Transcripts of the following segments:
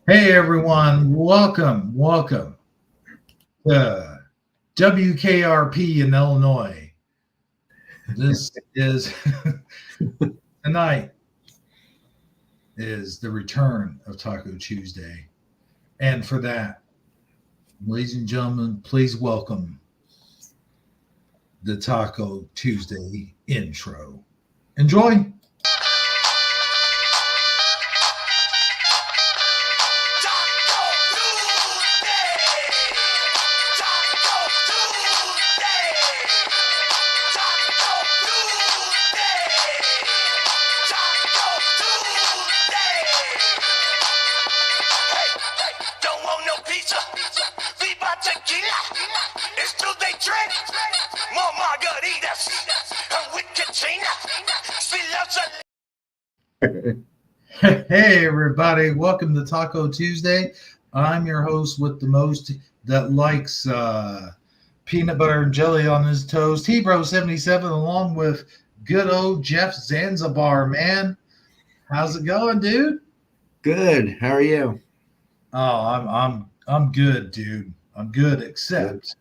Hey everyone, welcome to WKRP in Illinois. This is tonight is the return of Taco Tuesday. And for that, ladies and gentlemen, please welcome the Taco Tuesday intro. Enjoy. Hey everybody, welcome to Taco Tuesday. I'm your host with the most that likes peanut butter and jelly on his toast, Hebro77, along with good old Jeff Zanzibar, man. How's it going, dude? Good. How are you? Oh, I'm good, dude. I'm good, except,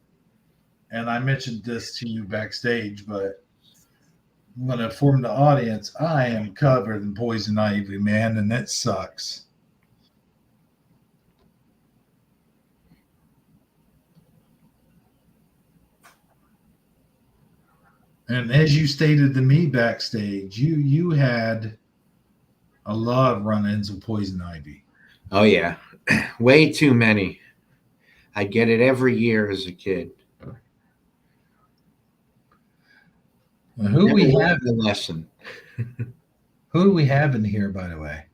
and I mentioned this to you backstage, but I'm gonna inform the audience I am covered in poison ivy, man, and it sucks. And as you stated to me backstage, you had a lot of run-ins with poison ivy. Oh yeah, way too many. I get it every year as a kid. Who Never we have? learned the lesson. Who do we have in here, by the way?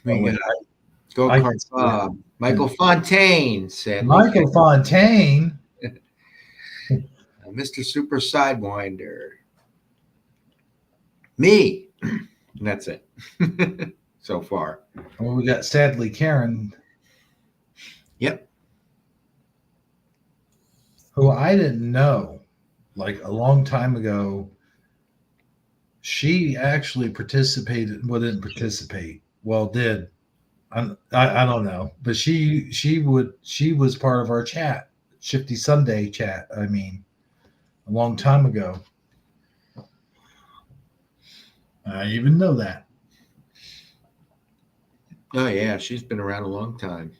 We Oh, wait, got Go I Kart can see it. Bob, Michael Fontaine, sadly, Michael Fontaine. Mr. Super Sidewinder, me. And that's it so far. Well, we got sadly Karen, Yep. who I didn't know, like a long time ago. She actually participated. Well, didn't participate. Well, did I don't know, but she was part of our chat, Shifty Sunday chat. I mean, a long time ago. I even know that. Oh yeah, she's been around a long time.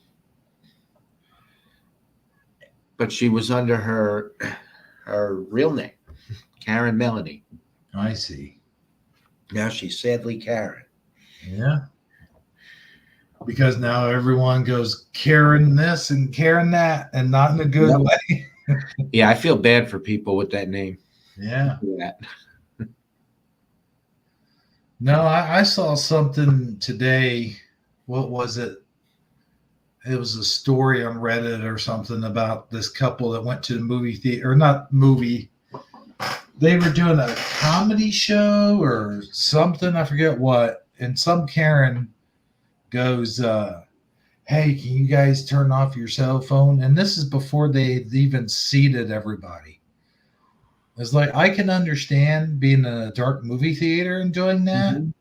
But she was under her real name, Karen Melanie. I see. Now she's sadly Karen. Yeah, because now everyone goes Karen this and Karen that, and not in a good Yep. way. Yeah, I feel bad for people with that name. Yeah. Yeah. No, I saw something today. What was it? It was a story on Reddit or something about this couple that went to the movie theater, or not movie. They were doing a comedy show or something. I forget what. And some Karen goes, "Hey, can you guys turn off your cell phone?" And this is before they even seated everybody. It's like I can understand being in a dark movie theater and doing that, Mhm.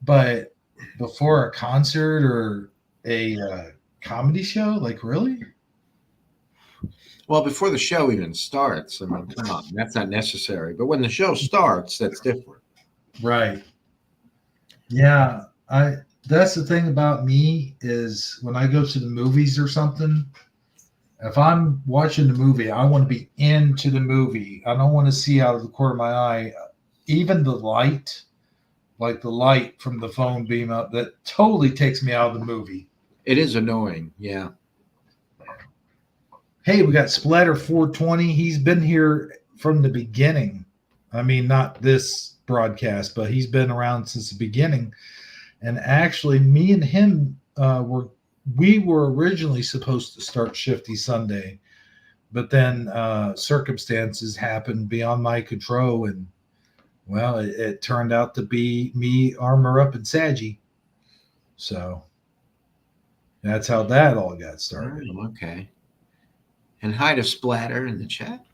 but before a concert or a comedy show, like really? Well, before the show even starts, I mean, come on, that's not necessary. But when the show starts, that's different. Right. Yeah. I That's the thing about me is when I go to the movies or something, if I'm watching the movie, I want to be into the movie. I don't want to see out of the corner of my eye. Even the light, like the light from the phone beam up, that totally takes me out of the movie. It is annoying, yeah. Hey, we got Splatter 420. He's been here from the beginning. I mean, not this broadcast, but he's been around since the beginning. And actually, me and him we were originally supposed to start Shifty Sunday, but then circumstances happened beyond my control, and well, it turned out to be me, Armor Up, and Saggy. So that's how that all got started. Oh, okay. And hi to Splatter in the chat.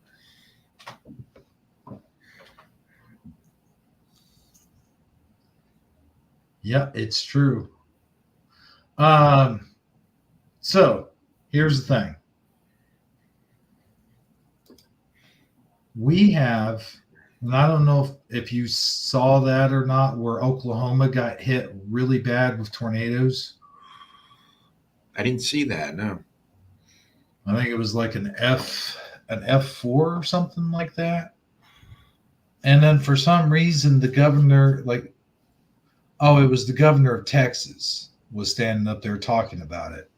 Yeah, it's true. Um, so here's the thing. We have, and I don't know if you saw that or not, where Oklahoma got hit really bad with tornadoes. I didn't see that. No. I think it was like an F4 or something like that. And then for some reason, the governor, like, oh, it was the governor of Texas, was standing up there talking about it.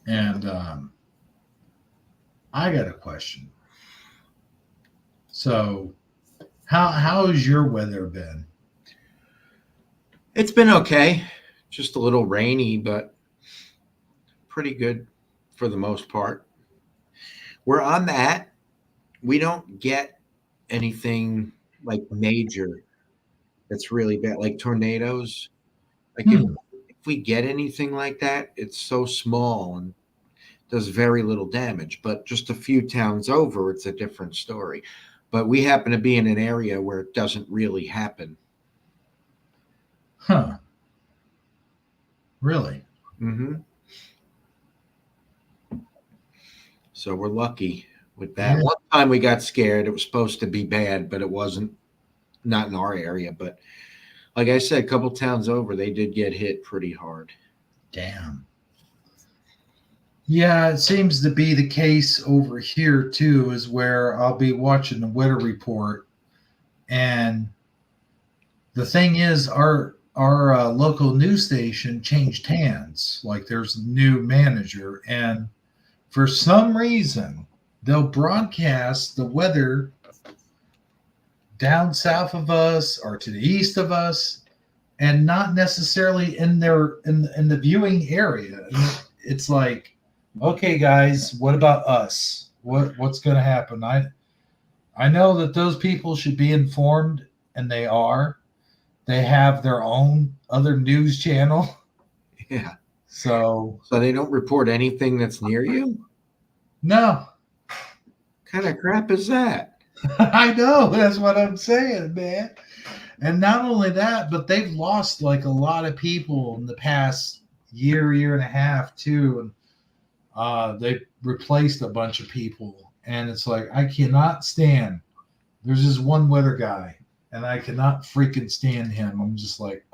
And I got a question. So, how has your weather been? It's been okay. Just a little rainy, but pretty good for the most part. We're on that. We don't get anything like major that's really bad, like tornadoes. Like Hmm. if we get anything like that, it's so small and does very little damage. But just a few towns over, it's a different story. But we happen to be in an area where it doesn't really happen. Huh. Really? Hmm. So we're lucky with that. Yeah. One time we got scared. It was supposed to be bad, but it wasn't. Not in our area. But like I said, a couple towns over, they did get hit pretty hard. Damn. Yeah, it seems to be the case over here too, is where I'll be watching the weather report, and the thing is, our local news station changed hands. Like there's a new manager, and for some reason, they'll broadcast the weather down south of us or to the east of us, and not necessarily in the viewing area. And it's like, okay, guys, what about us? What's going to happen? I know that those people should be informed, and they are. They have their own other news channel. Yeah. So, So they don't report anything that's near you? no, What kind of crap is that? I know. That's what I'm saying, man. And not only that, but they've lost like a lot of people in the past year and a half, too. And they replaced a bunch of people. And it's like, I cannot stand. There's this one weather guy, and I cannot freaking stand him. I'm just like,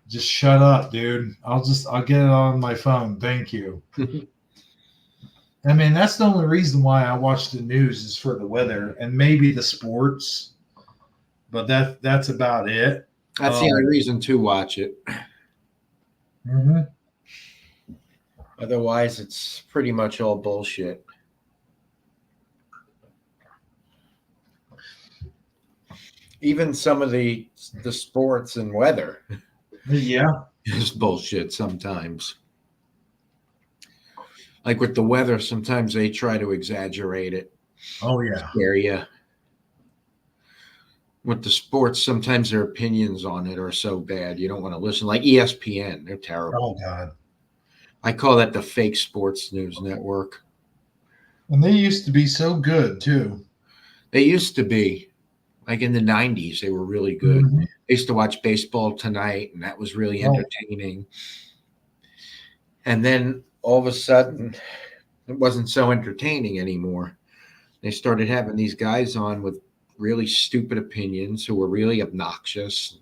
just shut up, dude. I'll get it on my phone. Thank you. I mean, that's the only reason why I watch the news is for the weather and maybe the sports, but that's about it. That's the only reason to watch it. Mhm. Otherwise, it's pretty much all bullshit. Even some of the sports and weather Yeah. is bullshit sometimes. Like with the weather, sometimes they try to exaggerate it, Oh yeah. scare you. With the sports, sometimes their opinions on it are so bad you don't want to listen. Like ESPN, they're terrible. Oh god. I call that the fake sports news network. And they used to be so good too. They used to be, like in the 90s, they were really good. Mhm. I used to watch Baseball Tonight, and that was really Oh, entertaining. And then all of a sudden, it wasn't so entertaining anymore. They started having these guys on with really stupid opinions who were really obnoxious.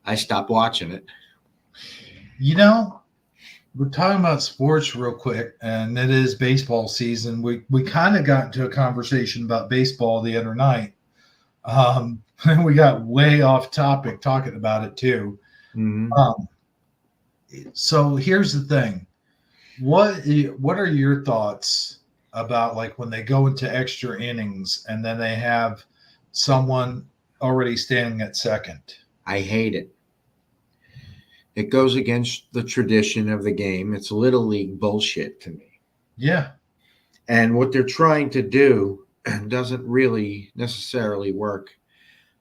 I stopped watching it. you know, we're talking about sports real quick, and it is baseball season. We kind of got into a conversation about baseball the other night. We got way off topic talking about it too. Mm-hmm. So here's the thing: what are your thoughts about like when they go into extra innings and then they have someone already standing at second? I hate it. It goes against the tradition of the game. It's little league bullshit to me. Yeah. And what they're trying to do doesn't really necessarily work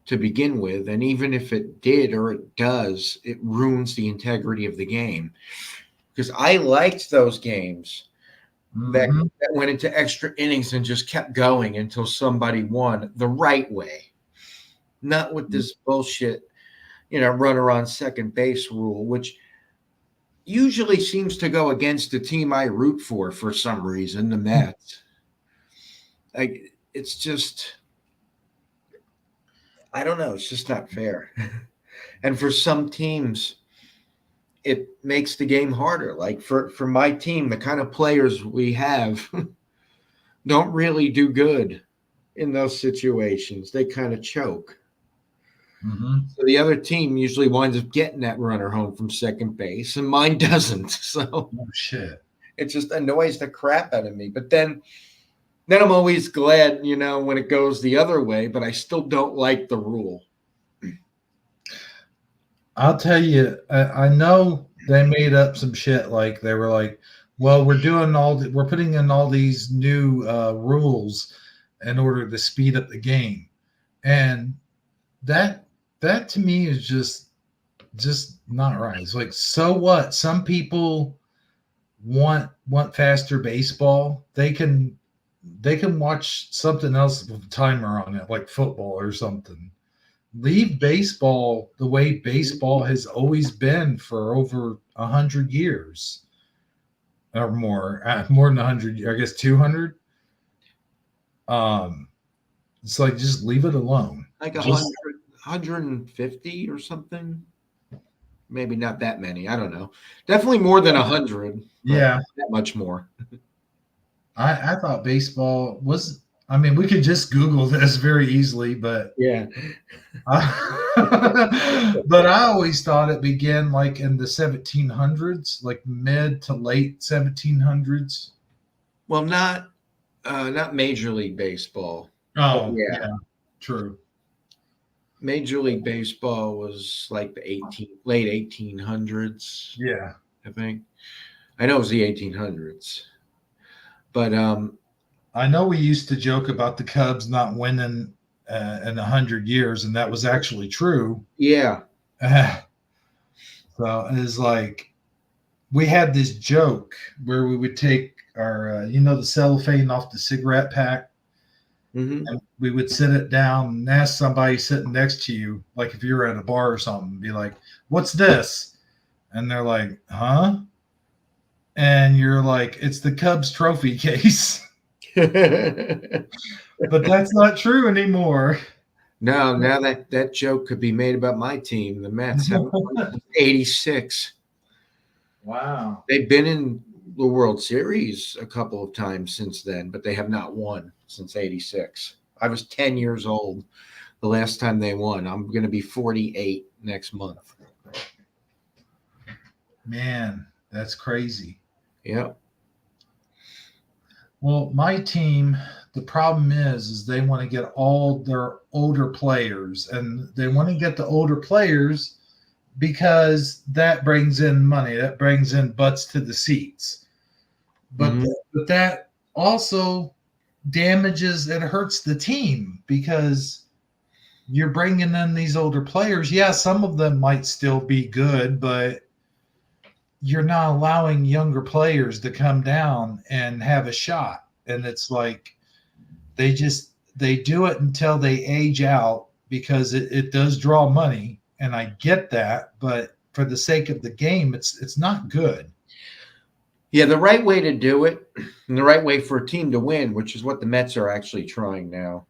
to begin with. And even if it did or it does, it ruins the integrity of the game. Because I liked those games that, Mhm. that went into extra innings and just kept going until somebody won the right way. not with this bullshit, runner on second base rule, which usually seems to go against the team I root for some reason, the Mets. Like, it's just, I don't know. It's just not fair. And for some teams, it makes the game harder. Like for my team, the kind of players we have don't really do good in those situations. They kind of choke. Mm-hmm. So the other team usually winds up getting that runner home from second base, and mine doesn't. So Oh shit. it just annoys the crap out of me. But then I'm always glad, when it goes the other way, but I still don't like the rule. I'll tell you, I know they made up some shit. Like they were like, well, we're putting in all these new rules in order to speed up the game. And that to me is just not right. It's like, so what? Some people want faster baseball. They can watch something else with a timer on it, like football or something. Leave baseball the way baseball has always been for over 100 years or more than 100, I guess 200. It's like, just leave it alone. Like 150 or something. Maybe not that many. I don't know. Definitely more than 100. Yeah. That much more. I thought baseball was, I mean, we could just Google this very easily, but yeah. But I always thought it began like in the 1700s, like mid to late 1700s. Well, not Major League Baseball. Oh, yeah, true. Major League Baseball was like the late 1800s. Yeah, I think. I know it was the 1800s. But I know we used to joke about the Cubs not winning in 100 years, and that was actually true. Yeah. So it's like, we had this joke where we would take our, the cellophane off the cigarette pack, mm-hmm. and we would sit it down and ask somebody sitting next to you, like if you were at a bar or something, be like, "What's this?" And they're like, "Huh?" And you're like, "It's the Cubs trophy case." But that's not true anymore. No, now that joke could be made about my team, the Mets. 86. Wow. They've been in the World Series a couple of times since then, but they have not won since 86. I was 10 years old the last time they won. I'm going to be 48 next month. Man, that's crazy. Yep. Well, my team, the problem is they want to get all their older players, and they want to get the older players because that brings in money, that brings in butts to the seats. But but that also damages, it hurts the team, because you're bringing in these older players. Yeah, some of them might still be good, but you're not allowing younger players to come down and have a shot. And it's like, they do it until they age out, because it does draw money. And I get that, but for the sake of the game, it's not good. Yeah, the right way to do it, and the right way for a team to win, which is what the Mets are actually trying now,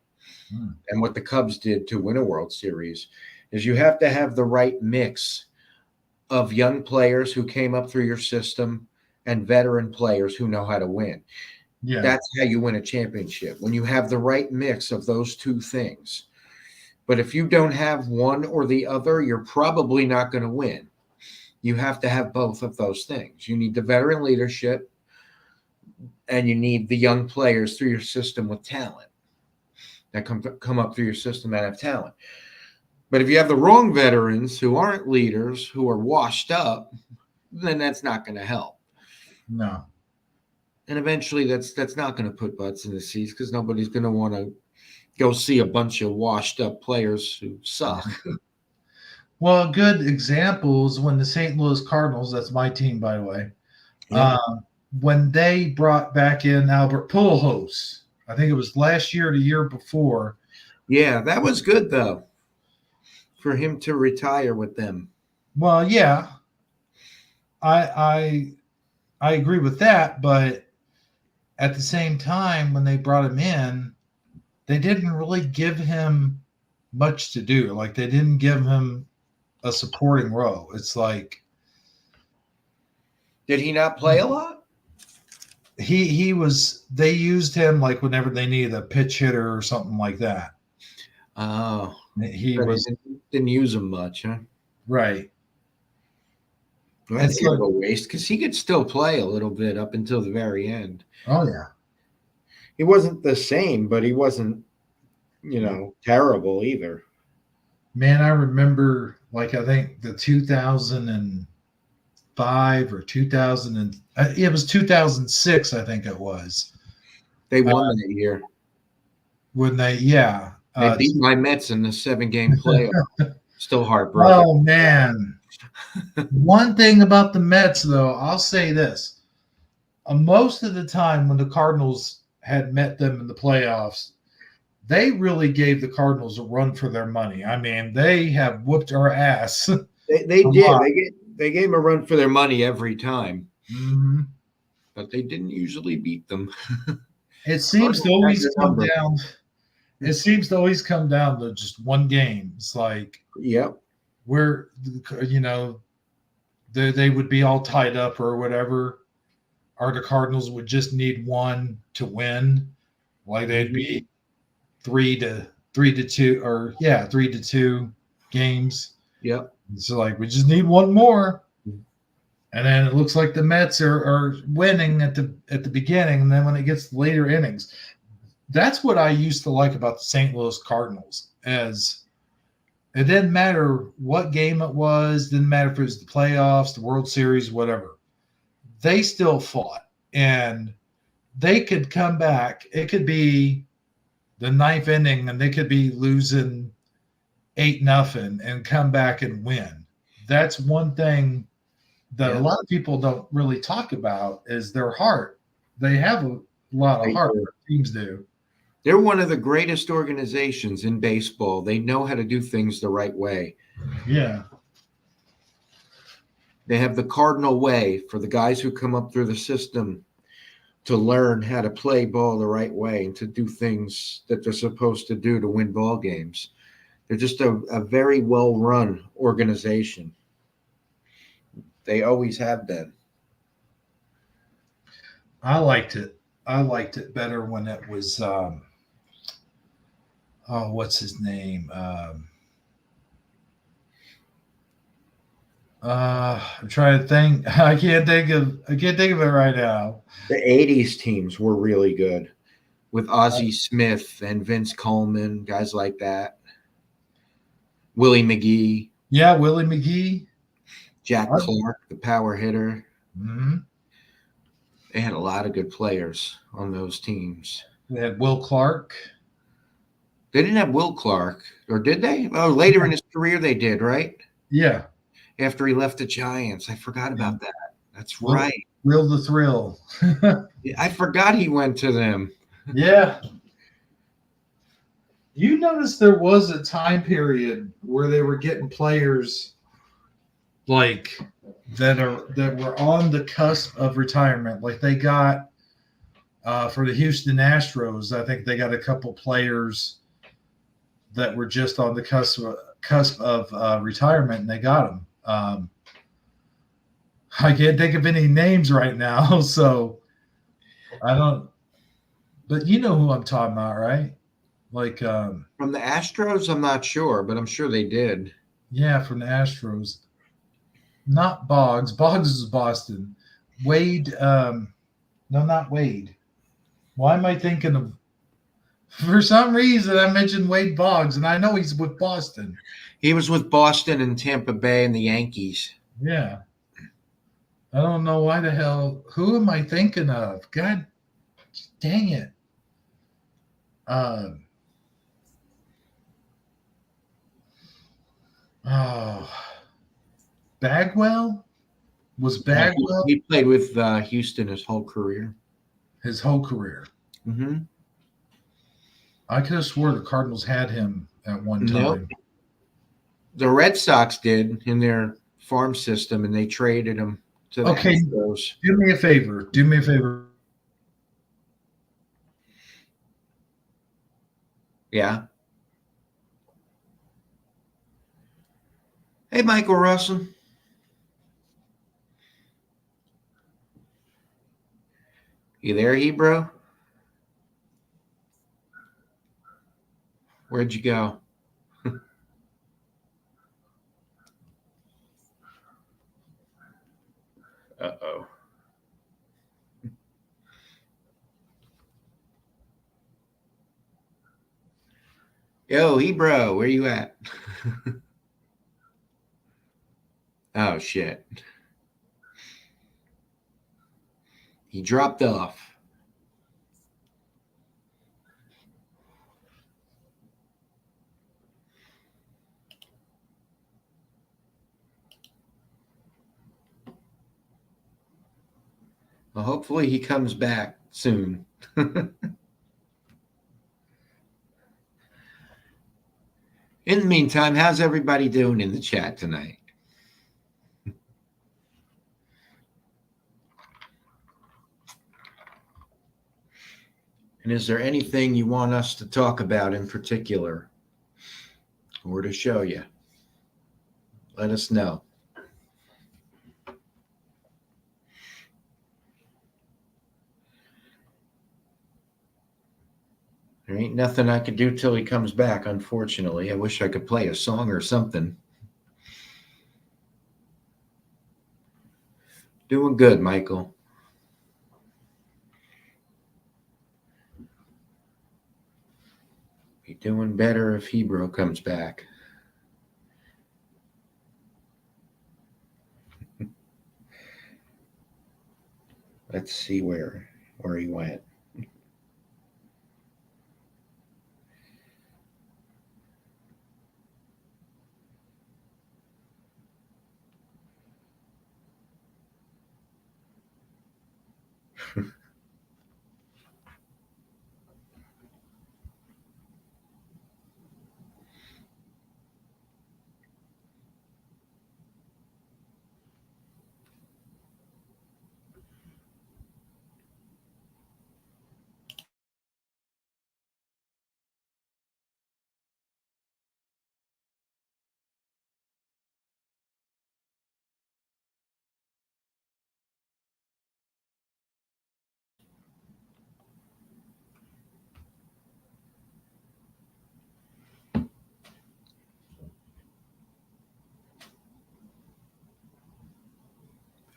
and what the Cubs did to win a World Series, is you have to have the right mix of young players who came up through your system and veteran players who know how to win. Yeah. That's how you win a championship, when you have the right mix of those two things. But if you don't have one or the other, you're probably not going to win. You have to have both of those things. You need the veteran leadership, and you need the young players through your system with talent that come up through your system that have talent. But if you have the wrong veterans who aren't leaders, who are washed up, then that's not going to help. No. And eventually that's not going to put butts in the seats, because nobody's going to want to go see a bunch of washed up players who suck. Well, a good example is when the St. Louis Cardinals, that's my team, by the way, when they brought back in Albert Pujols, I think it was last year or the year before. Yeah, that was good, though. for him to retire with them. Well, yeah, I agree with that, but at the same time, when they brought him in, they didn't really give him much to do. Like they didn't give him a supporting role. It's like Did he not play a lot? he was. They used him like whenever they needed a pitch hitter or something like that. Oh, He but was didn't use him much, huh? right. Well, that's It's kind like, of a waste because he could still play a little bit up until the very end. oh yeah, He wasn't the same, but he wasn't, terrible either. man. I remember like I think the 2005 or 2000 and it was 2006. I think it was They won that year. when they They beat my Mets in the 7-game playoff. Still heartbroken. oh man. One thing about the Mets, though, I'll say this: most of the time when the Cardinals had met them in the playoffs, they really gave the Cardinals a run for their money. I mean, they have whooped our ass. They a did. lot. They gave him a run for their money every time, Mhm. but they didn't usually beat them. It seems to Cardinals always have your come number. down. It seems to always come down to just one game. It's like Yep. where they would be all tied up or whatever, or the Cardinals would just need one to win. Like they'd be 3-2 or 3-2 games. Yep. So like we just need one more. And then it looks like the Mets are winning at the beginning, and then when it gets later innings, that's what I used to like about the St. Louis Cardinals. As it didn't matter what game it was, didn't matter if it was the playoffs, the World Series, whatever. They still fought, and they could come back. It could be the ninth inning, and they could be losing 8-0 and come back and win. That's one thing that a lot of people don't really talk about is their heart. They have a lot of heart. Teams do. They're one of the greatest organizations in baseball. They know how to do things the right way. Yeah. They have the Cardinal way for the guys who come up through the system to learn how to play ball the right way and to do things that they're supposed to do to win ball games. They're just a very well-run organization. They always have been. I liked it. I liked it better when it was what's his name? I'm trying to think. I can't think of it right now. The 80s teams were really good with Ozzie Smith and Vince Coleman, guys like that. Willie McGee. Yeah, Willie McGee. Jack Clark, the power hitter. Mm-hmm. They had a lot of good players on those teams. They had Will Clark. They didn't have Will Clark, or did they? Oh, later in his career they did, right? Yeah. After he left the Giants. I forgot about that. That's right. Will the Thrill. I forgot he went to them. Yeah. You noticed there was a time period where they were getting players like that were on the cusp of retirement. Like they got for the Houston Astros, I think they got a couple players that were just on the cusp of retirement, and they got them. I can't think of any names right now, so I don't. But you know who I'm talking about, right? Like from the Astros, I'm not sure, but I'm sure they did. Yeah, from the Astros. Not Boggs. Boggs is Boston. Wade. No, not Wade. Why am I thinking of? For some reason, I mentioned Wade Boggs, and I know he's with Boston. He was with Boston and Tampa Bay and the Yankees. Yeah. I don't know why the hell. Who am I thinking of? God dang it. Bagwell? Was Bagwell? He played with Houston his whole career. His whole career. Mm-hmm. I could have swore the Cardinals had him at one time. Nope. The Red Sox did in their farm system, and they traded him to the Okay, Astros. do me a favor. Do me a favor. Yeah. Hey, Michael Russell. You there, Hebrew? Where'd you go? Uh-oh. Yo, Hebrew, where you at? Oh, shit. He dropped off. Well, hopefully he comes back soon. In the meantime, how's everybody doing in the chat tonight? And is there anything you want us to talk about in particular or to show you? Let us know. There ain't nothing I could do till he comes back, unfortunately. I wish I could play a song or something. Doing good, Michael. Be doing better if Hebrew comes back. Let's see where he went.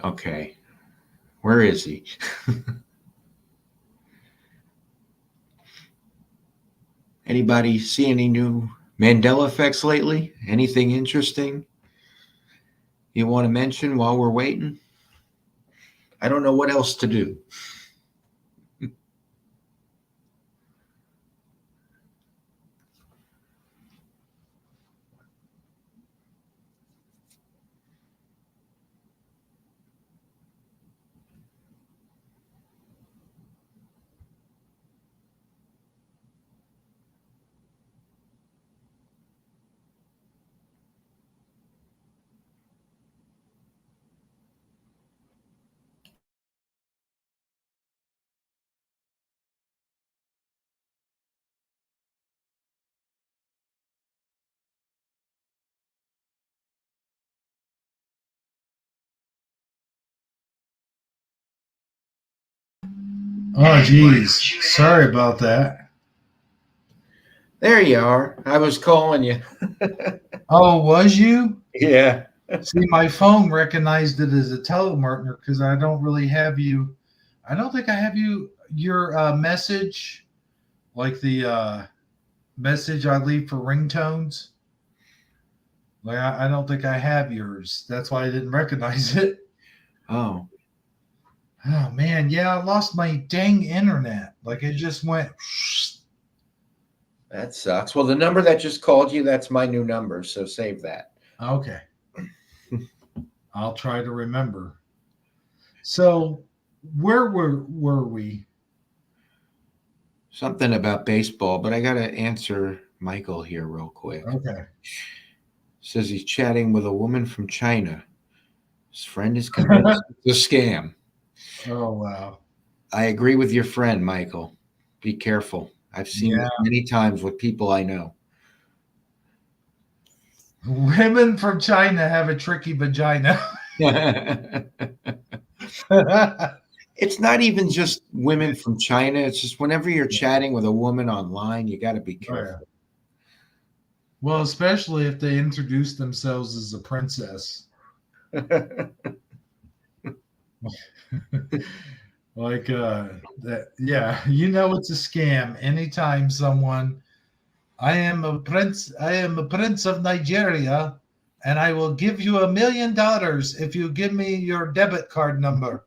Okay. Where is he? Anybody see any new Mandela effects lately? Anything interesting you want to mention while we're waiting? I don't know what else to do. Oh, geez. Sorry about that. There you are. I was calling you. Oh, was you? Yeah. See, my phone recognized it as a telemarketer because I don't really have you. I don't think I have your message, like the message I leave for ringtones. Like I don't think I have yours. That's why I didn't recognize it. Oh. Oh man, yeah, I lost my dang internet. Like it just went. That sucks. Well, the number that just called you, that's my new number, so save that. Okay. I'll try to remember. So, where were we? Something about baseball, but I got to answer Michael here real quick. Okay. Says he's chatting with a woman from China. His friend is convinced it's a scam. Oh wow. I agree with your friend, Michael. Be careful. I've seen Yeah. this many times with people I know. Women from China have a tricky vagina. It's not even just women from China. It's just whenever you're chatting with a woman online, you got to be Oh, yeah. careful. Well, especially if they introduce themselves as a princess. Like that, yeah, you know it's a scam anytime someone, I am a prince of Nigeria, and I will give you $1 million if you give me your debit card number.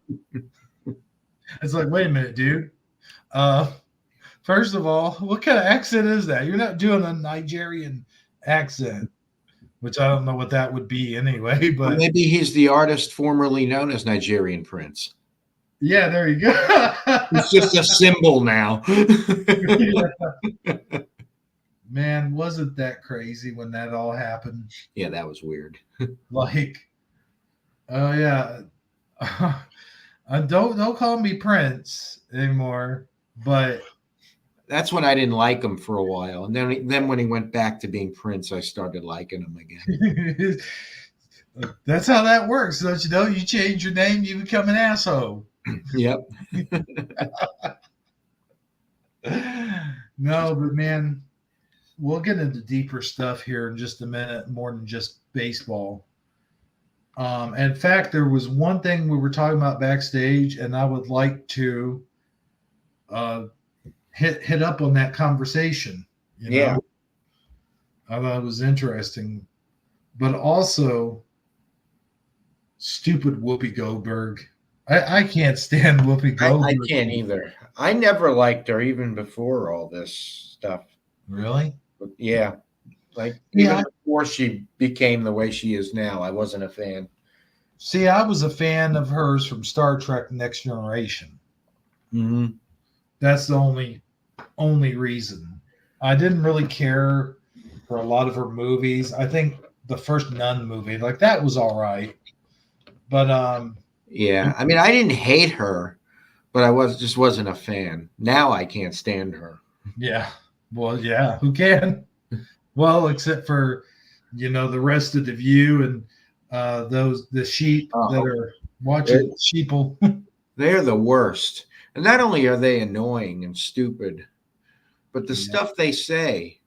It's like, wait a minute, dude. Uh First of all, what kind of accent is that? You're not doing a Nigerian accent, which I don't know what that would be anyway, Or but maybe he's the artist formerly known as Nigerian Prince. yeah, there you go. It's just a symbol now. Man, wasn't that crazy when that all happened? Yeah, that was weird. Like, oh yeah, don't call me Prince anymore. But That's when I didn't like him for a while, and then when he went back to being Prince, I started liking him again. that's how that works, don't you know? You change your name, you become an asshole. Yep. No, but man, we'll get into deeper stuff here in just a minute, more than just baseball. In fact, there was one thing we were talking about backstage, and I would like to uh, hit up on that conversation. Yeah. I thought it was interesting, but also stupid Whoopi Goldberg. I can't stand Whoopi I Goldberg. can't either. I never liked her even before all this stuff. Really? But yeah. Like Yeah. even before she became the way she is now, I wasn't a fan. See, I was a fan of hers from Star Trek Next Generation. Mm-hmm. That's the only reason. I didn't really care for a lot of her movies. I think the first Nun movie, like that was all right. But Yeah. I mean, I didn't hate her, but I wasn't a fan. Now I can't stand her. yeah. Well, yeah, who can? Well, except for the rest of the view and the sheep that are watching sheeple. They're the worst. And not only are they annoying and stupid, but the Yeah. stuff they say,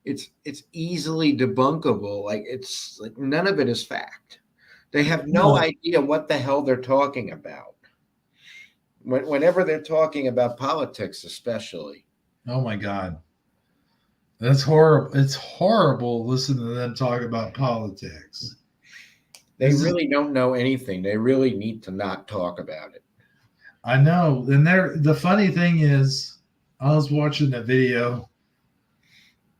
it's easily debunkable. Like it's like none of it is fact. They have no idea what the hell they're talking about. Whenever they're talking about politics, especially. Oh my God. That's horrible. It's horrible listening to them talk about politics. They really don't know anything. They really need to not talk about it. I know. And the funny thing is, I was watching a video,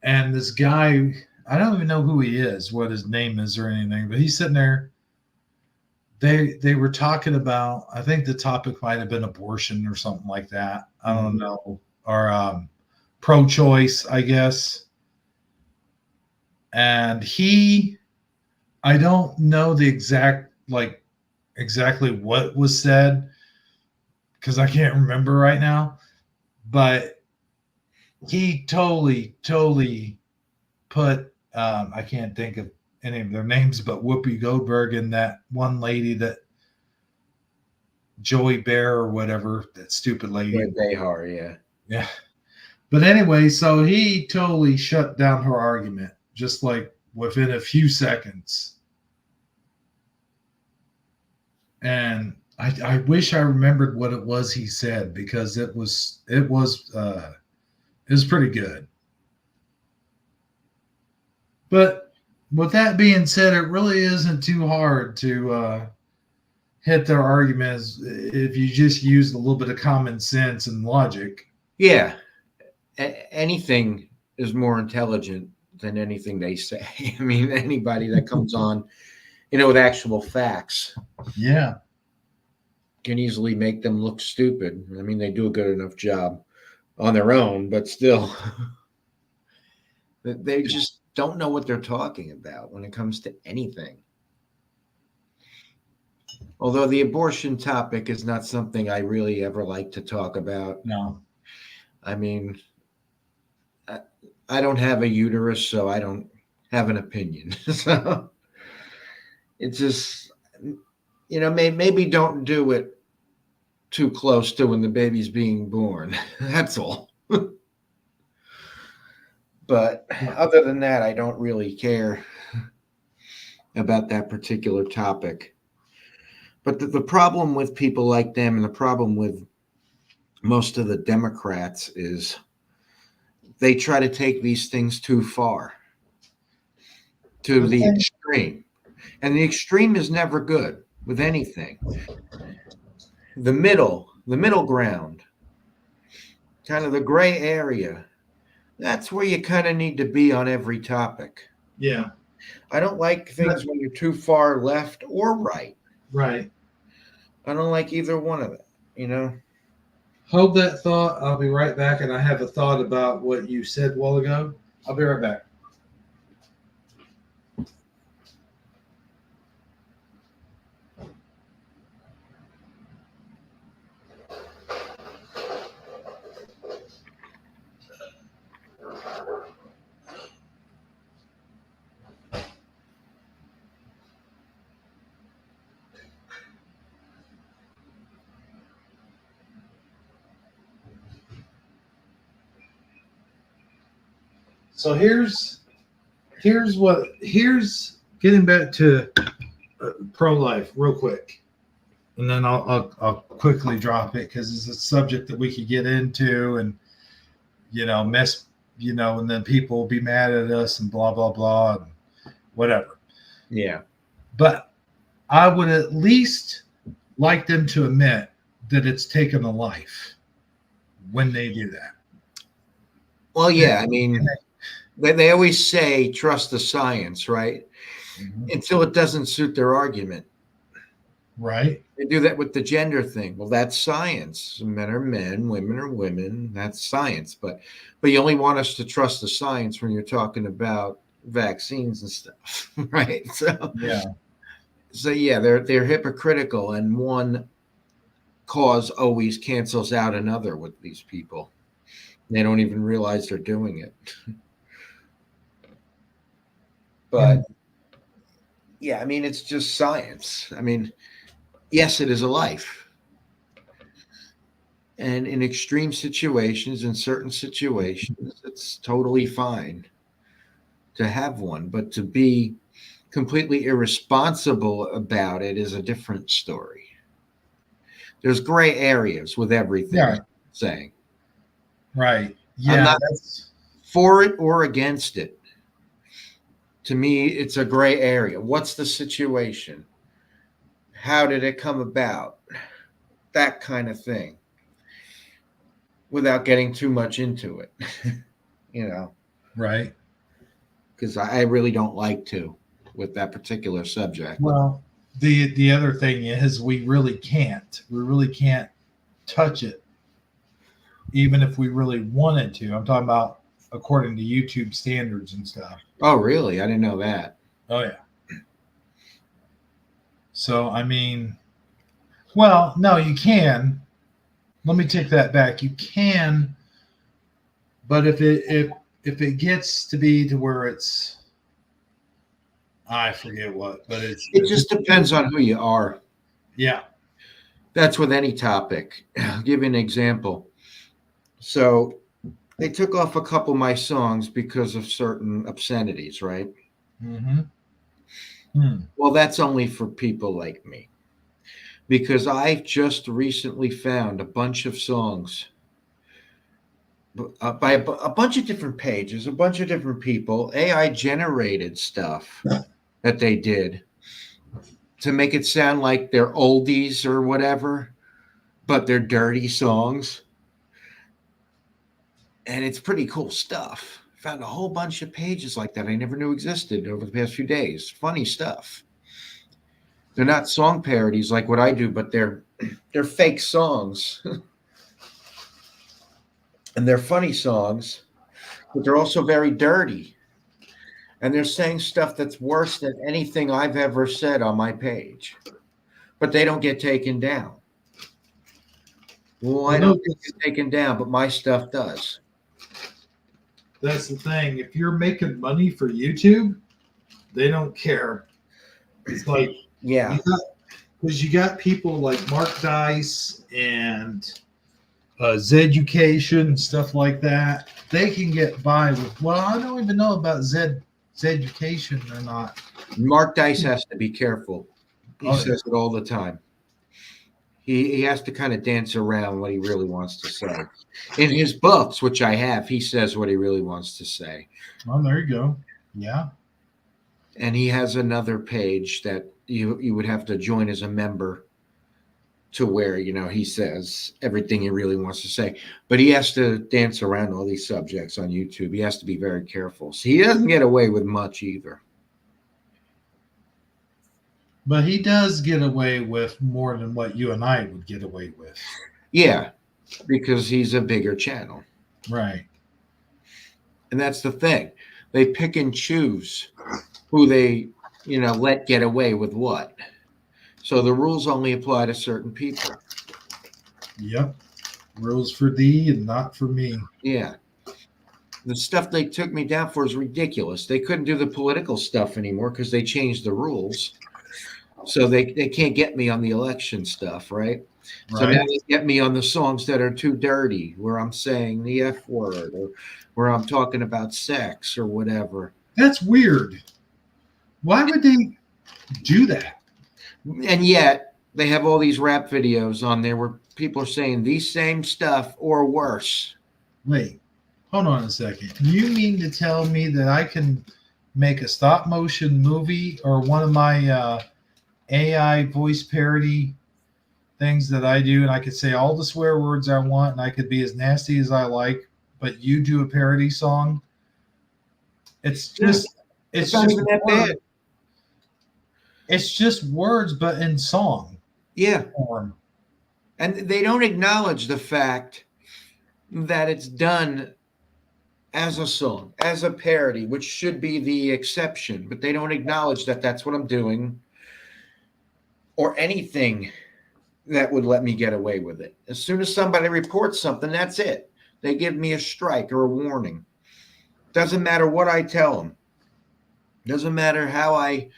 and this guy, I don't even know who he is, what his name is or anything, but he's sitting there. They were talking about, I think the topic might have been abortion or something like that. I don't know. Or pro-choice, I guess. And I don't know the exactly what was said, because I can't remember right now, but he totally put I can't think of any of their names, but Whoopi Goldberg and that one lady, that Joey Bear or whatever, that stupid lady. Yeah, they are, yeah. Yeah. But anyway, so he totally shut down her argument just like within a few seconds. And I wish I remembered what it was he said, because it was pretty good. But with that being said, it really isn't too hard to hit their arguments if you just use a little bit of common sense and logic. Yeah. Anything is more intelligent than anything they say. I mean, anybody that comes on, with actual facts. Yeah. Can easily make them look stupid. I mean, they do a good enough job on their own, but still, they just don't know what they're talking about when it comes to anything. Although the abortion topic is not something I really ever like to talk about. No. I mean, I don't have a uterus, so I don't have an opinion. So it's just, maybe don't do it too close to when the baby's being born. That's all. But other than that, I don't really care about that particular topic. But the problem with people like them and the problem with most of the Democrats is they try to take these things too far, to the extreme. And the extreme is never good with anything. The middle ground, kind of the gray area, that's where you kind of need to be on every topic. Yeah. I don't like things when you're too far left or right. Right. I don't like either one of it, Hold that thought. I'll be right back. And I have a thought about what you said a while ago. I'll be right back. So here's getting back to pro-life real quick, and then I'll quickly drop it because it's a subject that we could get into and mess and then people will be mad at us and blah blah blah and whatever. Yeah. But I would at least like them to admit that it's taken a life when they do that. Well, yeah, I mean, they always say trust the science, right? Mm-hmm. Until it doesn't suit their argument. Right. They do that with the gender thing. Well, that's science. Men are men, women are women. That's science. But you only want us to trust the science when you're talking about vaccines and stuff, right? So yeah, they're hypocritical, and one cause always cancels out another with these people. They don't even realize they're doing it. But yeah, I mean, it's just science. I mean, yes, it is a life. And in extreme situations, in certain situations, it's totally fine to have one. But to be completely irresponsible about it is a different story. There's gray areas with everything I'm saying. Right. Yeah. I'm not for it or against it. To me, it's a gray area. What's the situation? How did it come about? That kind of thing. Without getting too much into it, Right. Because I really don't like to with that particular subject. Well, the other thing is we really can't touch it, even if we really wanted to. I'm talking about according to YouTube standards and stuff. Oh, really? I didn't know that. Oh, yeah. So, I mean, well, no, you can. Let me take that back. You can, but if it gets to be to where it's, I forget what, but it just depends on who you are. Yeah. That's with any topic. I'll give you an example. So they took off a couple of my songs because of certain obscenities, right? Mm-hmm. Well, that's only for people like me. Because I've just recently found a bunch of songs by a bunch of different pages, a bunch of different people, AI generated stuff that they did to make it sound like they're oldies or whatever, but they're dirty songs. And it's pretty cool stuff. Found a whole bunch of pages like that I never knew existed over the past few days. Funny stuff. They're not song parodies like what I do, but they're fake songs. And they're funny songs, but they're also very dirty. and they're saying stuff that's worse than anything I've ever said on my page, but they don't get taken down. Why Well, no, don't they get taken down, but my stuff does? that's the thing. If you're making money for YouTube, they don't care. It's like Yeah. because you got people like Mark Dice and Zeducation, stuff like that. They can get by with. Well, I don't even know about Zeducation or not. Mark Dice has to be careful. He Oh, says it all the time. He has to kind of dance around what he really wants to say. In his books, which I have, he says what he really wants to say. Oh, there you go. Yeah. And he has another page that you would have to join as a member to where, he says everything he really wants to say. But he has to dance around all these subjects on YouTube. He has to be very careful. So he doesn't get away with much either. But he does get away with more than what you and I would get away with. Yeah, because he's a bigger channel. Right. And that's the thing. They pick and choose who they, let get away with what. So the rules only apply to certain people. Yep. Rules for thee and not for me. Yeah. The stuff they took me down for is ridiculous. They couldn't do the political stuff anymore because they changed the rules. So they can't get me on the election stuff, right? So now they get me on the songs that are too dirty, where I'm saying the F word or where I'm talking about sex or whatever. That's weird. Why would they do that? And yet they have all these rap videos on there where people are saying the same stuff or worse. Wait, hold on a second. You mean to tell me that I can make a stop motion movie or one of my AI voice parody things that I do, and I could say all the swear words I want, and I could be as nasty as I like, but you do a parody song? It's not even that bad. It's just words, but in song. Yeah. Form. And they don't acknowledge the fact that it's done as a song, as a parody, which should be the exception, but they don't acknowledge that that's what I'm doing or anything that would let me get away with it. As soon as somebody reports something, that's it. They give me a strike or a warning. Doesn't matter what I tell them. Doesn't matter how I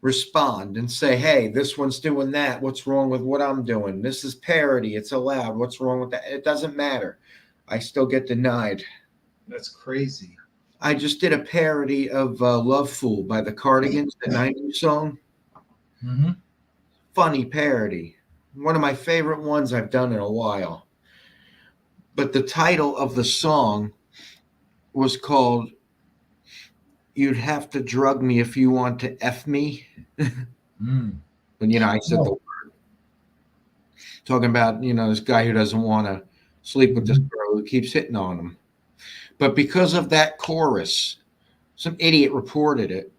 respond and say, hey, this one's doing that. What's wrong with what I'm doing? This is parody. It's allowed. What's wrong with that? It doesn't matter. I still get denied. That's crazy. I just did a parody of Love Fool by the Cardigans, the 90s song. Mm-hmm. Funny parody. One of my favorite ones I've done in a while. But the title of the song was called You'd Have to Drug Me If You Want to F Me. Mm. But, I said the word. Talking about, this guy who doesn't want to sleep with this girl who keeps hitting on him. But because of that chorus, some idiot reported it.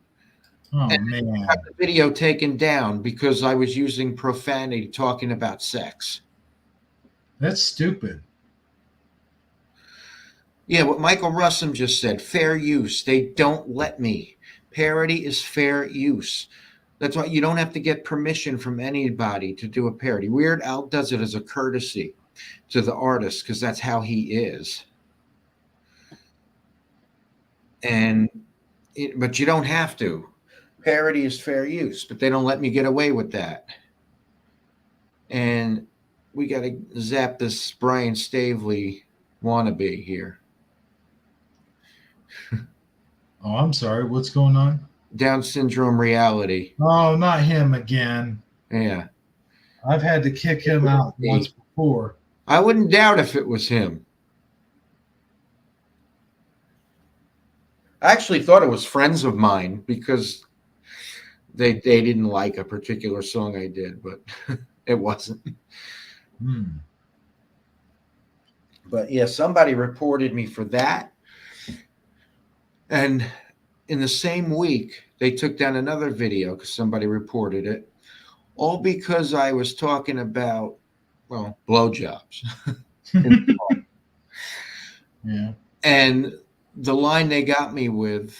Oh, and man. Got the video taken down because I was using profanity talking about sex. That's stupid. Yeah, what Michael Russum just said, fair use. They don't let me. Parody is fair use. That's why you don't have to get permission from anybody to do a parody. Weird Al does it as a courtesy to the artist because that's how he is. But you don't have to. Parody is fair use, but they don't let me get away with that. And we got to zap this Brian Stavely wannabe here. Oh, I'm sorry. What's going on? Down syndrome reality. Oh, not him again. Yeah. I've had to kick him out once before. I wouldn't doubt if it was him. I actually thought it was friends of mine because they didn't like a particular song I did, but it wasn't. But yeah, somebody reported me for that. And in the same week, they took down another video because somebody reported it, all because I was talking about, blowjobs. Yeah. And the line they got me with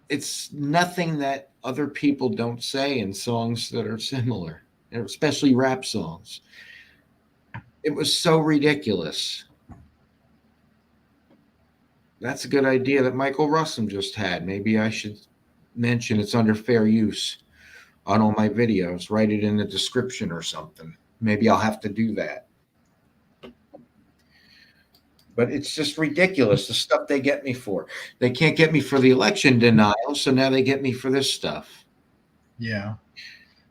it's nothing that other people don't say in songs that are similar, especially rap songs. It was so ridiculous. That's a good idea that Michael Russum just had. Maybe I should mention it's under fair use on all my videos. Write it in the description or something. Maybe I'll have to do that. But it's just ridiculous, the stuff they get me for. They can't get me for the election denial, so now they get me for this stuff. Yeah.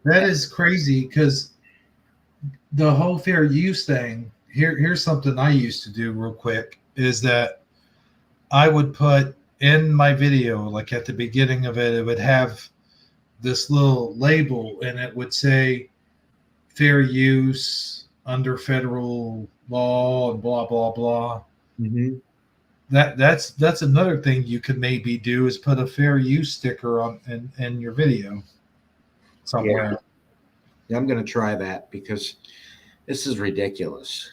That is crazy because the whole fair use thing, here's something I used to do real quick, is that I would put in my video, like at the beginning of it, it would have this little label and it would say fair use under federal law and blah, blah, blah. Mm-hmm. That's another thing you could maybe do is put a fair use sticker on in your video somewhere. Yeah, I'm going to try that because this is ridiculous.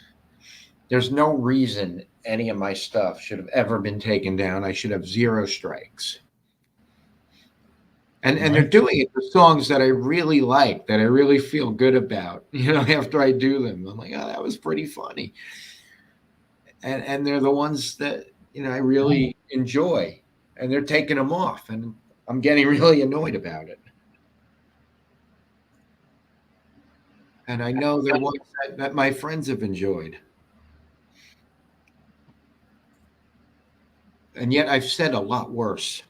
There's no reason any of my stuff should have ever been taken down. I should have 0 strikes. And they're doing it for songs that I really like, that I really feel good about, after I do them. I'm like, oh, that was pretty funny. And they're the ones that, I really enjoy. And they're taking them off. And I'm getting really annoyed about it. And I know they're ones that my friends have enjoyed. And yet I've said a lot worse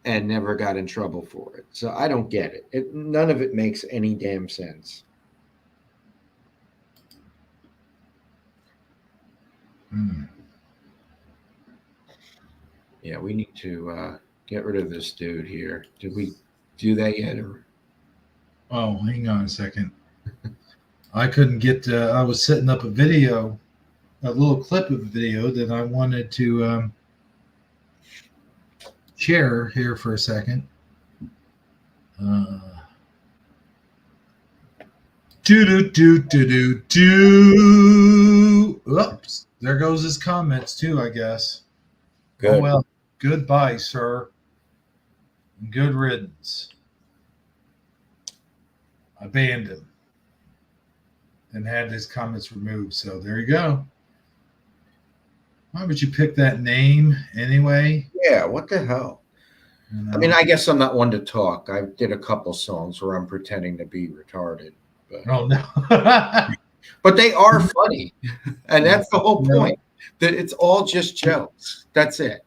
and never got in trouble for it. So I don't get it. None of it makes any damn sense. Yeah, we need to get rid of this dude here. Did we do that yet? Oh, hang on a second. I couldn't get I was setting up a video, a little clip of a video that I wanted to share here for a second. Oops, there goes his comments too, I guess. Good. Oh, well, goodbye, sir. Good riddance. I banned him and had his comments removed. So there you go. Why would you pick that name anyway? Yeah, what the hell? I mean, I guess I'm not one to talk. I did a couple songs where I'm pretending to be retarded. But, oh, no. But they are funny. And that's the whole point, that it's all just jokes. That's it.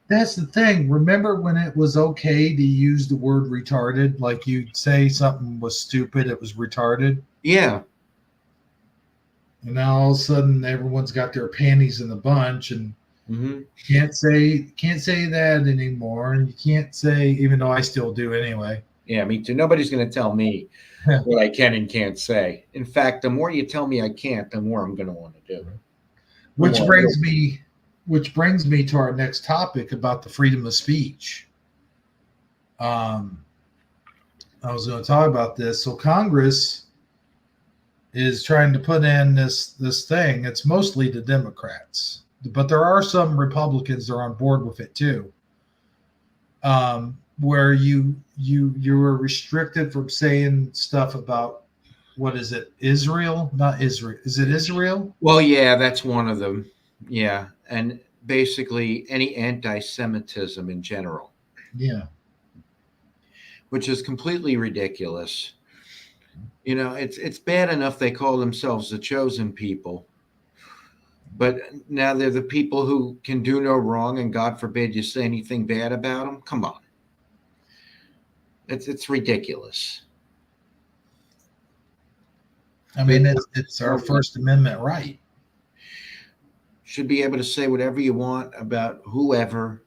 That's the thing. Remember when it was okay to use the word retarded? Like you'd say something was stupid, it was retarded. Yeah. And now all of a sudden everyone's got their panties in a bunch and can't say that anymore. And you can't say, even though I still do anyway. Yeah, me too. Nobody's going to tell me what I can and can't say. In fact, the more you tell me I can't, the more I'm going to want to do. Which brings me to our next topic about the freedom of speech. I was going to talk about this. So Congress is trying to put in this thing. It's mostly the Democrats, but there are some Republicans that are on board with it too. Where you are restricted from saying stuff about, what is it? Israel? Not Israel. Is it Israel? Well, yeah, that's one of them. Yeah. And basically any anti-Semitism in general. Yeah. Which is completely ridiculous. It's bad enough they call themselves the chosen people. But now they're the people who can do no wrong, and God forbid you say anything bad about them. Come on. It's ridiculous. I mean, it's our First Amendment right. Should be able to say whatever you want about whoever.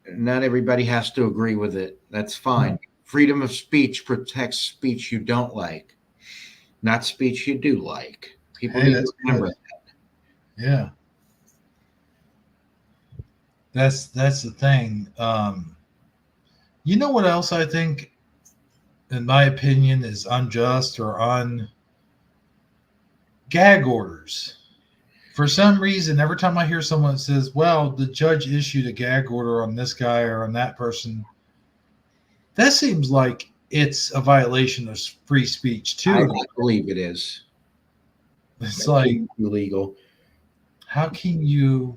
Not everybody has to agree with it. That's fine. Mm-hmm. Freedom of speech protects speech you don't like, not speech you do like. People need to remember that. Yeah. That's the thing. You know what else I think, in my opinion, is unjust or gag orders for some reason, every time I hear someone that says, well, the judge issued a gag order on this guy or on that person, that seems like it's a violation of free speech I too. believe it is. It's That like, shouldn't be illegal. how can you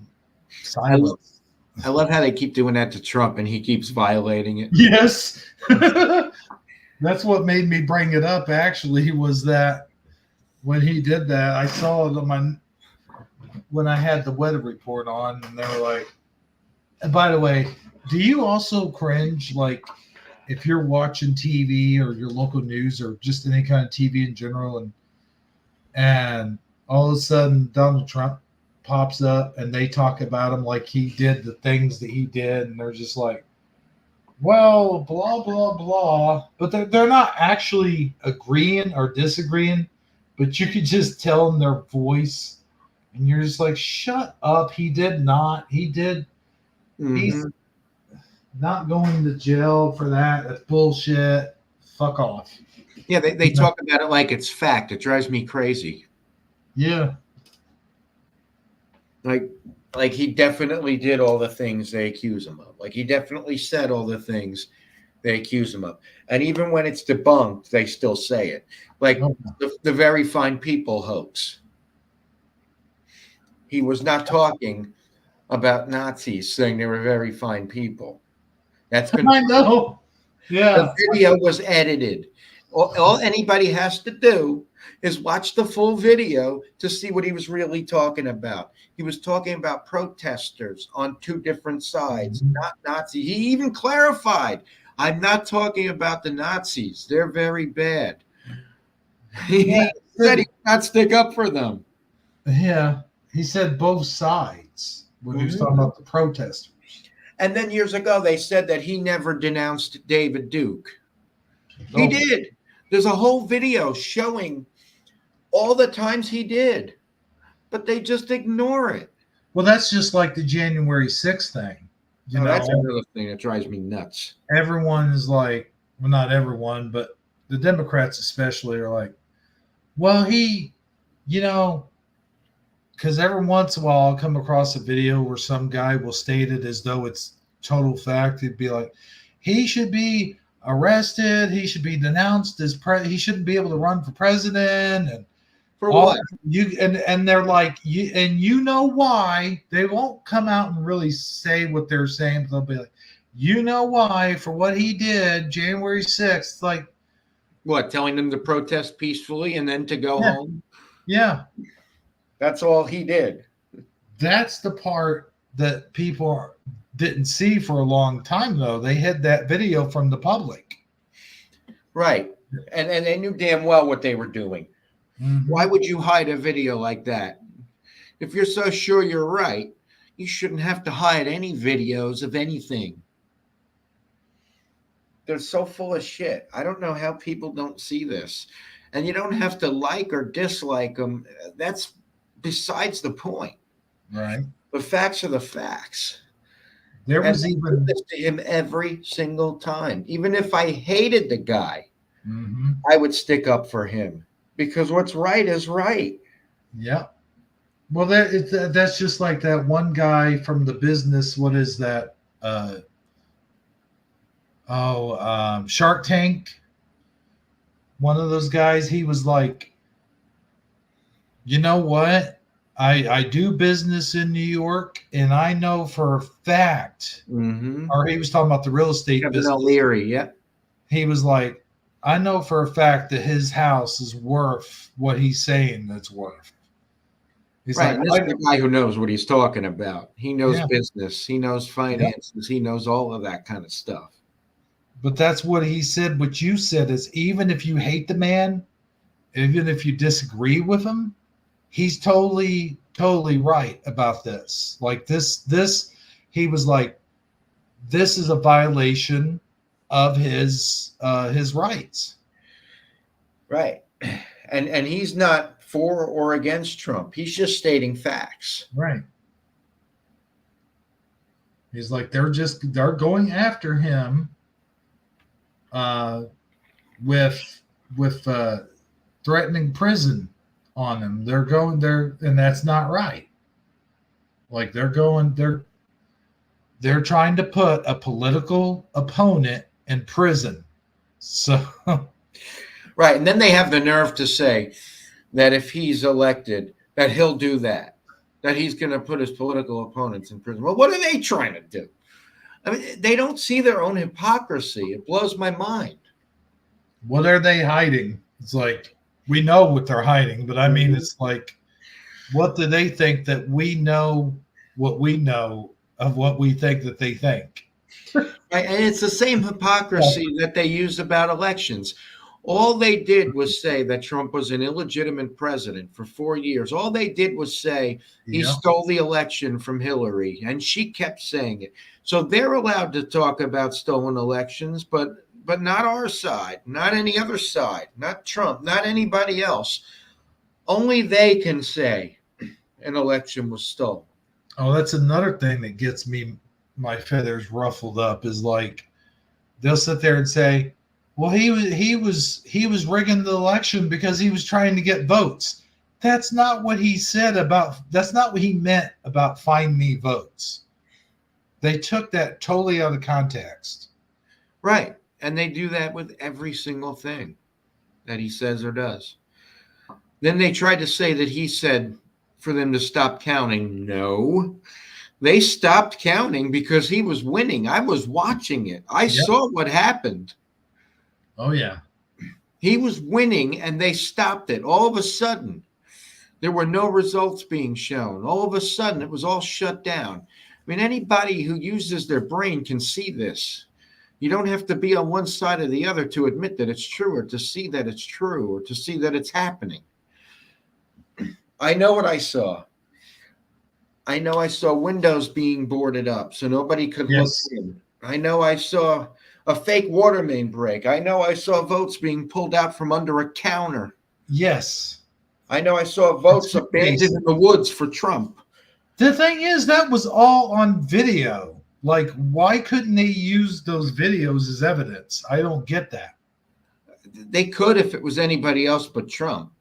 I love, silence? I love how they keep doing that to Trump and he keeps violating it. Yes. That's what made me bring it up, actually, was that when he did that, I saw it on my, when I had the weather report on, and they were like, and by the way, do you also cringe, like, if you're watching TV or your local news or just any kind of TV in general, and all of a sudden Donald Trump pops up and they talk about him like he did the things that he did, and they're just like, well, blah blah blah, but they're not actually agreeing or disagreeing, but you could just tell in their voice, and you're just like, shut up. He did not. He did. He's Mhm. not going to jail for that. That's bullshit. Fuck off. Yeah, they talk about it like it's fact. It drives me crazy. Yeah. Like like he definitely did all the things they accuse him of. Like he definitely said all the things they accuse him of. And even when it's debunked, they still say it. Like Oh, the very fine people hoax. He was not talking about Nazis saying they were very fine people. That's been, I know. the Yeah. video was edited. All anybody has to do is watch the full video to see what he was really talking about. He was talking about protesters on two different sides, Mhm. not Nazis. He even clarified, I'm not talking about the Nazis. They're very bad. Yeah. He said he would not stick up for them. Yeah. He said both sides when he was talking Mhm. about the protesters. And then years ago, they said that he never denounced David Duke. He Oh, did. There's a whole video showing all the times he did, but they just ignore it. well, that's just like the January 6th thing. You Oh, that's know, another thing that drives me nuts. everyone is like, well, not everyone, but the Democrats especially are like, well, he, you know, because every once in a while I'll come across a video where some guy will state it as though it's total fact. He'd be like, he should be arrested. He should be denounced as he shouldn't be able to run for president, and For all what? you and they're like, you and you know why. They won't come out and really say what they're saying, but they'll be like, you know why, for what he did January 6th. Like, What? Telling them to protest peacefully and then to go yeah, home? yeah. That's all he did. That's the part that people didn't see for a long time, though. They hid that video from the public. Right. And they knew damn well what they were doing. Mhm. Why would you hide a video like that? If you're so sure you're right, you shouldn't have to hide any videos of anything. They're so full of shit. I don't know how people don't see this. And you don't have to like or dislike them. That's besides the point. Right. The facts are the facts. There And was I do even. this to him every single time. Even if I hated the guy, Mhm. I would stick up for him because what's right is right. Yeah. Well, that's just like that one guy from the business. What is that? Shark Tank. One of those guys. He was like, you know what? I do business in New York, and I know for a fact. Mm-hmm. Or he was talking about the real estate Kevin business. O'Leary, yeah. He was like, I know for a fact that his house is worth what he's saying that's worth. He's Right. like, And this is the guy who knows what he's talking about. He knows yeah, business, he knows yeah. finances, he knows all of that kind of stuff. But that's what he said. What you said is, even if you hate the man, even if you disagree with him, he's totally, totally right about this. Like this, he was like, this is a violation of his rights. Right. And he's not for or against Trump. He's just stating facts. Right. He's like, they're going after him with threatening prison on him. They're going there, and that's not right. Like they're trying to put a political opponent in prison. So Right. And then they have the nerve to say that if he's elected, that he'll do that he's going to put his political opponents in prison. Well, what are they trying to do? I mean, they don't see their own hypocrisy. It blows my mind. what are they hiding? It's like, we know what they're hiding, but I mean, it's like, what do they think that we know what we know of what we think that they think? Right? And it's the same hypocrisy that they use about elections. All they did was say that Trump was an illegitimate president for 4 years. All they did was say he Yeah. stole the election from Hillary, and she kept saying it. So they're allowed to talk about stolen elections, but not our side, not any other side, not Trump, not anybody else. Only they can say an election was stolen. Oh, that's another thing that gets me my feathers ruffled up is like they'll sit there and say, well, he was rigging the election because he was trying to get votes. That's not what he said about that's not what he meant about find me votes. They took that totally out of context. Right. And they do that with every single thing that he says or does. Then they tried to say that he said for them to stop counting. No, they stopped counting because he was winning. I was watching it. I saw what happened. Oh, yeah. He was winning and they stopped it. All of a sudden, there were no results being shown. All of a sudden, it was all shut down. I mean, anybody who uses their brain can see this. You don't have to be on one side or the other to admit that it's true or to see that it's true or to see that it's happening. I know what I saw. I know I saw windows being boarded up so nobody could look in. I know I saw a fake water main break. I know I saw votes being pulled out from under a counter. Yes. I know I saw votes abandoned in the woods for Trump. The thing is, that was all on video. Like, why couldn't they use those videos as evidence? I don't get that. They could if it was anybody else but Trump.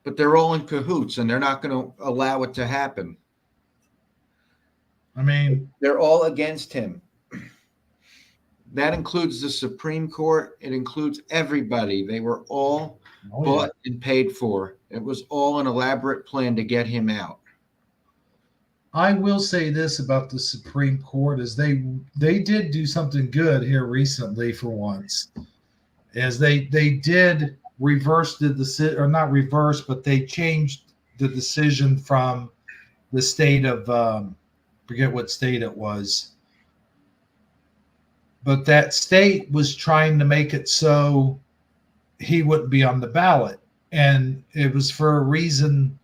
But they're all in cahoots and they're not going to allow it to happen. I mean, they're all against him. That includes the Supreme Court. It includes everybody. They were all bought and paid for. It was all an elaborate plan to get him out. I will say this about the Supreme Court is they did do something good here recently for once. As they did reverse the decision, or not reverse, but they changed the decision from the state of forget what state it was. But that state was trying to make it so he wouldn't be on the ballot. And it was for a reason.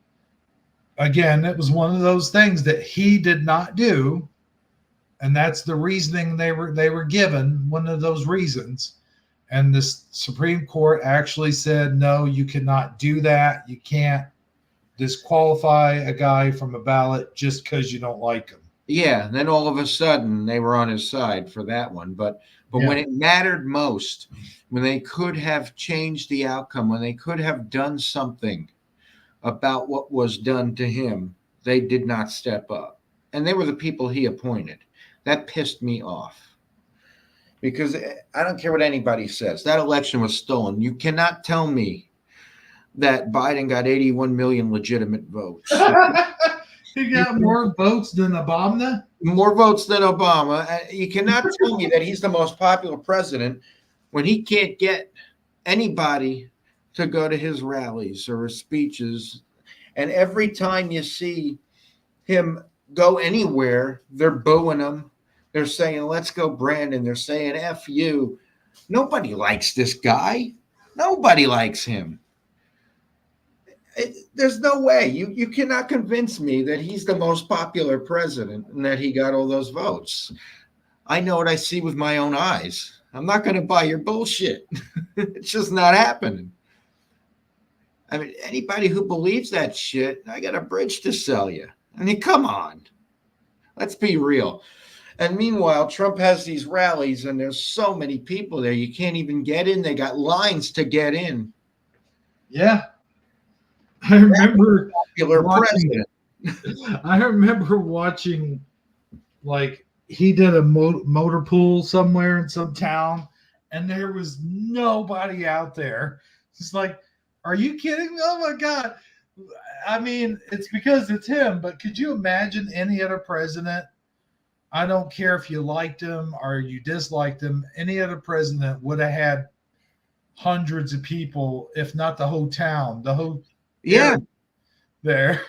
Again, it was one of those things that he did not do. And that's the reasoning they were given, one of those reasons. And the Supreme Court actually said, no, you cannot do that. You can't disqualify a guy from a ballot just because you don't like him. Yeah, and then all of a sudden they were on his side for that one. But when it mattered most, when they could have changed the outcome, when they could have done something about what was done to him, they did not step up. And they were the people he appointed. That pissed me off. Because I don't care what anybody says. That election was stolen. You cannot tell me that Biden got 81 million legitimate votes. He got more votes than Obama? More votes than Obama. You cannot tell me that he's the most popular president when he can't get anybody to go to his rallies or his speeches. And every time you see him go anywhere, they're booing him. They're saying, let's go, Brandon. They're saying, F you. Nobody likes this guy. Nobody likes him. There's no way. You cannot convince me that he's the most popular president and that he got all those votes. I know what I see with my own eyes. I'm not going to buy your bullshit. It's just not happening. I mean, anybody who believes that shit, I got a bridge to sell you. I mean, come on. Let's be real. And meanwhile, Trump has these rallies and there's so many people there. You can't even get in. They got lines to get in. Yeah. I remember popular president. I remember watching, like, he did a motor pool somewhere in some town, and there was nobody out there. It's like, are you kidding me? Oh my god! I mean, it's because it's him. But could you imagine any other president? I don't care if you liked him or you disliked him. Any other president would have had hundreds of people, if not the whole town, the whole Yeah. area there.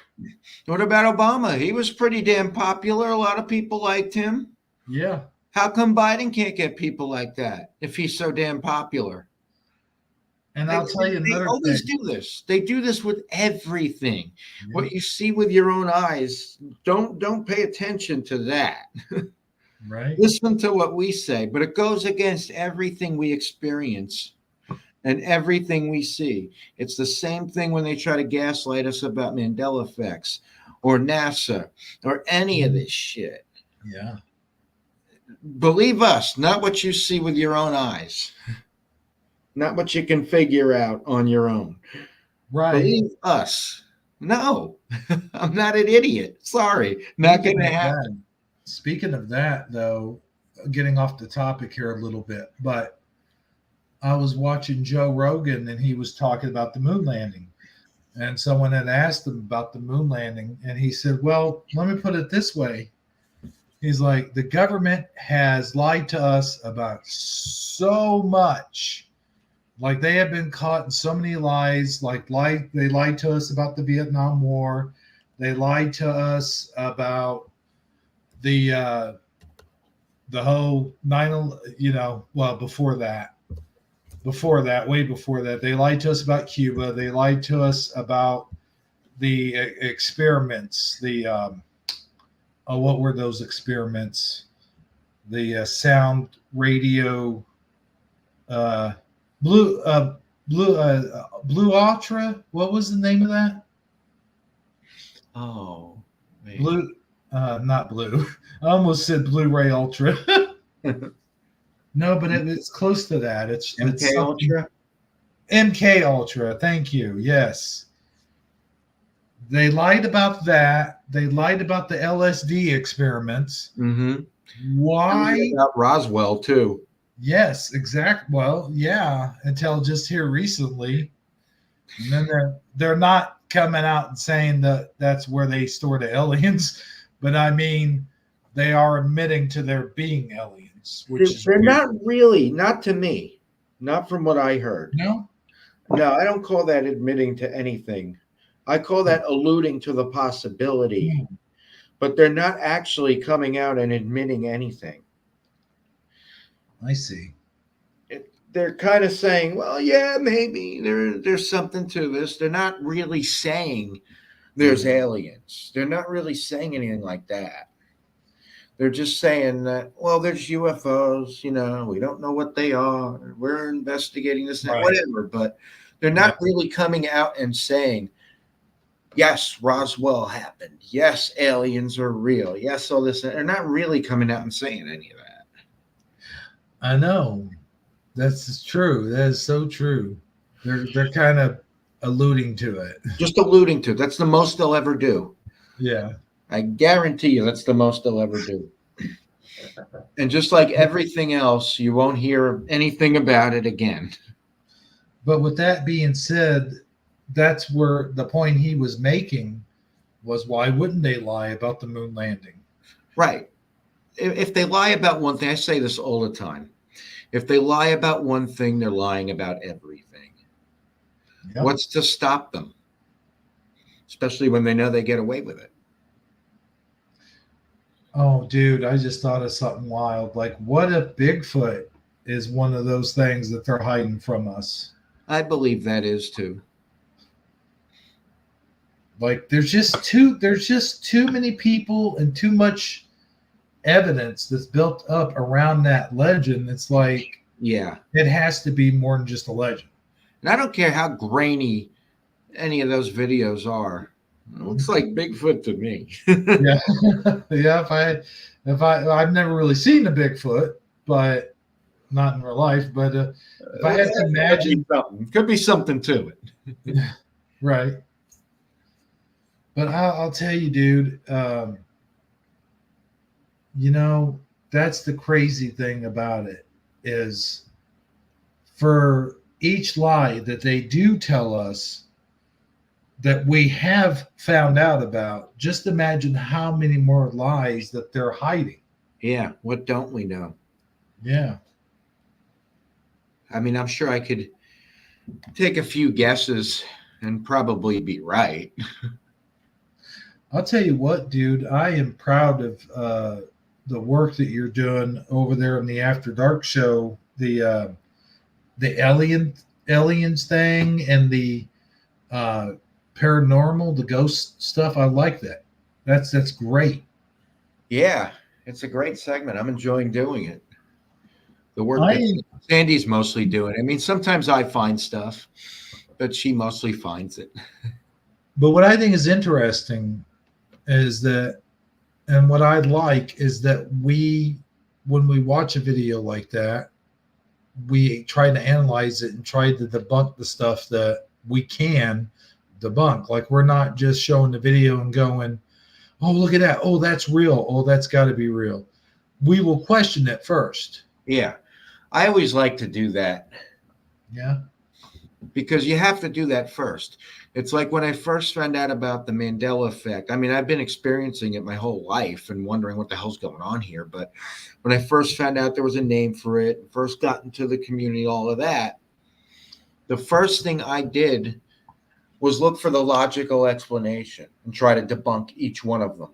What about Obama? He was pretty damn popular. A lot of people liked him. Yeah. How come Biden can't get people like that if he's so damn popular? And I'll tell you They another always thing. do this. They do this with everything. Yeah. What you see with your own eyes, don't pay attention to that. Right. Listen to what we say, but it goes against everything we experience and everything we see. It's the same thing when they try to gaslight us about Mandela effects or NASA or any of this shit. Yeah. Believe us, not what you see with your own eyes, not what you can figure out on your own. Right. Believe us. No, I'm not an idiot. Sorry, not going to happen. Speaking of that, though, getting off the topic here a little bit, but I was watching Joe Rogan and he was talking about the moon landing. And someone had asked him about the moon landing. And he said, well, let me put it this way. He's like, the government has lied to us about so much. Like, they have been caught in so many lies. They lied to us about the Vietnam War. They lied to us about the whole well, before that, way before that, they lied to us about Cuba. They lied to us about the experiments. What were those experiments? The sound radio, blue ultra. What was the name of that? Oh, man. Blue. Not blue. I almost said Blu-ray Ultra. No, but it's close to that. It's MK Ultra. MK Ultra. Thank you. Yes. They lied about that. They lied about the LSD experiments. Mm-hmm. Why? About Roswell too. Yes, exact. Well, yeah, until just here recently, and then they're not coming out and saying that that's where they store the aliens. But I mean, they are admitting to there being aliens, which They're not really, not to me, not from what I heard. No, I don't call that admitting to anything. I call that alluding to the possibility, but they're not actually coming out and admitting anything. I see. They're kind of saying, well, yeah, maybe there's something to this. They're not really saying there's aliens. They're not really saying anything like that. They're just saying that, well, there's UFOs, we don't know what they are. We're investigating this and whatever, but they're not really coming out and saying, yes, Roswell happened. Yes, aliens are real. Yes, all this. They're not really coming out and saying any of that. I know. That's true. That is so true. They're kind of alluding to it. Just alluding to it. That's the most they'll ever do. Yeah. I guarantee you that's the most they'll ever do. And just like everything else, you won't hear anything about it again. But with that being said, that's where the point he was making was, why wouldn't they lie about the moon landing? Right. If they lie about one thing, I say this all the time. If they lie about one thing, they're lying about everything. Yep. What's to stop them? Especially when they know they get away with it. Oh, dude, I just thought of something wild. Like, what if Bigfoot is one of those things that they're hiding from us? I believe that is too. Like, there's just too many people and too much evidence that's built up around that legend. It's like, yeah, it has to be more than just a legend. And I don't care how grainy any of those videos are. It looks like Bigfoot to me. Yeah. If I've never really seen a Bigfoot, but not in real life. But if I had to imagine, could be something to it. Right. But I'll tell you, dude. You know, that's the crazy thing about it is for each lie that they do tell us that we have found out about, just imagine how many more lies that they're hiding. Yeah. What don't we know? Yeah. I mean, I'm sure I could take a few guesses and probably be right. I'll tell you what, dude, I am proud of the work that you're doing over there in the After Dark show, the aliens thing and the uh, paranormal, the ghost stuff. I like that. That's great. Yeah. It's a great segment. I'm enjoying doing it. The work that I Sandy's mostly doing. I mean, sometimes I find stuff, but she mostly finds it. but what I think is interesting is that, and what I like is that when we watch a video like that, we try to analyze it and try to debunk the stuff that we can debunk. Like we're not just showing the video and going, "Oh, look at that! Oh, that's real! Oh, that's got to be real." We will question it first. Yeah. I always like to do that Yeah. because you have to do that first. It's like when I first found out about the Mandela effect. I mean, I've been experiencing it my whole life and wondering what the hell's going on here. But when I first found out there was a name for it, first got into the community, all of that, the first thing I did was look for the logical explanation and try to debunk each one of them.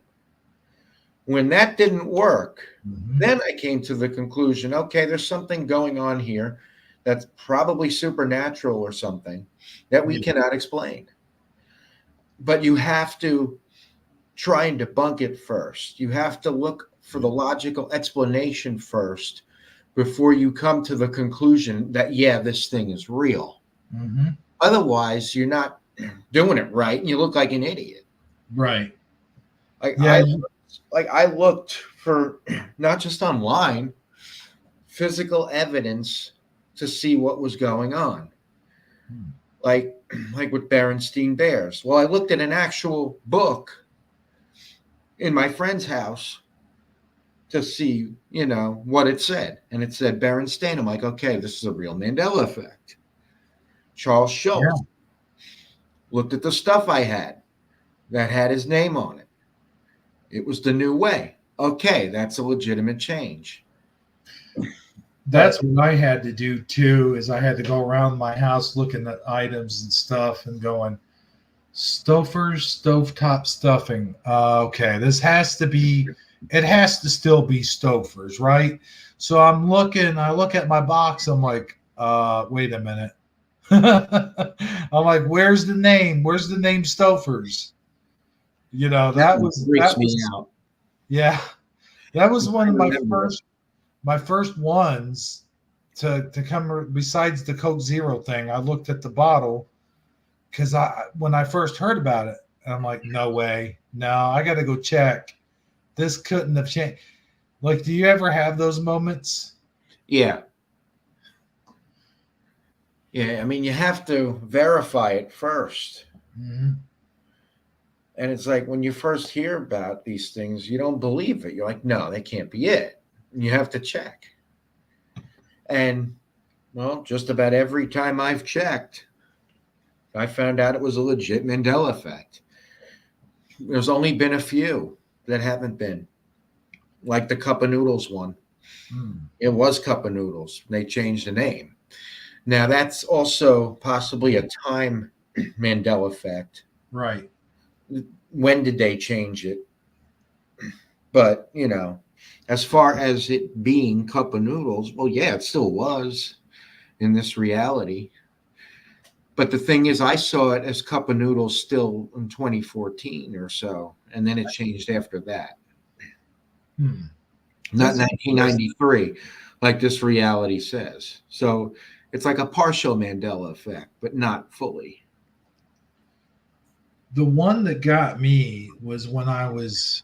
When that didn't work, Mhm. then I came to the conclusion, okay, there's something going on here that's probably supernatural or something that we Yeah. cannot explain. But you have to try and debunk it first. You have to look for the logical explanation first before you come to the conclusion that, yeah, this thing is real. Mhm. Otherwise, you're not doing it right and you look like an idiot. Right. Like Yeah. I looked for not just online, physical evidence to see what was going on. Hmm. Like like with Berenstein Bears. Well, I looked at an actual book in my friend's house to see, what it said. And it said Berenstain. I'm like, okay, this is a real Mandela effect. Charles Yeah. Schultz. Looked at the stuff I had that had his name on it. It was the new way. Okay, that's a legitimate change. But That's what I had to do too. Is I had to go around my house looking at items and stuff and going, Stouffer's stovetop stuffing. Okay, this has to be. It has to still be Stouffer's, right? So I'm looking. I look at my box. I'm like, wait a minute. I'm like, where's the name? Where's the name Stouffer's? You know, that that one was freaks that me was out. yeah, that was one I of remember it. my first ones to come besides the Coke Zero thing. I looked at the bottle because I when I first heard about it, I'm like, no way, no, I got to go check. This couldn't have changed. Like, do you ever have those moments? Yeah. Yeah. I mean, you have to verify it first. Mm-hmm. And it's like when you first hear about these things, you don't believe it. You're like, no, that can't be it. And you have to check. And well, just about every time I've checked, I found out it was a legit Mandela effect. There's only been a few that haven't been, like the Cup of Noodles one. Mm. It was Cup of Noodles. They changed the name. Now, that's also possibly a time Mandela effect. Right. When did they change it? But, as far as it being Cup of Noodles, well, yeah, it still was in this reality. But the thing is, I saw it as Cup of Noodles still in 2014 or so, and then it changed after that. Hmm. Not That's interesting. 1993, like this reality says. So it's like a partial Mandela effect, but not fully. The one that got me was when I was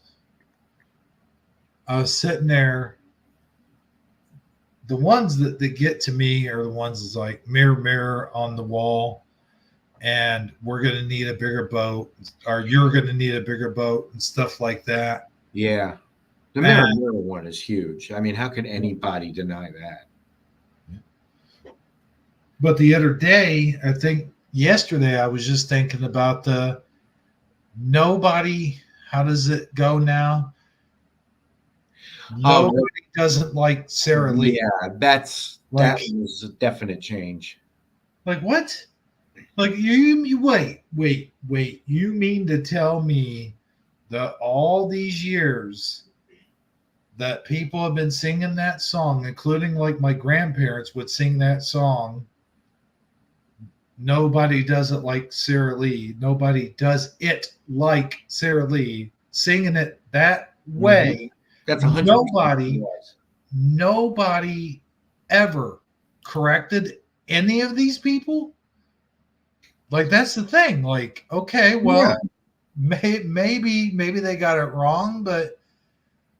sitting there. The ones that get to me are the ones that's like mirror, mirror on the wall. and we're going to need a bigger boat, or you're going to need a bigger boat, and stuff like that. Yeah. The Mirror Mirror one is huge. I mean, how can anybody deny that? But the other day, I think yesterday, I was just thinking about the nobody. How does it go now? Oh, Nobody doesn't like Sarah Lee. yeah, that Like, was a definite change. like what? Like you wait. You mean to tell me that all these years that people have been singing that song, including like my grandparents would sing that song, nobody does it like Sarah Lee. Nobody does it like Sarah Lee singing it that way. That's 100%. Nobody ever corrected any of these people. Like that's the thing. Like, okay, well, maybe they got it wrong, but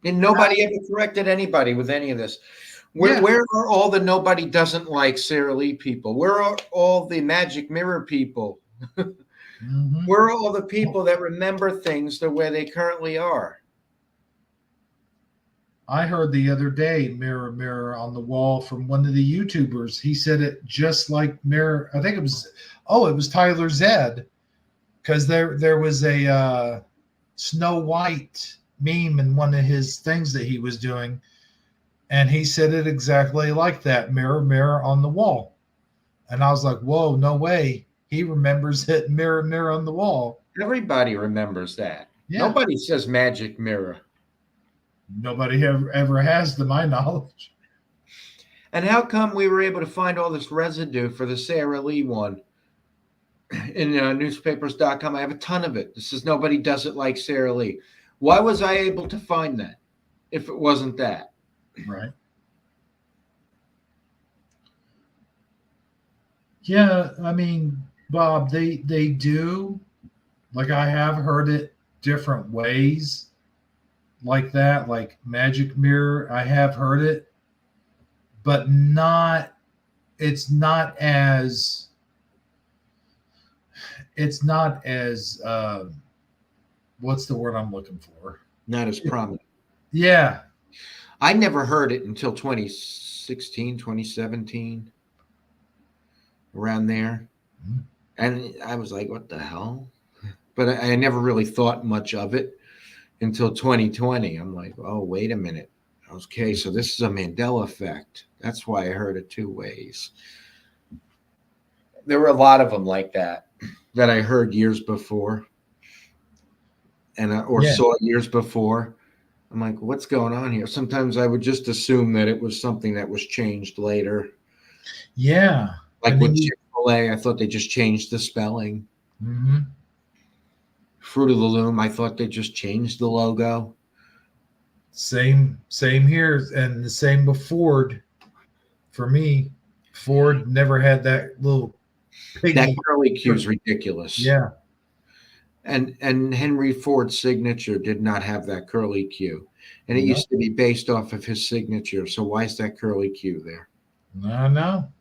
And nobody ever corrected anybody with any of this. Where are all the nobody doesn't like Sarah Lee people? Where are all the Magic Mirror people? Where are all the people that remember things the way they currently are? I heard the other day, Mirror, Mirror on the Wall from one of the YouTubers. He said it just like Mirror. I think it was Tyler Zed, because there was a Snow White meme in one of his things that he was doing. And he said it exactly like that, Mirror, Mirror on the Wall. And I was like, whoa, no way. He remembers it, Mirror, Mirror on the Wall. Everybody remembers that. Yeah. Nobody says Magic Mirror. Nobody ever has, to my knowledge. And how come we were able to find all this residue for the Sarah Lee one in newspapers.com? I have a ton of it. This is Nobody Does It Like Sarah Lee. Why was I able to find that if it wasn't that? Right. Yeah, I mean, Bob, they do. Like, I have heard it different ways like that, like Magic Mirror. I have heard it, but it's not as what's the word I'm looking for? Not as prominent. Yeah. I never heard it until 2016, 2017, around there. Mm-hmm. And I was like, what the hell? But I never really thought much of it until 2020. I'm like, oh, wait a minute. Okay, so this is a Mandela effect. That's why I heard it two ways. There were a lot of them like that I heard years before and saw years before. I'm like, what's going on here? Sometimes I would just assume that it was something that was changed later. Yeah. Like with Chick-fil-A, I thought they just changed the spelling. Mm-hmm. Fruit of the Loom, I thought they just changed the logo. Same here, and the same with Ford. For me, Ford never had that little piggy. That curly Q is ridiculous. Yeah. And Henry Ford's signature did not have that curly Q. And it used to be based off of his signature. So why is that curly Q there? I know.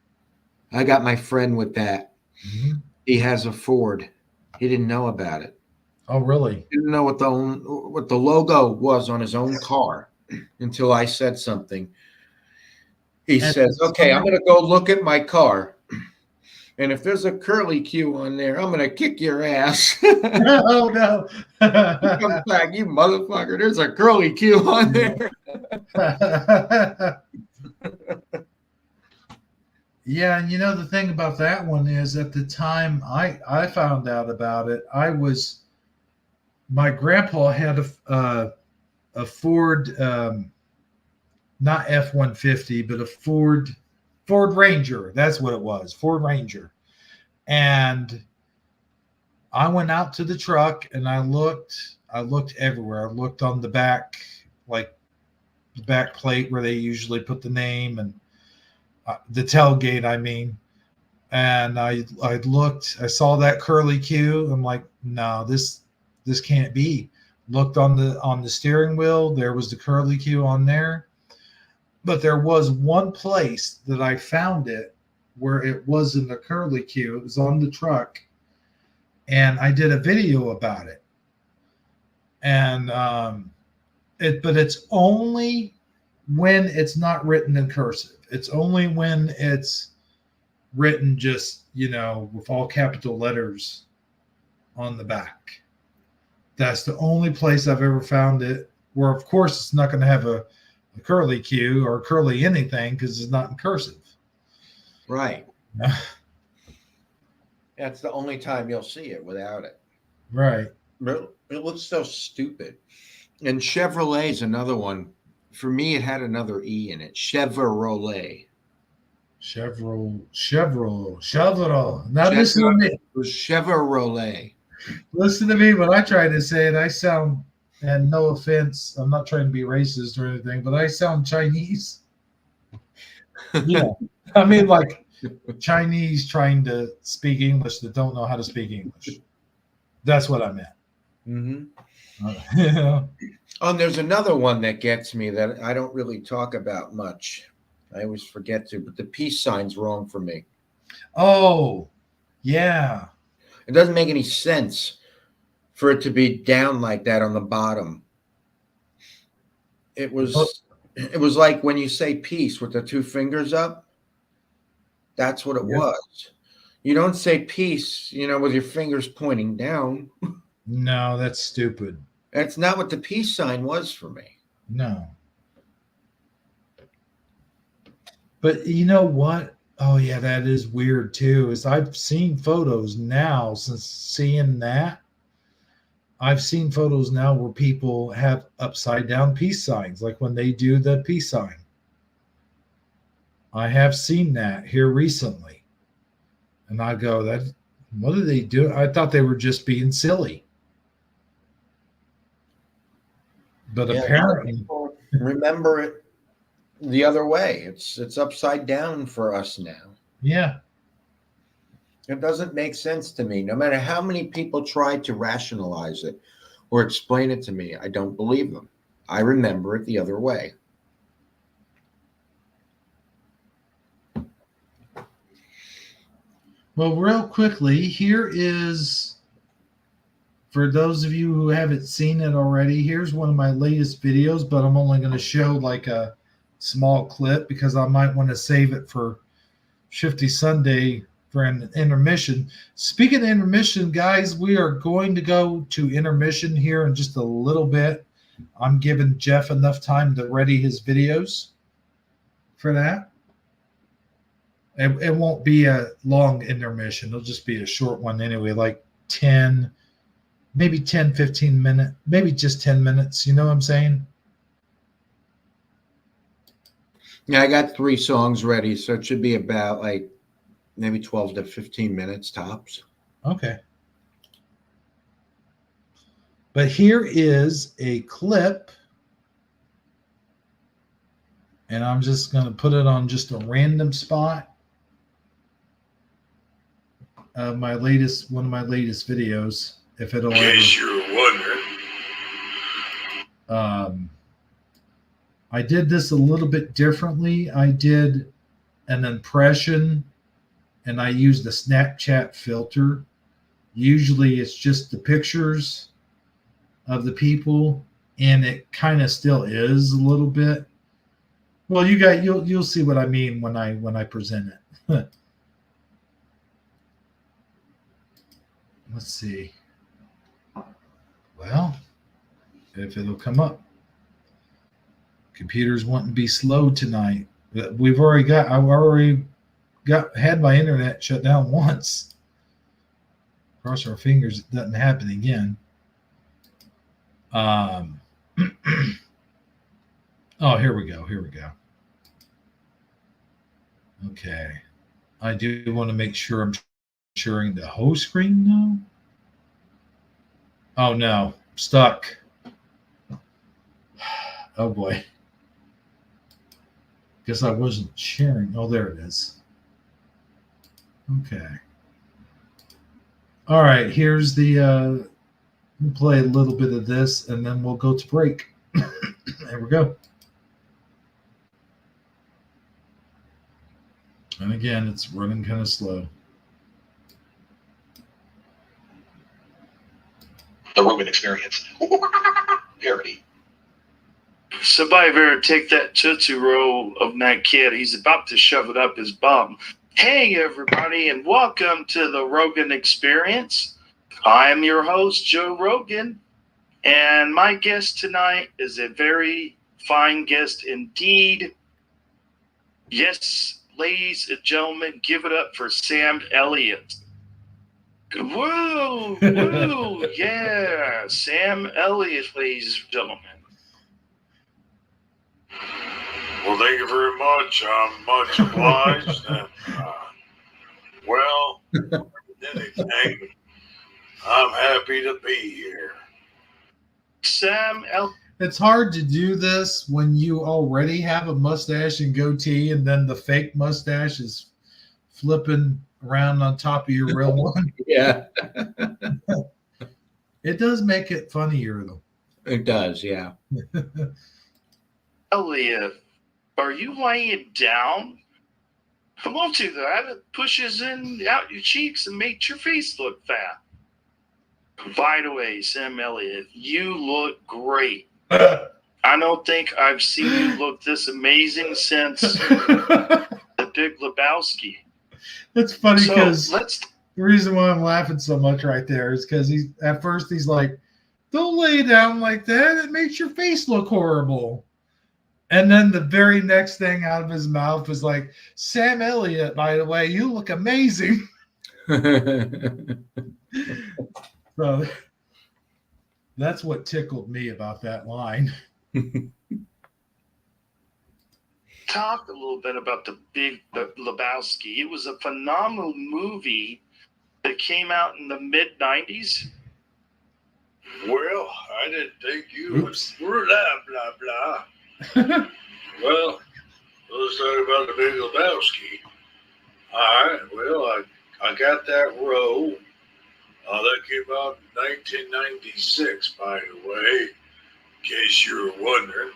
I got my friend with that. Mm-hmm. He has a Ford. He didn't know about it. Oh, really? He didn't know what the logo was on his own car until I said something. He says, okay, I'm going to go look at my car. And if there's a curly Q on there, I'm going to kick your ass. Oh, no. Come back, you motherfucker. There's a curly Q on there. Yeah, and the thing about that one is at the time I found out about it, my grandpa had a Ford, not F-150, but a Ford Ranger. That's what it was, Ford Ranger. And I went out to the truck and I looked everywhere. I looked on the back, like the back plate where they usually put the name, and the tailgate, I mean. And I looked, I saw that curly Q. I'm like, no, this can't be. Looked on the steering wheel, there was the curly Q on there. But there was one place that I found it where it wasn't a curly Q. It was on the truck. and I did a video about it. And but it's only when it's not written in cursive. It's only when it's written just, with all capital letters on the back. That's the only place I've ever found it where, of course, it's not going to have a curly Q or curly anything because it's not in cursive. Right. That's the only time you'll see it without it. Right. It looks so stupid. And Chevrolet is another one. For me, it had another E in it. Chevrolet. Chevrolet. Now listen to me. It was Chevrolet. Listen to me. When I try to say it, I sound, and no offense, I'm not trying to be racist or anything, but I sound Chinese. Yeah. I mean, like Chinese trying to speak English that don't know how to speak English. That's what I meant. Mm-hmm. Oh, and there's another one that gets me that I don't really talk about much. I always forget to, but the peace sign's wrong for me. Oh, yeah. It doesn't make any sense for it to be down like that on the bottom. It was like when you say peace with the two fingers up. That's what it was. You don't say peace, with your fingers pointing down. No, that's stupid. That's not what the peace sign was for me. No. But you know what? Oh, yeah, that is weird too. Is I've seen photos now since seeing that. I've seen photos now where people have upside down peace signs, like when they do the peace sign. I have seen that here recently. And I go, what do they do? I thought they were just being silly. But apparently, remember it the other way. It's upside down for us now. Yeah. It doesn't make sense to me. No matter how many people try to rationalize it or explain it to me, I don't believe them. I remember it the other way. Well, real quickly, here is, for those of you who haven't seen it already, here's one of my latest videos, but I'm only going to show like a small clip because I might want to save it for Shifty Sunday for an intermission. Speaking of intermission, guys, we are going to go to intermission here in just a little bit. I'm giving Jeff enough time to ready his videos for that. It won't be a long intermission. It'll just be a short one anyway, like 10, maybe 10, 15 minutes, maybe just 10 minutes. You know what I'm saying? Yeah, I got 3 songs ready, so it should be about like maybe 12 to 15 minutes tops. Okay. But here is a clip, and I'm just going to put it on just a random spot of one of my latest videos, if it'll ever. In case you're wondering. I did this a little bit differently. I did an impression, and I used the Snapchat filter. Usually, it's just the pictures of the people, and it kind of still is a little bit. Well, you'll see what I mean when I present it. Let's see. Well, if it'll come up. Computers wanting to be slow tonight. I've already had my internet shut down once. Cross our fingers it doesn't happen again. Oh, here we go. Okay. I do want to make sure I'm sharing the whole screen now. Oh no, stuck. Oh boy. Guess I wasn't sharing. Oh, there it is. Okay. All right, here's the we'll play a little bit of this and then we'll go to break. There we go. And again, it's running kind of slow. Rogan Experience. Parody. Somebody better take that Tootsie Roll of that kid. He's about to shove it up his bum. Hey, everybody, and welcome to the Rogan Experience. I am your host, Joe Rogan, and my guest tonight is a very fine guest indeed. Yes, ladies and gentlemen, give it up for Sam Elliott. Woo, woo, yeah, Sam Elliott, ladies and gentlemen. Well, thank you very much. I'm much obliged. And, well, anything, I'm happy to be here. Sam Elliott. It's hard to do this when you already have a mustache and goatee, and then the fake mustache is flipping around on top of your real one. Yeah, It does make it funnier, though. it does. Yeah. Elliott, are you laying down? Won't do that. It pushes in out your cheeks and makes your face look fat. By the way, Sam Elliott, you look great. I don't think I've seen you look this amazing since The Big Lebowski. It's funny So because let's. the reason why I'm laughing so much right there is because at first he's like, "Don't lay down like that. It makes your face look horrible." And then the very next thing out of his mouth is like, "Sam Elliott, by the way, you look amazing." So that's what tickled me about that line. Talk a little bit about The Big Lebowski. It was a phenomenal movie that came out in the mid-90s. Well, I didn't think you Oops. would blah, blah, blah. Well, let's talk about The Big Lebowski. All right, well, I got that role. That came out in 1996, by the way, in case you were wondering.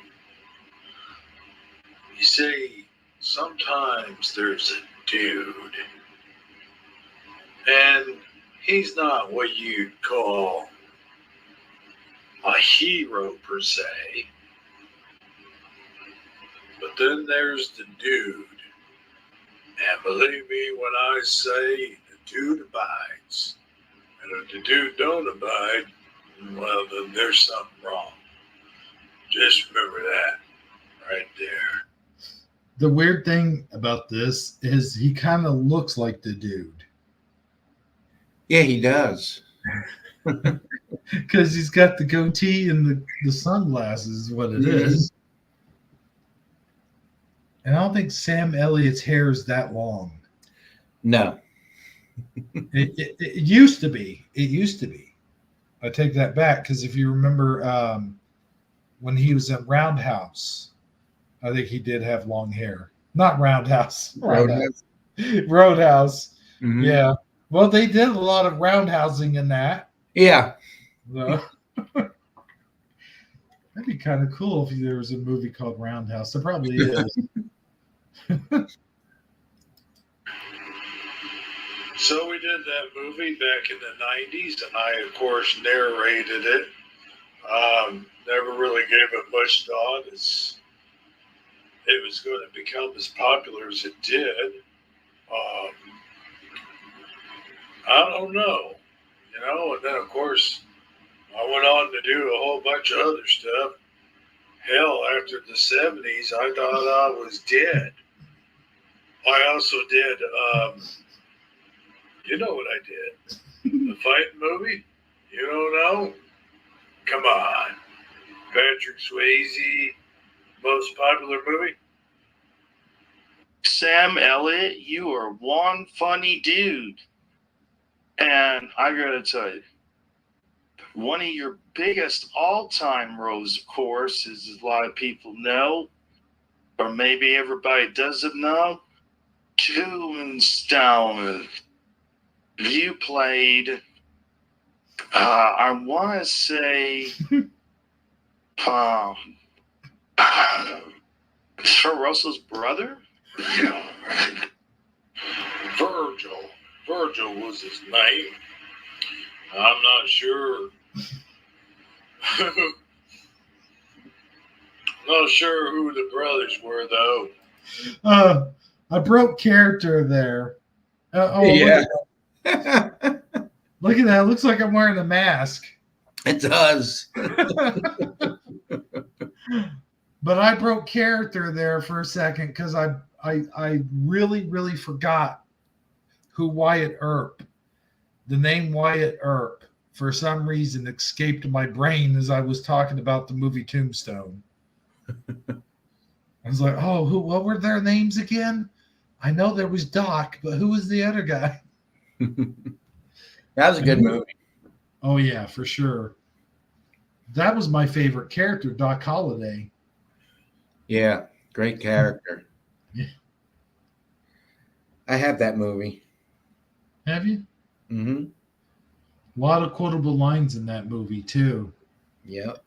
You see, sometimes there's a dude, and he's not what you'd call a hero per se. But then there's the dude. And believe me when I say the dude abides. And if the dude don't abide, well, then there's something wrong. Just remember that right there. The weird thing about this is he kind of looks like the dude Yeah, he does. because he's got the goatee and the sunglasses is what it is. And I don't think Sam Elliott's hair is that long. No. It used to be. It used to be. I take that back because if you remember when he was at Roundhouse, I think he did have long hair. Not Roundhouse. Roadhouse. Mhm. Yeah. Well, they did a lot of roundhousing in that. Yeah. So. That'd be kind of cool if there was a movie called Roundhouse. There probably is. So we did that movie back in the 90s, and I, of course, narrated it. Never really gave it much thought as it was going to become as popular as it did. I don't know, and then, of course, I went on to do a whole bunch of other stuff. Hell, after the 70s, I thought I was dead. I also did, you know what I did? The fighting movie? You don't know? Come on. Patrick Swayze, most popular movie? Sam Elliott, you are one funny dude. And I gotta tell you, one of your biggest all-time roles, of course, as a lot of people know, or maybe everybody doesn't know, Tombstone. You played, I want to say, Kurt Russell's brother? Virgil was his name. I'm not sure Not sure who the brothers were, though. I broke character there. Yeah. Look at that. It looks like I'm wearing a mask. It does. But I broke character there for a second because I really forgot who Wyatt Earp. The name Wyatt Earp, for some reason, escaped my brain as I was talking about the movie Tombstone. I was like, oh, what were their names again? I know there was Doc, but who was the other guy? That was a good movie. Oh, yeah, for sure. That was my favorite character, Doc Holliday. Yeah, great character. Yeah. I have that movie. Have you? Mm-hmm. A lot of quotable lines in that movie, too. Yep.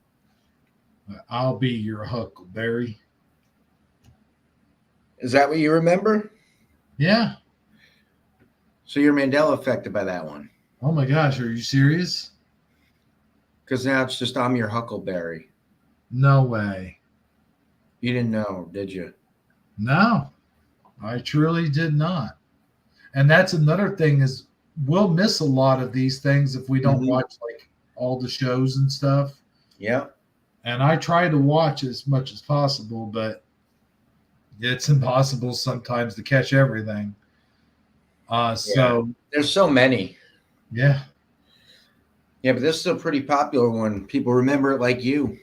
I'll be your Huckleberry. Is that what you remember? Yeah. So you're Mandela affected by that one. Oh, my gosh. Are you serious? Because now it's just I'm your Huckleberry. No way. You didn't know, did you? No, I truly did not. And that's another thing is we'll miss a lot of these things if we don't watch like all the shows and stuff. Yep. And I try to watch as much as possible, but it's impossible sometimes to catch everything. So There's so many. yeah. Yeah, but this is a pretty popular one. People remember it like you.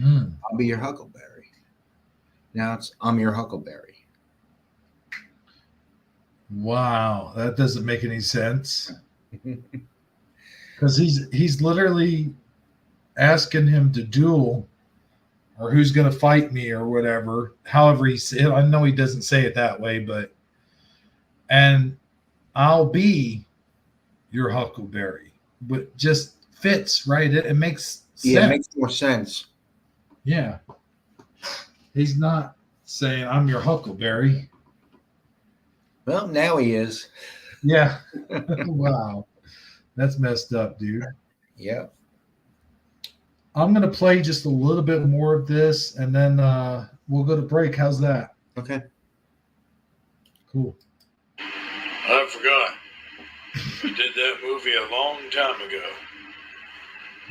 I'll be your Huckleberry. Now it's I'm your Huckleberry. Wow, that doesn't make any sense. Because he's literally asking him to duel or who's going to fight me or whatever. However he said, I know he doesn't say it that way, but and I'll be your Huckleberry, but just fits right. It makes sense. Yeah, it makes more sense. Yeah, he's not saying I'm your Huckleberry. Well, now he is. Yeah. Wow, that's messed up, dude. Yeah. I'm going to play just a little bit more of this, and then we'll go to break. How's that? Okay. Cool. I forgot. I did that movie a long time ago.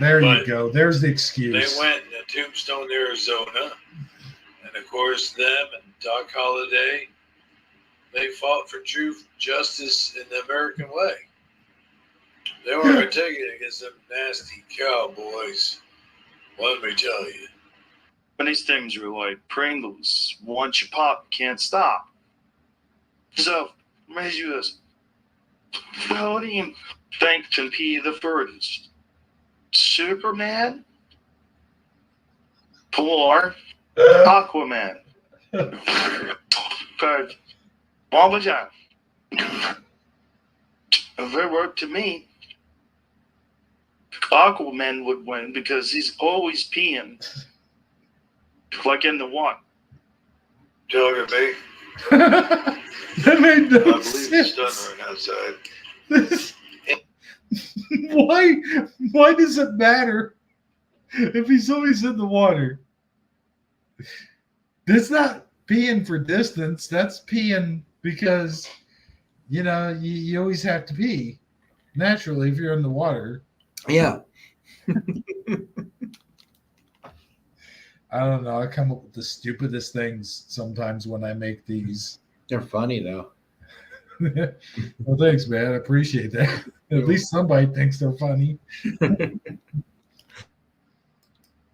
There you But go. There's the They excuse. went to Tombstone, Arizona, and of course, them and Doc Holliday, they fought for truth, justice, in the American way. They weren't taking it against them nasty cowboys. Let me tell you. And these things were like Pringles. Once you pop, you can't stop. So, as you this, how do you think to be the furthest? Superman? Or Aquaman? But one more time. If it worked to me, Aquaman would win because he's always peeing. Like in the one. Talking to me? That made I no believe sense. it's thundering outside. Why does it matter if he's always in the water? That's not peeing for distance. That's peeing because, you always have to pee naturally if you're in the water. Yeah. I don't know. I come up with the stupidest things sometimes when I make these. They're funny, though. Well, thanks, man. I appreciate that. At least somebody thinks they're funny. And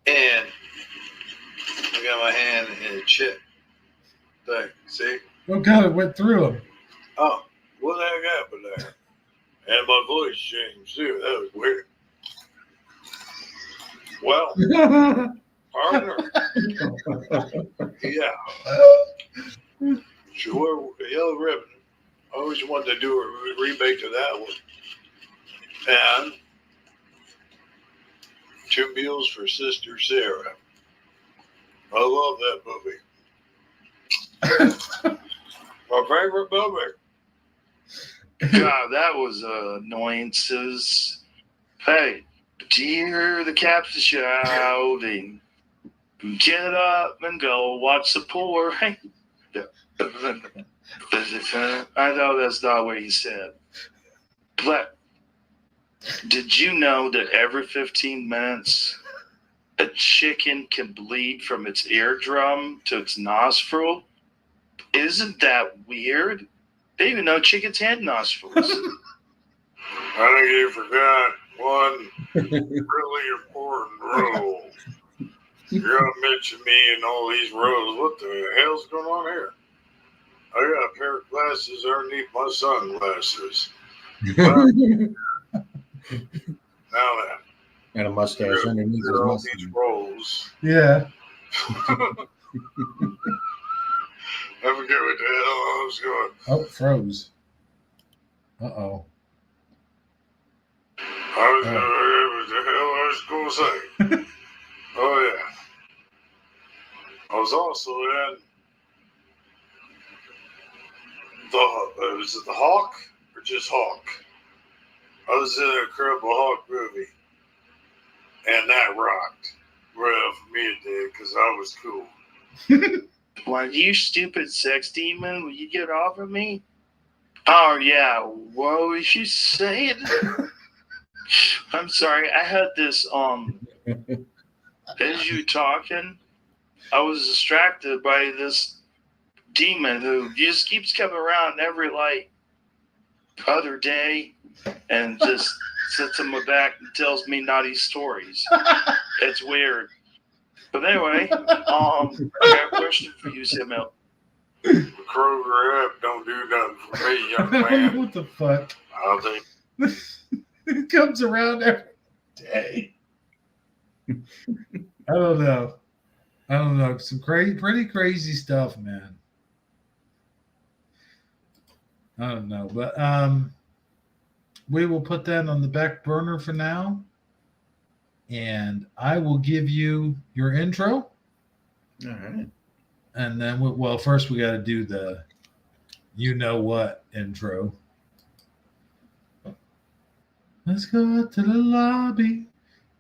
I got my hand in a chip thing. See? Oh, God, it went through them. Oh, what the heck happened there? And my voice changed too. That was weird. Well, partner. Yeah. Sure. Yellow Ribbon. I always wanted to do a remake of that one. And Two Meals for Sister Sarah. I love that movie. My favorite movie. God, that was annoyances. Hey, Do you hear the captain shouting? Get up and go watch the pool rain. I know that's not what he said. But did you know that every 15 minutes a chicken can bleed from its eardrum to its nostril? Isn't that weird? They even know chickens had nostrils. I think you forgot one really important rule. You're gonna mention me and all these rules. What the hell's going on here? I got a pair of glasses underneath my sunglasses. Well, now then, And a mustache underneath his there are all mustache. these roles. Yeah. I forget what the hell I was going. Oh, froze. Uh-oh. What the hell I was going to say? Oh yeah. I was also in was it the Hawk or just Hawk? I was in a Incredible Hawk movie, and that rocked. Well, for me it did, because I was cool. Why, you stupid sex demon, will you get off of me? Oh, yeah, what was you saying? I'm sorry, I had this, as you talking, I was distracted by this demon who just keeps coming around every, other day and just sits on my back and tells me naughty stories. It's weird. But anyway, I got a question for you, Samuel. The Kroger app don't do nothing for me, young man. What the fuck? I think It comes around every day. I don't know. Some pretty crazy stuff, man. I don't know, but we will put that on the back burner for now, and I will give you your intro, All right. and then first we got to do the you know what intro. Let's go out to the lobby.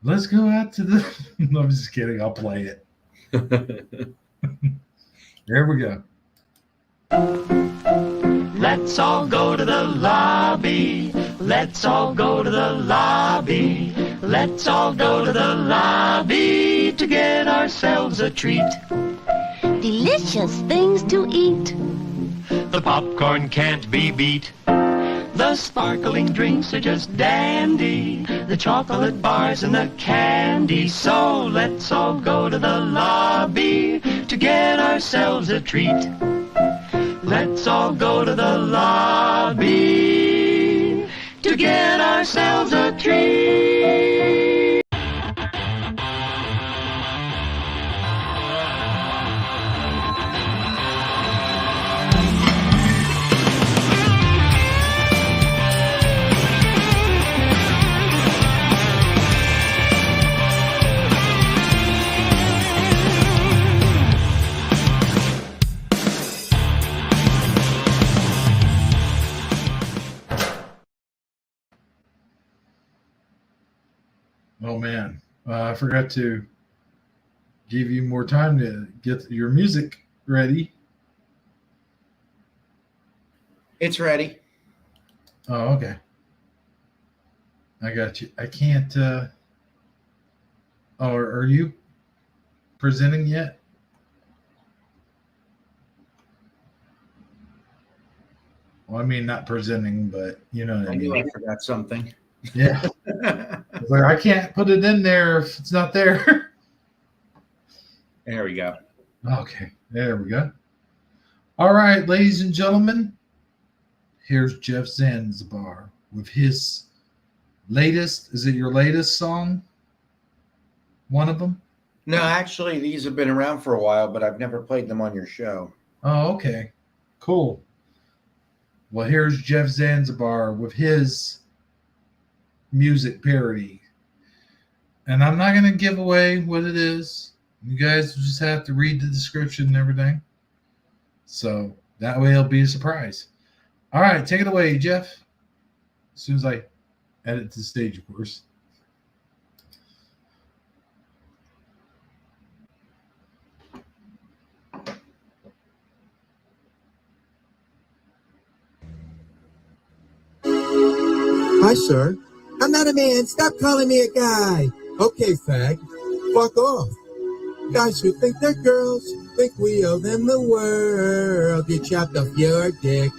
Let's go out to the. I'm just kidding. I'll play it. Here we go. Let's all go to the lobby. Let's all go to the lobby. Let's all go to the lobby to get ourselves a treat. Delicious things to eat. The popcorn can't be beat. The sparkling drinks are just dandy. The chocolate bars and the candy. So let's all go to the lobby to get ourselves a treat. Let's all go to the lobby to get ourselves a treat. Oh man, I forgot to give you more time to get your music ready. It's ready. Oh, okay. I got you. I can't. Are you presenting yet? Well, I mean, not presenting, but you know what I I knew mean. I forgot something. Yeah. It's like, I can't put it in there if it's not there. There we go. Okay, there we go. All right, ladies and gentlemen, here's Jeff Zanzibar with his latest. Is it your latest song? One of them? No, actually, these have been around for a while, but I've never played them on your show. Oh, okay. Cool. Well, here's Jeff Zanzibar with his music parody. And I'm not going to give away what it is. You guys just have to read the description and everything. So that way it'll be a surprise. All right, take it away, Jeff. As soon as I edit the stage, of course. Hi, sir. I'm not a man. Stop calling me a guy. Okay, fag. Fuck off. Guys who think they're girls think we owe them the world. You chopped off your dick.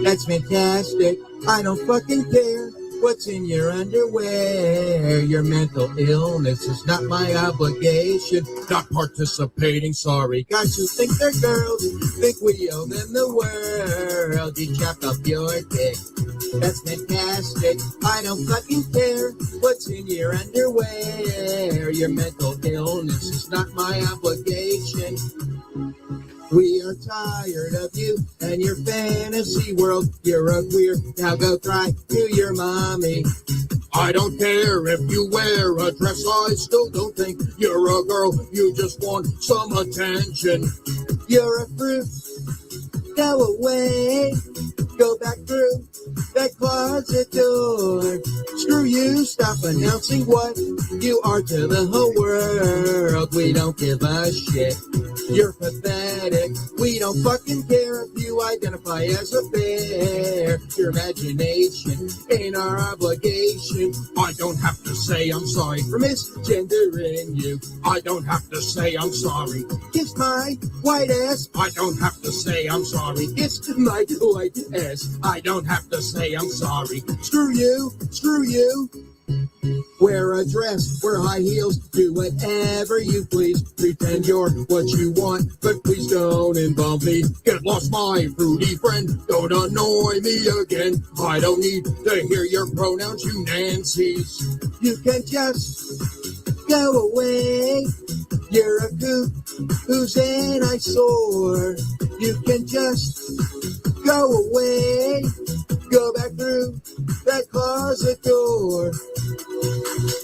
That's fantastic. I don't fucking care what's in your underwear. Your mental illness is not my obligation. Not participating, sorry. Guys who think they're girls think we owe them the world. You chopped off your dick. That's fantastic. I don't fucking care what's in your underwear. Your mental illness is not my obligation. We are tired of you and your fantasy world. You're a queer, now go cry to your mommy. I don't care if you wear a dress, I still don't think you're a girl. You just want some attention. You're a fruit, go away. Go back through that closet door. Screw you, stop announcing what you are to the whole world. We don't give a shit. You're pathetic. We don't fucking care if you identify as a bear. Your imagination ain't our obligation. I don't have to say I'm sorry for misgendering you. I don't have to say I'm sorry. Kiss my white ass. I don't have to say I'm sorry. Kiss my white ass. I don't have to say I'm sorry. Screw you. Screw you. Wear a dress, wear high heels, do whatever you please. Pretend you're what you want, but please don't involve me. Get lost, my fruity friend, don't annoy me again. I don't need to hear your pronouns, you Nancy's. You can just go away. You're a goop who's an eyesore. You can just go away. Go back through that closet door.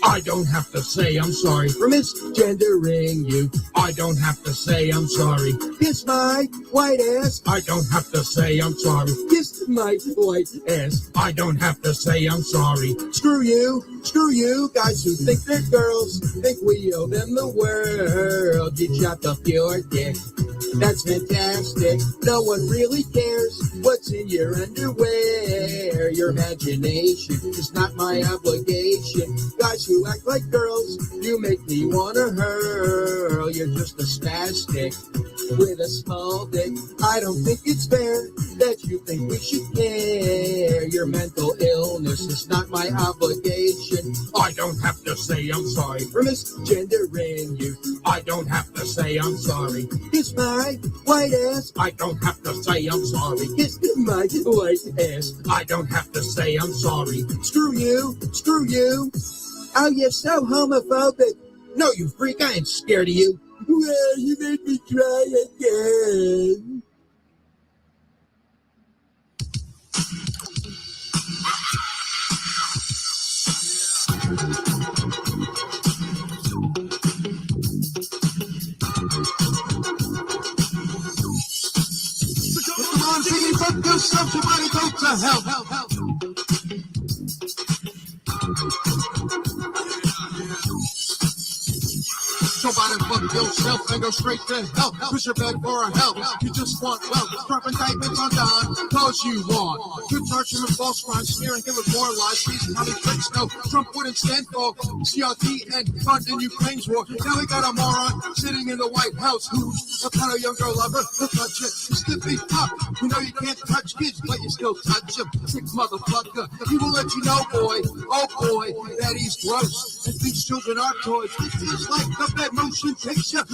I don't have to say I'm sorry for misgendering you. I don't have to say I'm sorry. Kiss my white ass. I don't have to say I'm sorry. Kiss my white ass. I don't have to say I'm sorry. Screw you. Screw you. Guys who think they're girls think we owe them the world. You chopped off your dick. That's fantastic. No one really cares what's in your underwear. Your imagination is not my obligation. Guys who act like girls, you make me wanna hurl. You're just a spastic with a small dick. I don't think it's fair that you think we should care. Your mental illness is not my obligation. I don't have to say I'm sorry for misgendering you. I don't have to say I'm sorry. Kiss my white ass. I don't have to say I'm sorry. Kiss my white ass. I don't have to say I'm sorry. Screw you. Screw you. Oh, you're so homophobic. No, you freak. I ain't scared of you. Well, you made me try again. Come on, Piggy, fuck yourself. Somebody go to hell. Somebody fuck yourself and go straight to hell. Push your bed for a help. You just want wealth. Drop indictments on Don, cause you want. Good charge him with false crimes, smearing him with more lies. Reason how many tricks no. Trump wouldn't stand for CRT and funding Ukraine's war. Now we got a moron sitting in the White House who's a kind of younger lover. He'll touch it. Stiffy up. You know you can't touch kids, but you still touch them. Sick motherfucker. He will let you know, boy, oh boy, that he's gross. And these children are toys. It's like the bed motion picture.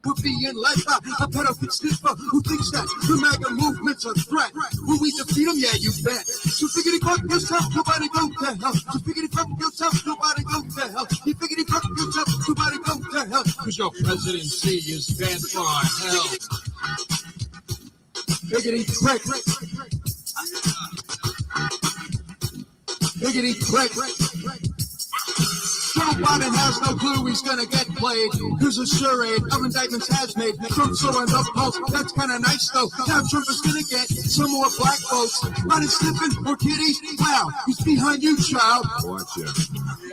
We're being led by a pedophile sniffer who thinks that the MAGA movement's a threat. Will we defeat him? Yeah, you bet. So figgity fuck yourself, nobody go to hell. So figgity fuck yourself, nobody go to hell. You figgity fuck yourself, nobody go to hell. Cause your presidency is bad for hell. Figgity crack. Figgity crack. Joe Biden has no clue he's gonna get played. Cause a charade of indictments has made Trump so on the post. That's kinda nice though. Now Trump is gonna get some more black votes. Running, sniffing, or kitties. Wow, he's behind you, child. Watch it.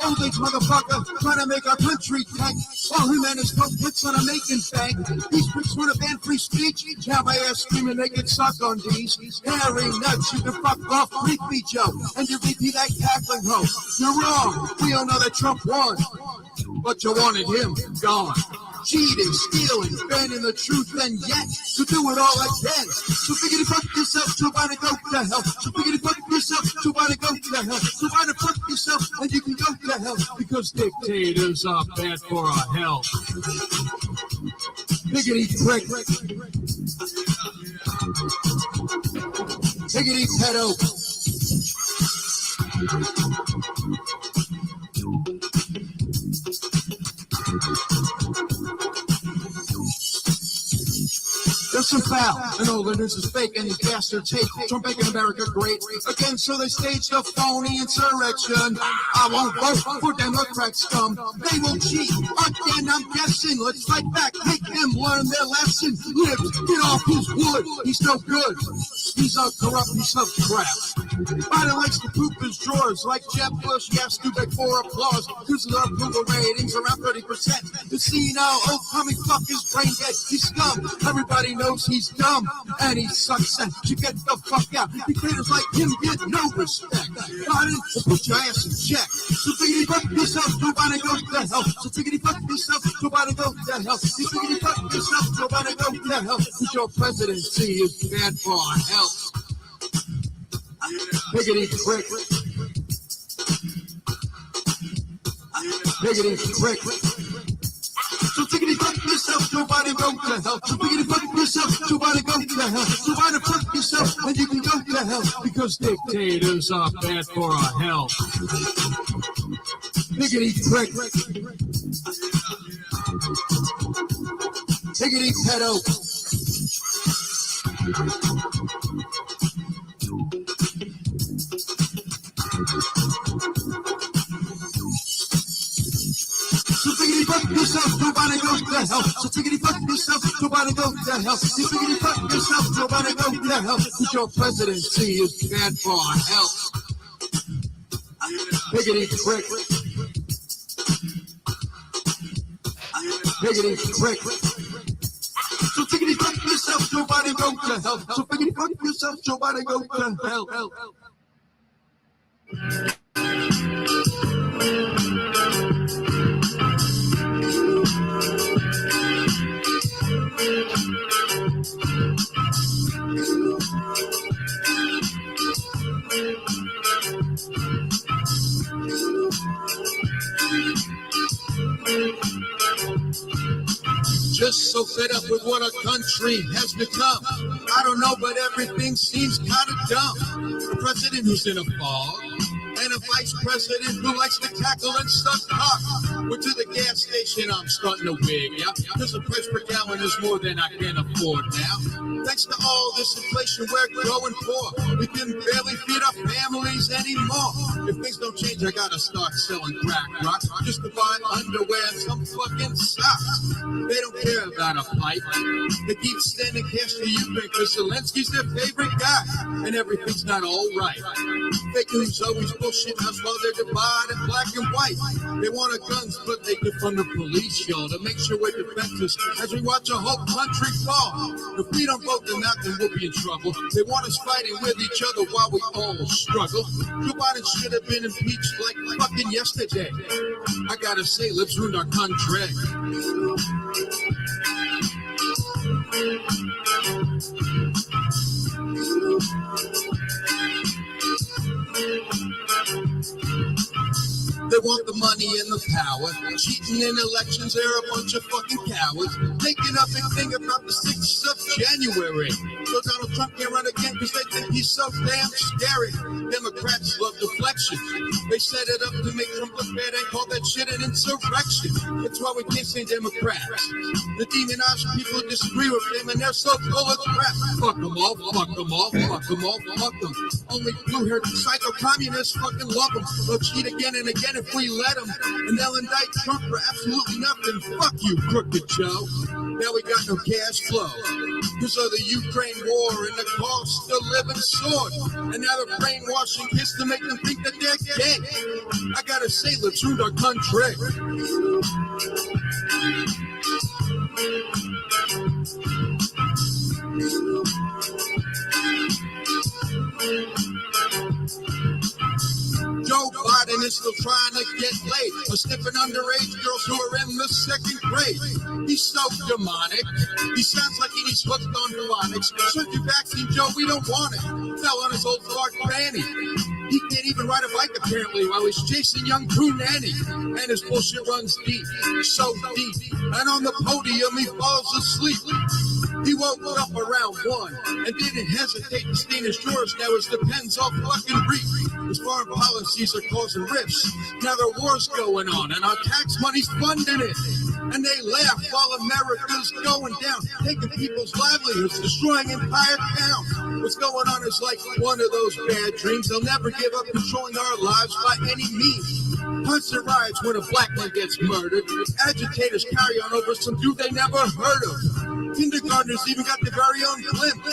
Old age motherfucker, trying to make our country tank. All him and his folk hits on a making bank. These pricks want to ban free speech. Have my ass screaming they can suck on these. Hairy nuts, you can fuck off, Leafy Joe. And you repeat that cackling hoe. You're wrong, we all know that Trump won. But you wanted him gone. Cheating, stealing, banning the truth, and yet to do it all again. So biggity fuck yourself, Joe Biden, go to hell. So biggity fuck yourself, Joe Biden, go to hell. So Biden, fuck yourself, and you can go to hell. Because dictators are bad for our health. Biggity prick. Biggity pedo. There's some foul, and all the news is fake, and these bastards hate Trump making America great again, so they staged a phony insurrection. I won't vote for Democrat scum. They will cheat again, I'm guessing. Let's fight back, make them learn their lesson. Live, get off his wood, he's no good. He's a corrupt piece of crap. Biden likes to poop his drawers like Jeb Bush. He has to beg for applause because the approval ratings around 30%. The senile old commie fuck is brain dead. He's scum. Everybody knows he's dumb and he sucks. And you get the fuck out. Dictators like him get no respect. Biden will put your ass in check. So biggity fuck yourself, Joe Biden, go to hell. So biggity fuck yourself, Joe Biden, go to hell. So biggity fuck yourself, Joe Biden, go to hell. Because your presidency is bad for our health. Biggity prick. Biggity prick. So biggity fuck yourself, Joe Biden, go to hell. So biggity fuck yourself, Joe Biden, go to hell. So Biden, fuck yourself, and you can go to hell. Because dictators are bad for our health. Biggity prick. Biggity pedo. So biggity fuck yourself, Joe Biden, go to hell. So biggity fuck yourself, Joe Biden, go to hell. So biggity fuck yourself, Joe Biden, go to hell. Because your presidency is bad for our health. Biggity prick. Biggity prick. So biggity fuck yourself, Joe Biden, go to hell. So biggity fuck yourself, Joe Biden, go to hell. Just so fed up with what our country has become. I don't know, but everything seems kind of dumb. A president who's in a fog, and a vice president who likes to cackle and stunt talk. Went to the gas station, I'm starting to wig, yeah. Because the price per gallon is more than I can afford now. Thanks to all this inflation, we're growing poor. We can barely feed our families anymore. If things don't change, I gotta start selling crack rock just to buy underwear and some fucking socks. They don't care about a fight. They keep sending cash to Ukraine because Zelensky's their favorite guy. And everything's not all right. Fake news always bullshit us while they're divided black and white. They want our guns, but they defund the police, y'all, to make sure we're defenseless as we watch a whole country fall. If we don't vote them out, then we'll be in trouble. They want us fighting with each other while we all struggle. Joe Biden should have been impeached like fucking yesterday. I gotta say, libs ruined our country. They want the money and the power. Cheating in elections, they're a bunch of fucking cowards. Making a big thing about the 6th of January. So Donald Trump can't run again because they think he's so damn scary. Democrats love deflection. They set it up to make Trump look bad and call that shit an insurrection. That's why we can't say Democrats. The demonized people disagree with them and they're so full of crap. Fuck them all, fuck them all, fuck them all, fuck them. Only blue-haired psycho-communists fucking love them. They'll cheat again and again if we let them. And they'll indict Trump for absolutely nothing. Fuck you, crooked Joe. Now we got no cash flow because of the Ukraine war and the cost of living sword. And now they're brainwashing kids to make them think that they're gay. I gotta say, let's ruin our country. Joe Biden is still trying to get laid for sniffing underage girls who are in the second grade. He's so demonic. He sounds like he's hooked on phonics. Shoot your vaccine, Joe, we don't want it. Fell on his old fart fanny. He can't even ride a bike apparently while he's chasing young Pooh Nanny. And his bullshit runs deep, so deep. And on the podium he falls asleep. He woke up around 1 and didn't hesitate to stain his drawers. Now his depends all fucking reek. His foreign policies are causing rifts. Now there are wars going on and our tax money's funding it. And they laugh while America's going down, taking people's livelihoods, destroying entire towns. What's going on is like one of those bad dreams. They'll never give up controlling our lives by any means. Constant riots when a black man gets murdered. Agitators carry on over some dude they never heard of. Kindergartners even got their very own blimp.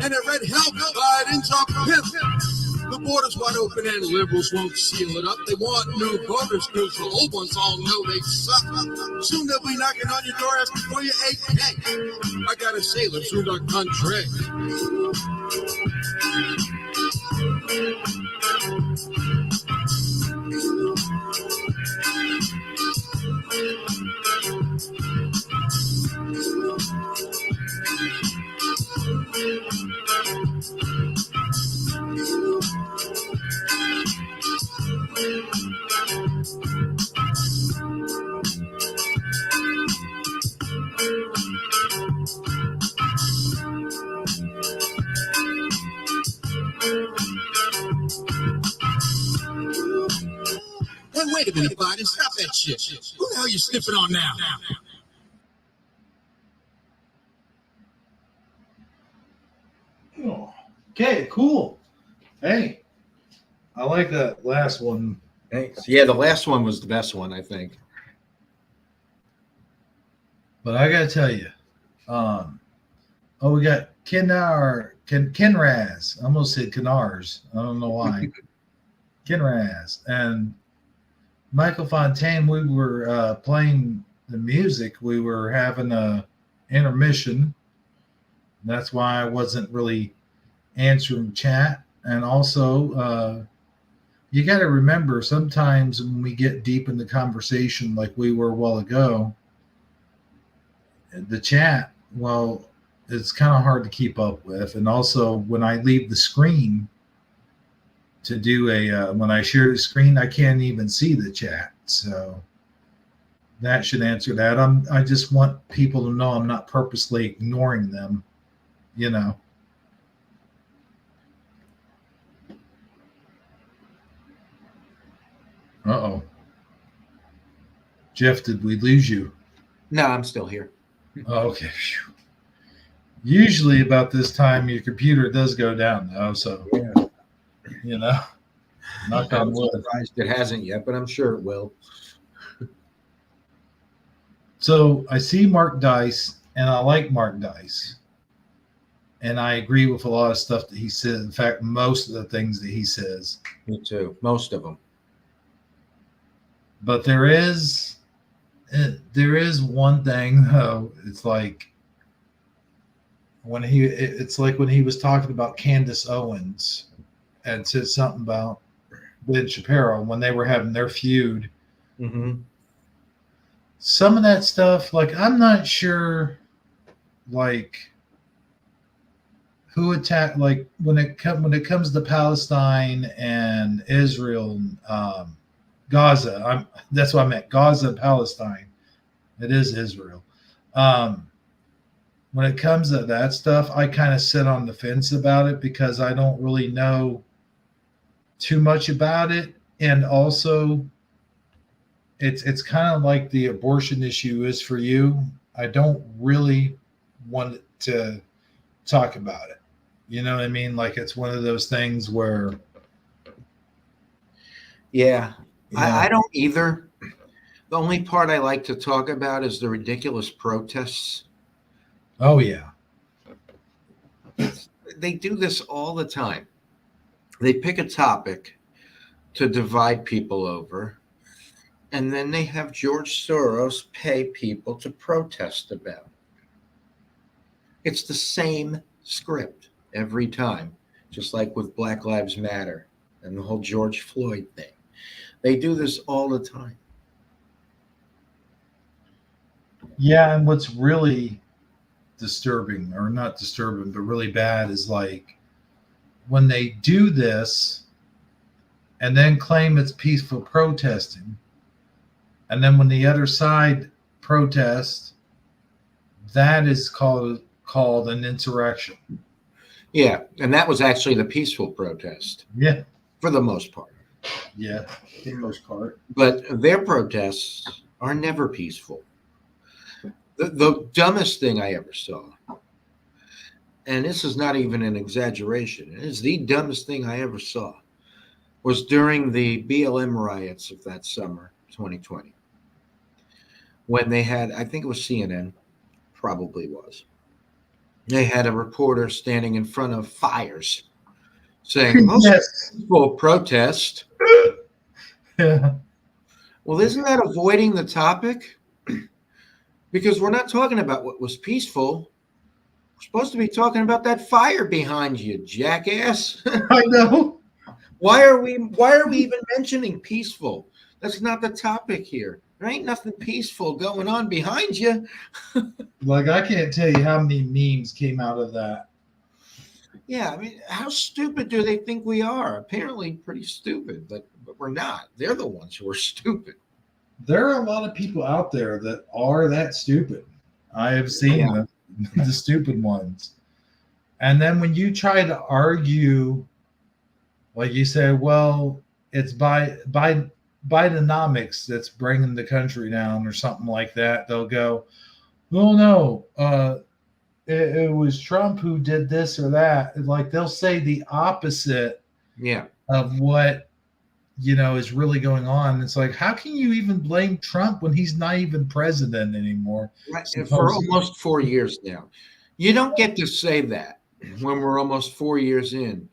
And a red helmet Biden's our pimp. The border's wide open and liberals won't seal it up. They want new voters because the old ones all know they suck. Soon they'll be knocking on your door asking for your AK. I gotta say, let's ruin our country. Hey, wait a minute, Biden. Stop that shit. Who the hell are you sniffing on now? Oh, okay, cool. Hey, I like that last one. Thanks. Yeah, the last one was the best one, I think. But I gotta tell you, we got Kenraz. I almost said Kenars. I don't know why. Kenraz and Michael Fontaine. We were playing the music. We were having a intermission. That's why I wasn't really answering chat. And also, you got to remember sometimes when we get deep in the conversation, like we were a while ago, the chat, well, it's kind of hard to keep up with. And also, when I leave the screen to do when I share the screen, I can't even see the chat. So that should answer that. I just want people to know I'm not purposely ignoring them, you know. Uh-oh. Jeff, did we lose you? No, I'm still here. Oh, okay. Phew. Usually about this time, your computer does go down, though. So, Yeah. you know, knock on I'm wood. surprised it hasn't yet, but I'm sure it will. So I see Mark Dice, and I like Mark Dice. And I agree with a lot of stuff that he says. In fact, most of the things that he says. Me too. Most of them. But there is one thing, though. It's like it's like when he was talking about Candace Owens and said something about Ben Shapiro when they were having their feud. Mm-hmm. Some of that stuff, like, I'm not sure, like, who attacked, like, when it comes to Palestine and Israel, Gaza. That's what I meant. Gaza, Palestine. It is Israel. when it comes to that stuff, I kind of sit on the fence about it because I don't really know too much about it. And also, it's kind of like the abortion issue is for you. I don't really want to talk about it. You know what I mean? Like it's one of those things where, Yeah, you know, I don't either. The only part I like to talk about is the ridiculous protests. oh yeah, They do this all the time. They pick a topic to divide people over, and then they have George Soros pay people to protest about it. It's the same script every time, just like with Black Lives Matter and the whole George Floyd thing. They do this all the time. yeah. And what's really disturbing, or not disturbing, but really bad, is like when they do this and then claim it's peaceful protesting, and then when the other side protests, that is called an insurrection. Yeah, and that was actually the peaceful protest Yeah, for the most part. yeah, for the most part. But their protests are never peaceful. The dumbest thing I ever saw, and this is not even an exaggeration, it is the dumbest thing I ever saw, was during the BLM riots of that summer, 2020, when they had, I think it was CNN, probably was. They had a reporter standing in front of fires saying, most Yes. peaceful protest. Yeah. Well, isn't that avoiding the topic? Because we're not talking about what was peaceful. We're supposed to be talking about that fire behind you, jackass. I know. Why are we even mentioning peaceful? That's not the topic here. There ain't nothing peaceful going on behind you. Like I can't tell you how many memes came out of that. Yeah, I mean, how stupid do they think we are? Apparently pretty stupid, but we're not. They're the ones who are stupid. There are a lot of people out there that are that stupid. I have seen the stupid ones. And then when you try to argue, like you say, well, it's by Bidenomics that's bringing the country down or something like that, they'll go, oh no, it was Trump who did this or that. Like they'll say the opposite of what is really going on. It's like, how can you even blame Trump when he's not even president anymore? Right. For almost 4 years now. You don't get to say that when we're almost 4 years in.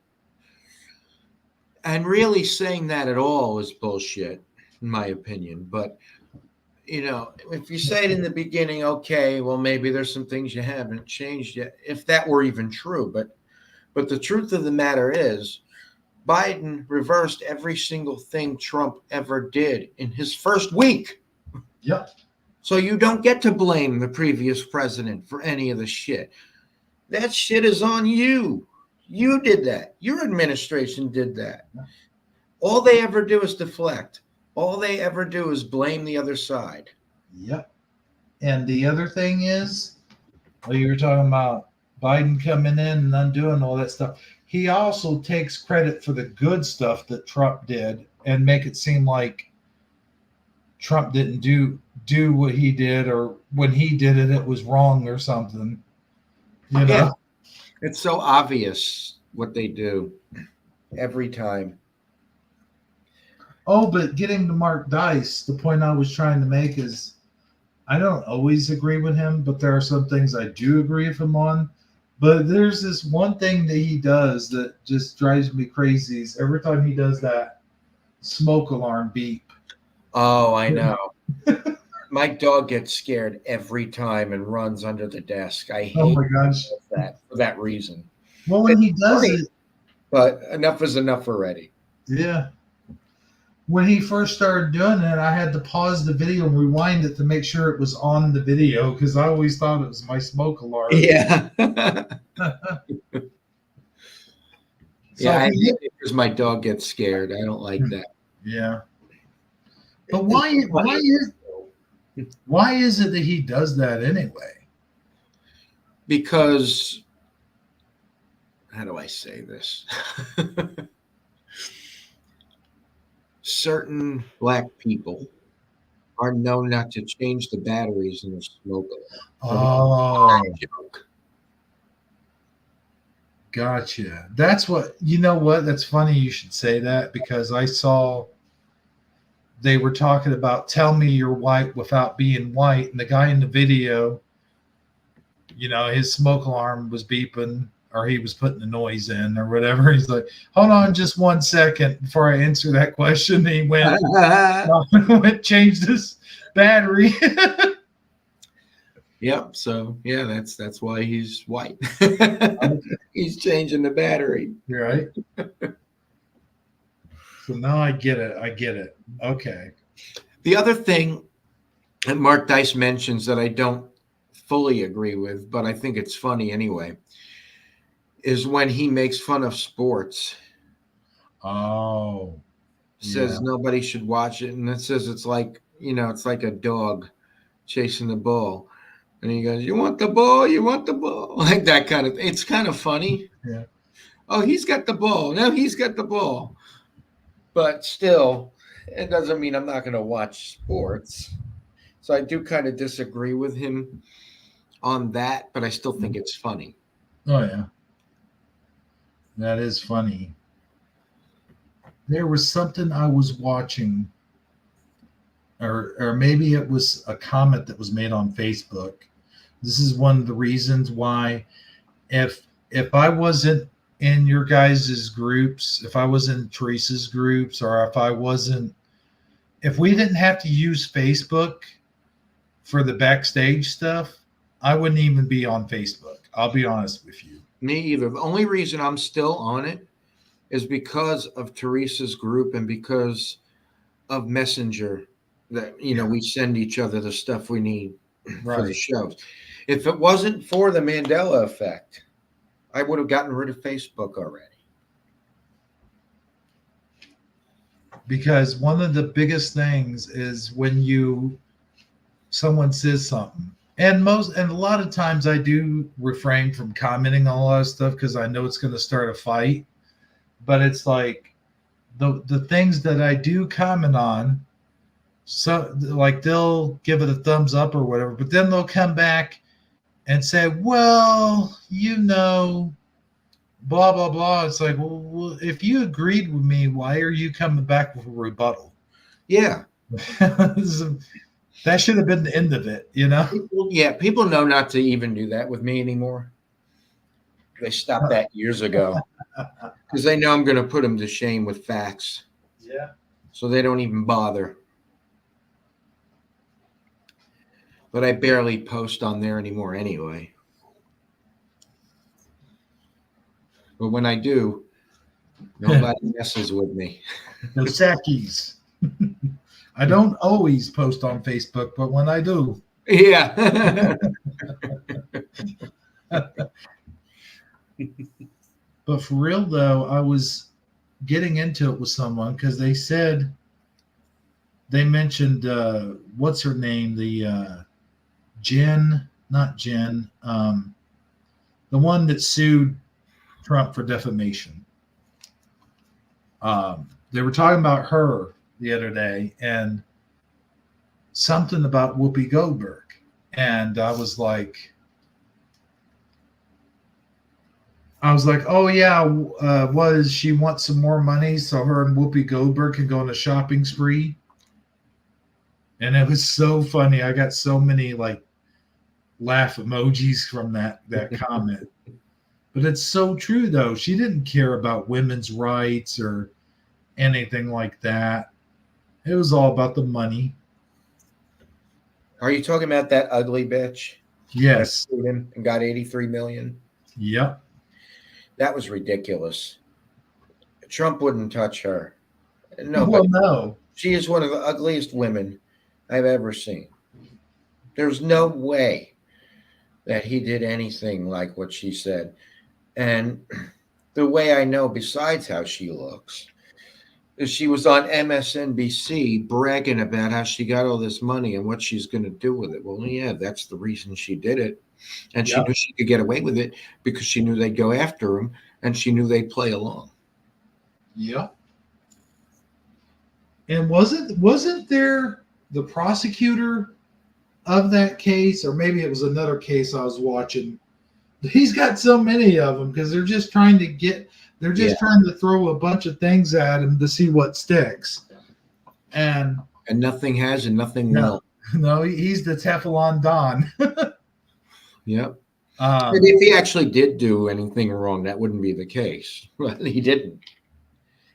And really saying that at all is bullshit, in my opinion. But, if you say it in the beginning, okay, well, maybe there's some things you haven't changed yet, if that were even true. But the truth of the matter is, Biden reversed every single thing Trump ever did in his first week. Yep. So you don't get to blame the previous president for any of the shit. That shit is on you. You did that. Your administration did that. All they ever do is deflect. All they ever do is blame the other side. Yep. And the other thing is, well, you were talking about Biden coming in and undoing all that stuff. He also takes credit for the good stuff that Trump did and make it seem like Trump didn't do what he did, or when he did it, it was wrong or something. Yeah. It's so obvious what they do every time. Oh, but getting to Mark Dice, the point I was trying to make is I don't always agree with him, but there are some things I do agree with him on. But there's this one thing that he does that just drives me crazy is every time he does that smoke alarm beep. Oh, I know. My dog gets scared every time and runs under the desk. I hate Oh my gosh. that for that reason. Well, when he does funny, it, but enough is enough already. yeah. When he first started doing it, I had to pause the video and rewind it to make sure it was on the video because I always thought it was my smoke alarm. Yeah. So I hate it because my dog gets scared. I don't like that. Yeah. But why is it that he does that anyway? because how do I say this? Certain black people are known not to change the batteries in their smoke alarm. Oh, gotcha. That's what, you know what? That's funny you should say that because I saw they were talking about tell me you're white without being white. And the guy in the video, you know, his smoke alarm was beeping or he was putting the noise in or whatever. He's like, hold on just 1 second before I answer that question. He went, changed his battery. Yep. So yeah, that's why he's white. He's changing the battery. Right. So now I get it. I get it. Okay. The other thing that Mark Dice mentions that I don't fully agree with, but I think it's funny anyway, is when he makes fun of sports. Oh. Says nobody should watch it, and it says it's like, you know, it's like a dog chasing the ball. And he goes, "You want the ball? You want the ball?" Like that kind of. It's kind of funny. Yeah. Oh, he's got the ball. Now he's got the ball. But still, it doesn't mean I'm not going to watch sports. So I do kind of disagree with him on that, but I still think it's funny. Oh yeah. That is funny. There was something I was watching, or maybe it was a comment that was made on Facebook. This is one of the reasons why if I wasn't in your guys' groups, if I was in Teresa's groups, or if we didn't have to use Facebook for the backstage stuff, I wouldn't even be on Facebook. I'll be honest with you. Me either. The only reason I'm still on it is because of Teresa's group and because of Messenger that, you know, we send each other the stuff we need for the shows. If it wasn't for the Mandela effect, I would have gotten rid of Facebook already. Because one of the biggest things is when someone says something, and a lot of times I do refrain from commenting on a lot of stuff because I know it's going to start a fight. But it's like the things that I do comment on, so like they'll give it a thumbs up or whatever, but then they'll come back and say, well, you know, blah, blah, blah. It's like, well, if you agreed with me, why are you coming back with a rebuttal? Yeah. That should have been the end of it, you know? People know not to even do that with me anymore. They stopped that years ago because they know I'm going to put them to shame with facts. Yeah. So they don't even bother. But I barely post on there anymore anyway. But when I do, nobody messes with me. No sackies. I don't always post on Facebook, but when I do. Yeah. But for real, though, I was getting into it with someone because they mentioned, what's her name? The not Jen, the one that sued Trump for defamation. They were talking about her the other day and something about Whoopi Goldberg. And I was like, oh yeah, was she want some more money so her and Whoopi Goldberg can go on a shopping spree? And it was so funny. I got so many like laugh emojis from that comment. But it's so true though. She didn't care about women's rights or anything like that. It was all about the money. Are you talking about that ugly bitch? Yes. That sued him and got $83 million? Yep. That was ridiculous. Trump wouldn't touch her. No, well, no. She is one of the ugliest women I've ever seen. There's no way that he did anything like what she said. And the way I know, besides how she looks, is she was on MSNBC bragging about how she got all this money and what she's going to do with it. Well, yeah, that's the reason she did it. And she Yep. knew she could get away with it because she knew they'd go after him and she knew they'd play along. Yep. And wasn't there the prosecutor of that case, or maybe it was another case I was watching? He's got so many of them because they're just trying to throw a bunch of things at him to see what sticks. And nothing has and nothing No. will. no, he's the Teflon Don. Yep. Um, And if he actually did do anything wrong, that wouldn't be the case. But he didn't.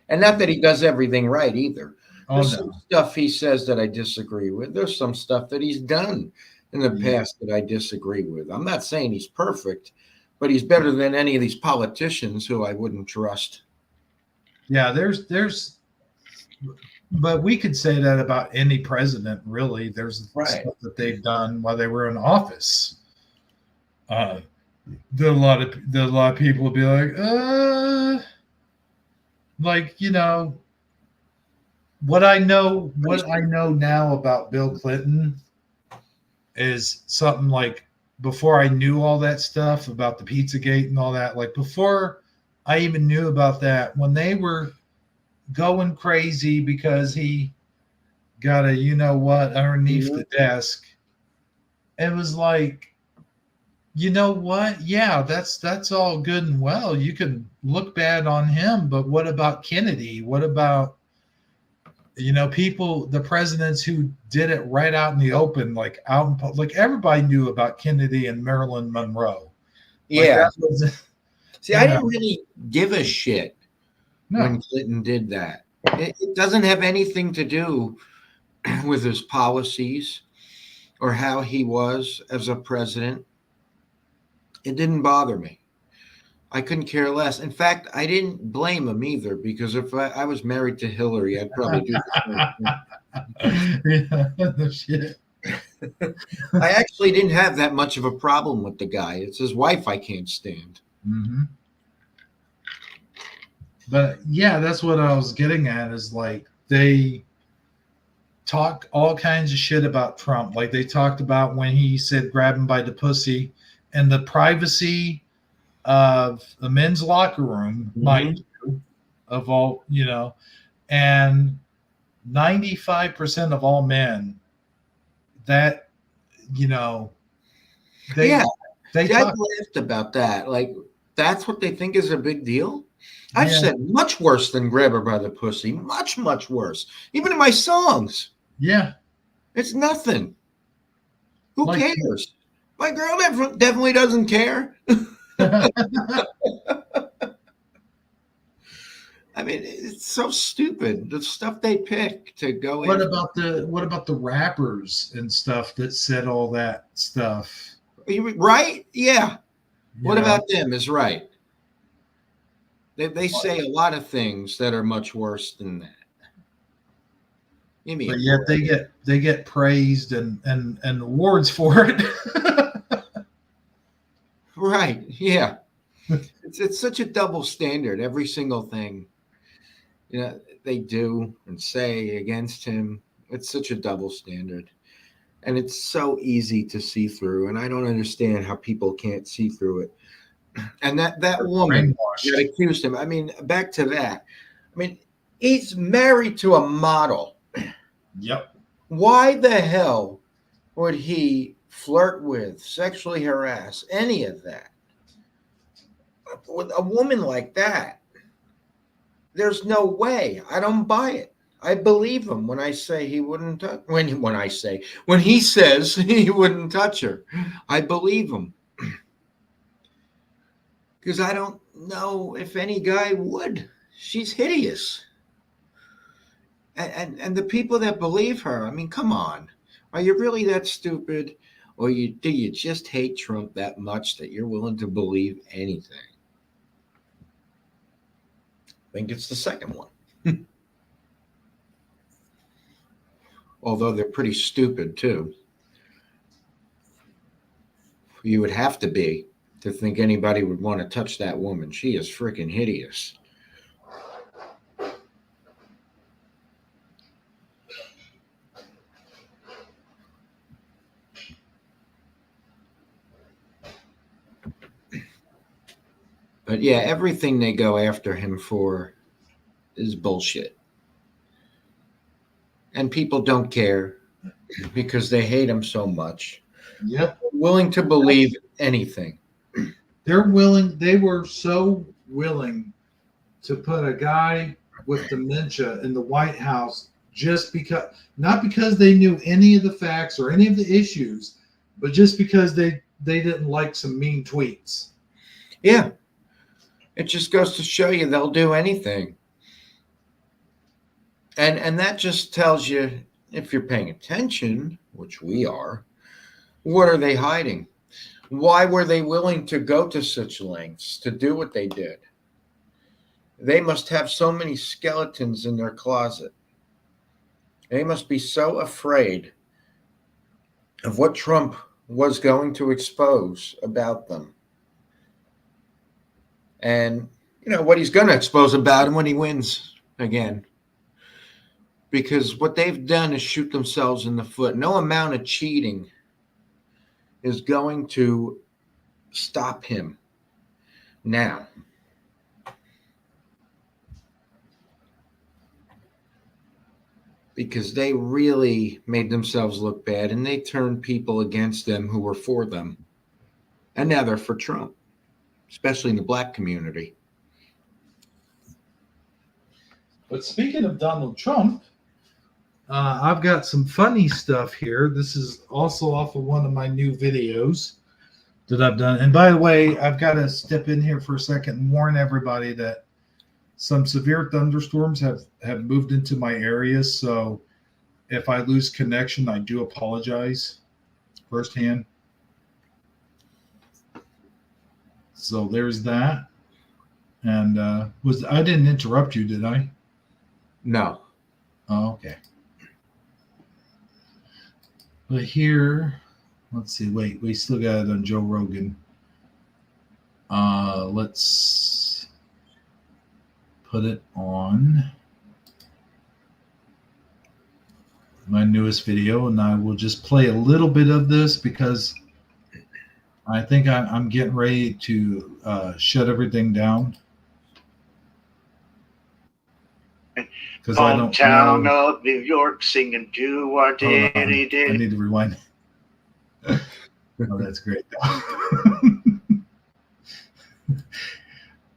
And not that he does everything right either. oh There's no. some stuff he says that I disagree with. There's some stuff that he's done in the Yeah. past that I disagree with. I'm not saying he's perfect, but he's better than any of these politicians who I wouldn't trust. Yeah, but we could say that about any president, really. There's Right. stuff that they've done while they were in office. A lot of people would be like, what I know now about Bill Clinton is something like before I knew all that stuff about the Pizzagate and all that, like before I even knew about that, when they were going crazy because he got a underneath the desk, it was like, you know what? Yeah, that's all good and well. You can look bad on him, but what about Kennedy? What about the presidents who did it right out in the open, like out in public? Everybody knew about Kennedy and Marilyn Monroe. Yeah. Like that was, See, I didn't really give a shit no. when Clinton did that. It doesn't have anything to do with his policies or how he was as a president. It didn't bother me. I couldn't care less. In fact, I didn't blame him either, because if I was married to Hillary, I'd probably do the same thing. Yeah, no shit. I actually didn't have that much of a problem with the guy. It's his wife I can't stand. Mm-hmm. But yeah, that's what I was getting at, is like they talk all kinds of shit about Trump. Like they talked about when he said grab him by the pussy and the privacy of the men's locker room, mind you, of all, and 95% of all men that, they I talk. laughed about that. Like, that's what they think is a big deal? I've said much worse than grab her by the pussy. Much, much worse. Even in my songs. Yeah. It's nothing. Who Like- cares? My girl definitely doesn't care. I mean, it's so stupid. The stuff they pick to go What in. about the rappers and stuff that said all that stuff? Right? Yeah. You What know? about them is right. They say a lot of things that are much worse than that. Give me But a yet break. they get praised and awards for it. Right. Yeah. It's such a double standard. Every single thing, they do and say against him. It's such a double standard. And it's so easy to see through. And I don't understand how people can't see through it. And that woman Brainwashed. that accused him, I mean, back to that. I mean, he's married to a model. Yep. Why the hell would he flirt with, sexually harass, any of that with a woman like that? There's no way. I don't buy it. I believe him when I say he wouldn't touch. When he says he wouldn't touch her, I believe him, because I don't know if any guy would. She's hideous. And the people that believe her, I mean, come on. Are you really that stupid? Or do you just hate Trump that much that you're willing to believe anything? I think it's the second one. Although they're pretty stupid, too. You would have to be to think anybody would want to touch that woman. She is freaking hideous. But yeah, everything they go after him for is bullshit. And people don't care because they hate him so much. Yep. Willing to believe anything. They were so willing to put a guy with dementia in the White House just because, not because they knew any of the facts or any of the issues, but just because they didn't like some mean tweets. Yeah. It just goes to show you they'll do anything. And that just tells you, if you're paying attention, which we are, what are they hiding? Why were they willing to go to such lengths to do what they did? They must have so many skeletons in their closet. They must be so afraid of what Trump was going to expose about them. And, what he's going to expose about him when he wins again. Because what they've done is shoot themselves in the foot. No amount of cheating is going to stop him now. Because they really made themselves look bad, and they turned people against them who were for them. And now they're for Trump, especially in the black community. But speaking of Donald Trump, I've got some funny stuff here. This is also off of one of my new videos that I've done. And by the way, I've got to step in here for a second and warn everybody that some severe thunderstorms have moved into my area. So if I lose connection, I do apologize firsthand. So there's that. And I didn't interrupt you, did I? No. Oh, okay. But here, let's see. Wait, we still got it on Joe Rogan. Let's put it on my newest video, and I will just play a little bit of this because I think I'm getting ready to shut everything down. Because I don't Hometown know. of New York, singing do our Hold on. daddy I did. need to rewind. Oh, that's great.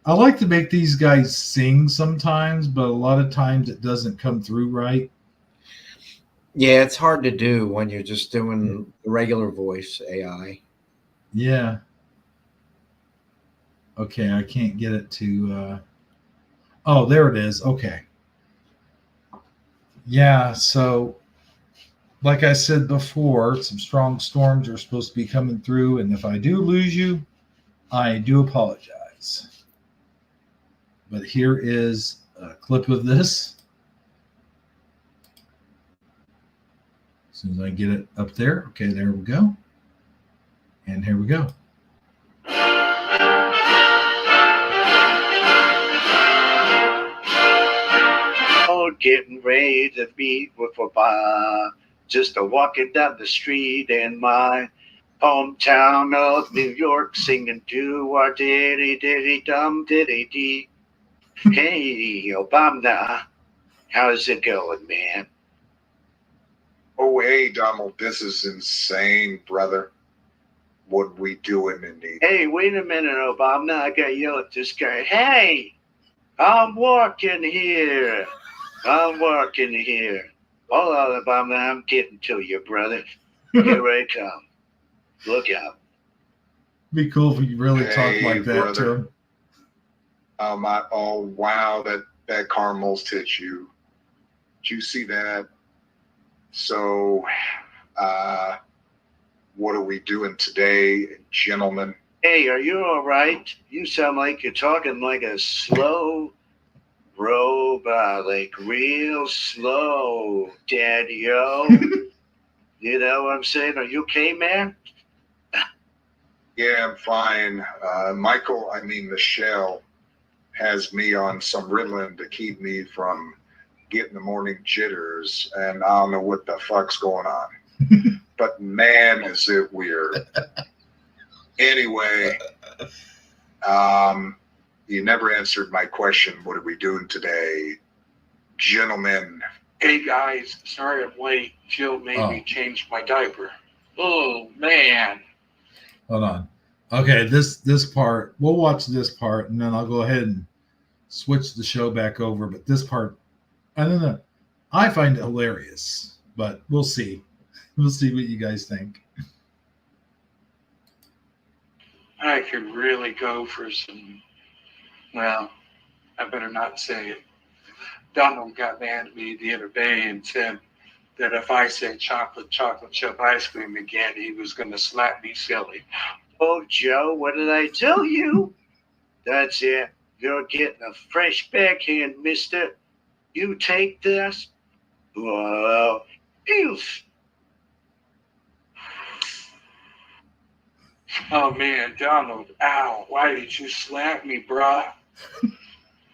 I like to make these guys sing sometimes, but a lot of times it doesn't come through right. Yeah, it's hard to do when you're just doing the regular voice AI. Yeah. Okay, I can't get it to. Oh, there it is. Okay. Yeah, so like I said before, some strong storms are supposed to be coming through, and if I do lose you, I do apologize. But here is a clip of this. As soon as I get it up there. Okay, there we go. And here we go. Getting ready to meet with a bar, just a walking down the street in my hometown of New York, singing do our diddy diddy dum diddy dee. Hey, Obama, how's it going, man? Oh, hey, Donald, this is insane, brother. What we doing in the... Hey, wait a minute, Obama, I gotta yell at this guy. Hey, I'm walking here. Hold on, Obama, I'm getting to you, brother. Here I come. Look out. Be cool if you really talk like that brother. to him. Oh, wow, that car almost hit you. Did you see that? So, what are we doing today, gentlemen? Hey, are you all right? You sound like you're talking like a slow robot, like real slow, Daddy-o. You know what I'm saying? Are you okay, man? Yeah, I'm fine. Michelle has me on some Ritalin to keep me from getting the morning jitters, and I don't know what the fuck's going on. But man, is it weird. Anyway, You never answered my question. What are we doing today? Gentlemen, Hey guys, sorry I'm late. Jill made Oh. me change my diaper. Oh man. Hold on. Okay, this part, we'll watch this part, and then I'll go ahead and switch the show back over. But this part, I don't know. I find it hilarious, but we'll see. We'll see what you guys think. I could really go for some. Well, I better not say it. Donald got mad at me the other day and said that if I said chocolate chip ice cream again, he was going to slap me silly. Oh, Joe, what did I tell you? That's it. You're getting a fresh backhand, mister. You take this? Whoa. Oof. Oh man, Donald, ow, why did you slap me, bruh?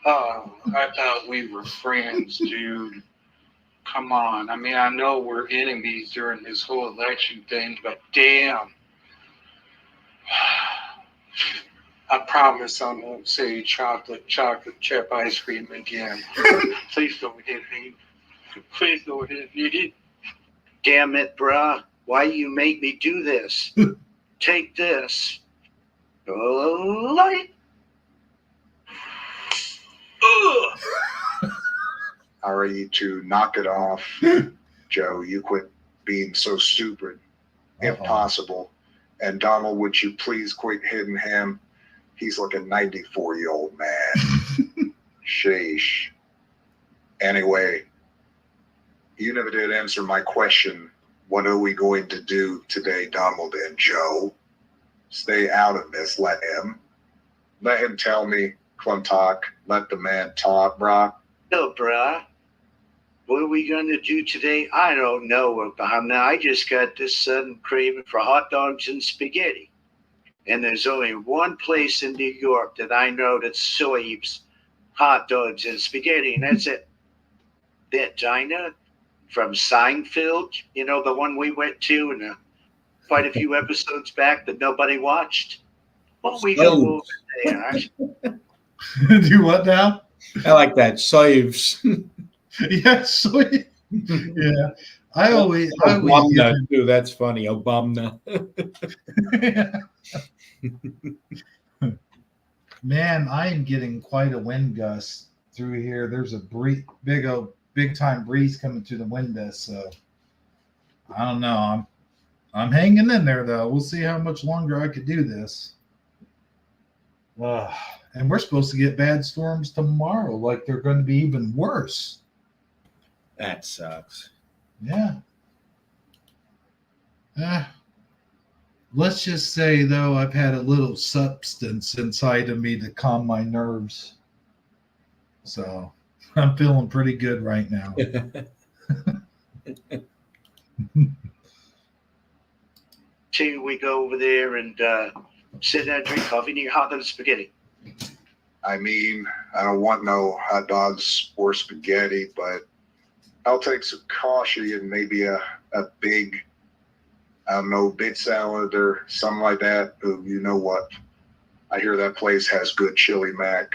Oh, I thought we were friends, dude. Come on. I mean, I know we're enemies during this whole election thing, but damn. I promise I won't say chocolate chip ice cream again. Please don't hit me. Please don't hit me. Damn it, bruh. Why you make me do this? Take this. Light. Ugh. all right, to knock it off, Joe, you quit being so stupid, if possible. And Donald, would you please quit hitting him? He's like a 94-year-old man. Sheesh. Anyway, you never did answer my question. What are we going to do today, Donald and Joe? Stay out of this. Let him tell me. Clintock, let the man talk, brah. No, bruh. What are we going to do today? I don't know, Obama. I just got this sudden craving for hot dogs and spaghetti. And there's only one place in New York that I know that serves hot dogs and spaghetti, and that's it. That diner from Seinfeld, you know, the one we went to in quite a few episodes back that nobody watched. Well, we go over there. Do what now? I like that. Saves. Yeah, sweet. Yeah. I always Obama, too. That's funny. Obama. Man, I am getting quite a wind gust through here. There's a big time breeze coming through the window, so I don't know. I'm hanging in there though. We'll see how much longer I could do this. And we're supposed to get bad storms tomorrow, like they're going to be even worse. That sucks. Yeah. Let's just say, though, I've had a little substance inside of me to calm my nerves. So I'm feeling pretty good right now. Till we go over there and sit down and drink coffee and eat hot dogs and spaghetti. I mean, I don't want no hot dogs or spaghetti, but I'll take some coffee and maybe a big, I don't know, bit salad or something like that. Ooh, you know what? I hear that place has good chili mac.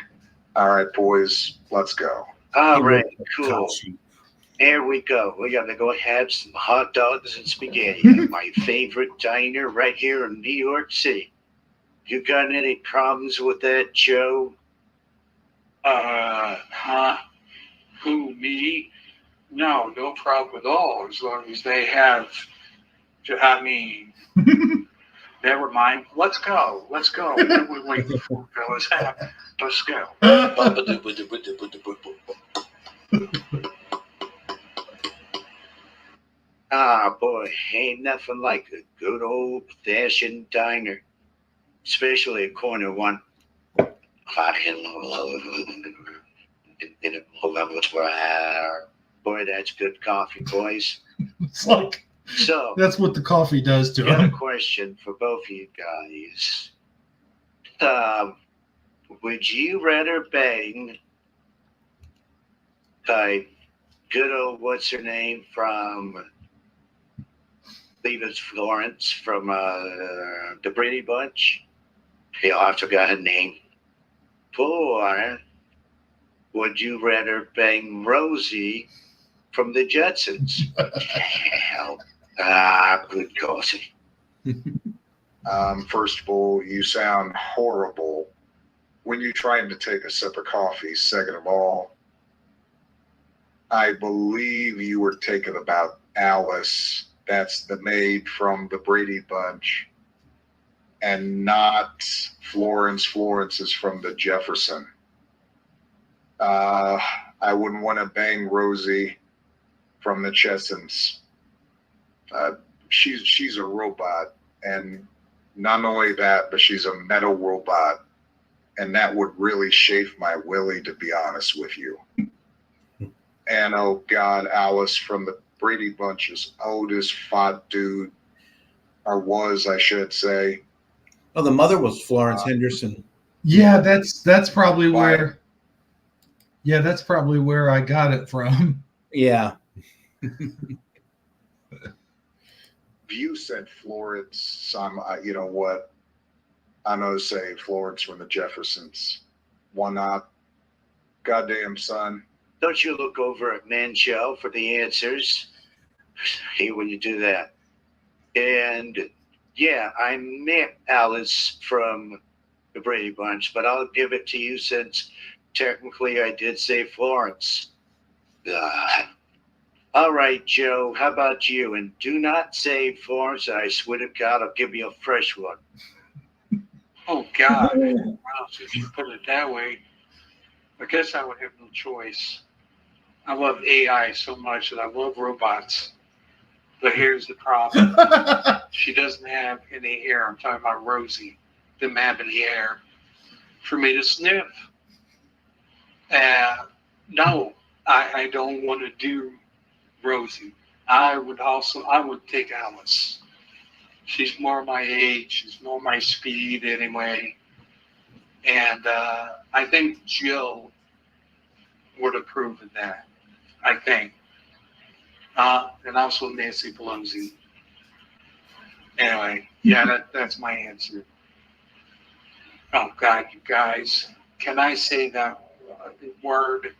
All right, boys, let's go. All right, cool. Here we go. We got to go have some hot dogs and spaghetti at my favorite diner right here in New York City. You got any problems with that, Joe? Who, me? No problem at all. As long as they have, I mean, never mind. Let's go. What are we waiting for, fellas? Let's go. Ah, boy, ain't nothing like a good old-fashioned diner, especially a corner one. Boy, that's good coffee, boys. It's like So that's what the coffee does to got a him. question for both of you guys. Would you rather bang good old what's her name from Levis Florence from the Brady Bunch? Hey, I forgot her name. Or would you rather bang Rosie from the Jetsons? Good coffee. First of all, you sound horrible when you're trying to take a sip of coffee. Second of all, I believe you were thinking about Alice. That's the maid from the Brady Bunch, and not Florence. Florence is from the Jefferson. I wouldn't want to bang Rosie from the Chessons. She's a robot, and not only that, but she's a metal robot, and that would really chafe my willy, to be honest with you. And oh God, Alice from the Brady Bunch's oldest fought dude, or was, I should say. Oh, the mother was Florence Henderson. Yeah, that's probably Why? where. Yeah, that's probably where I got it from. Yeah. You said Florence. You know what? I'm gonna say Florence from the Jeffersons. Why not? Goddamn son. Don't you look over at Manchel for the answers? Hate when you do that. And yeah, I met Alice from the Brady Bunch, but I'll give it to you since technically I did say Florence. All right, Joe, how about you? And do not say Florence. I swear to God, I'll give you a fresh one. Oh, God. Wow, if you put it that way, I guess I would have no choice. I love AI so much and I love robots. But here's the problem. She doesn't have any hair. I'm talking about Rosie. Didn't have any hair for me to sniff. No, I don't want to do Rosie. I would take Alice. She's more my age. She's more my speed anyway. And I think Jill would approve of that. I think. And also Nancy Pelosi. Anyway, yeah, that's my answer. Oh, God, you guys. Can I say that word?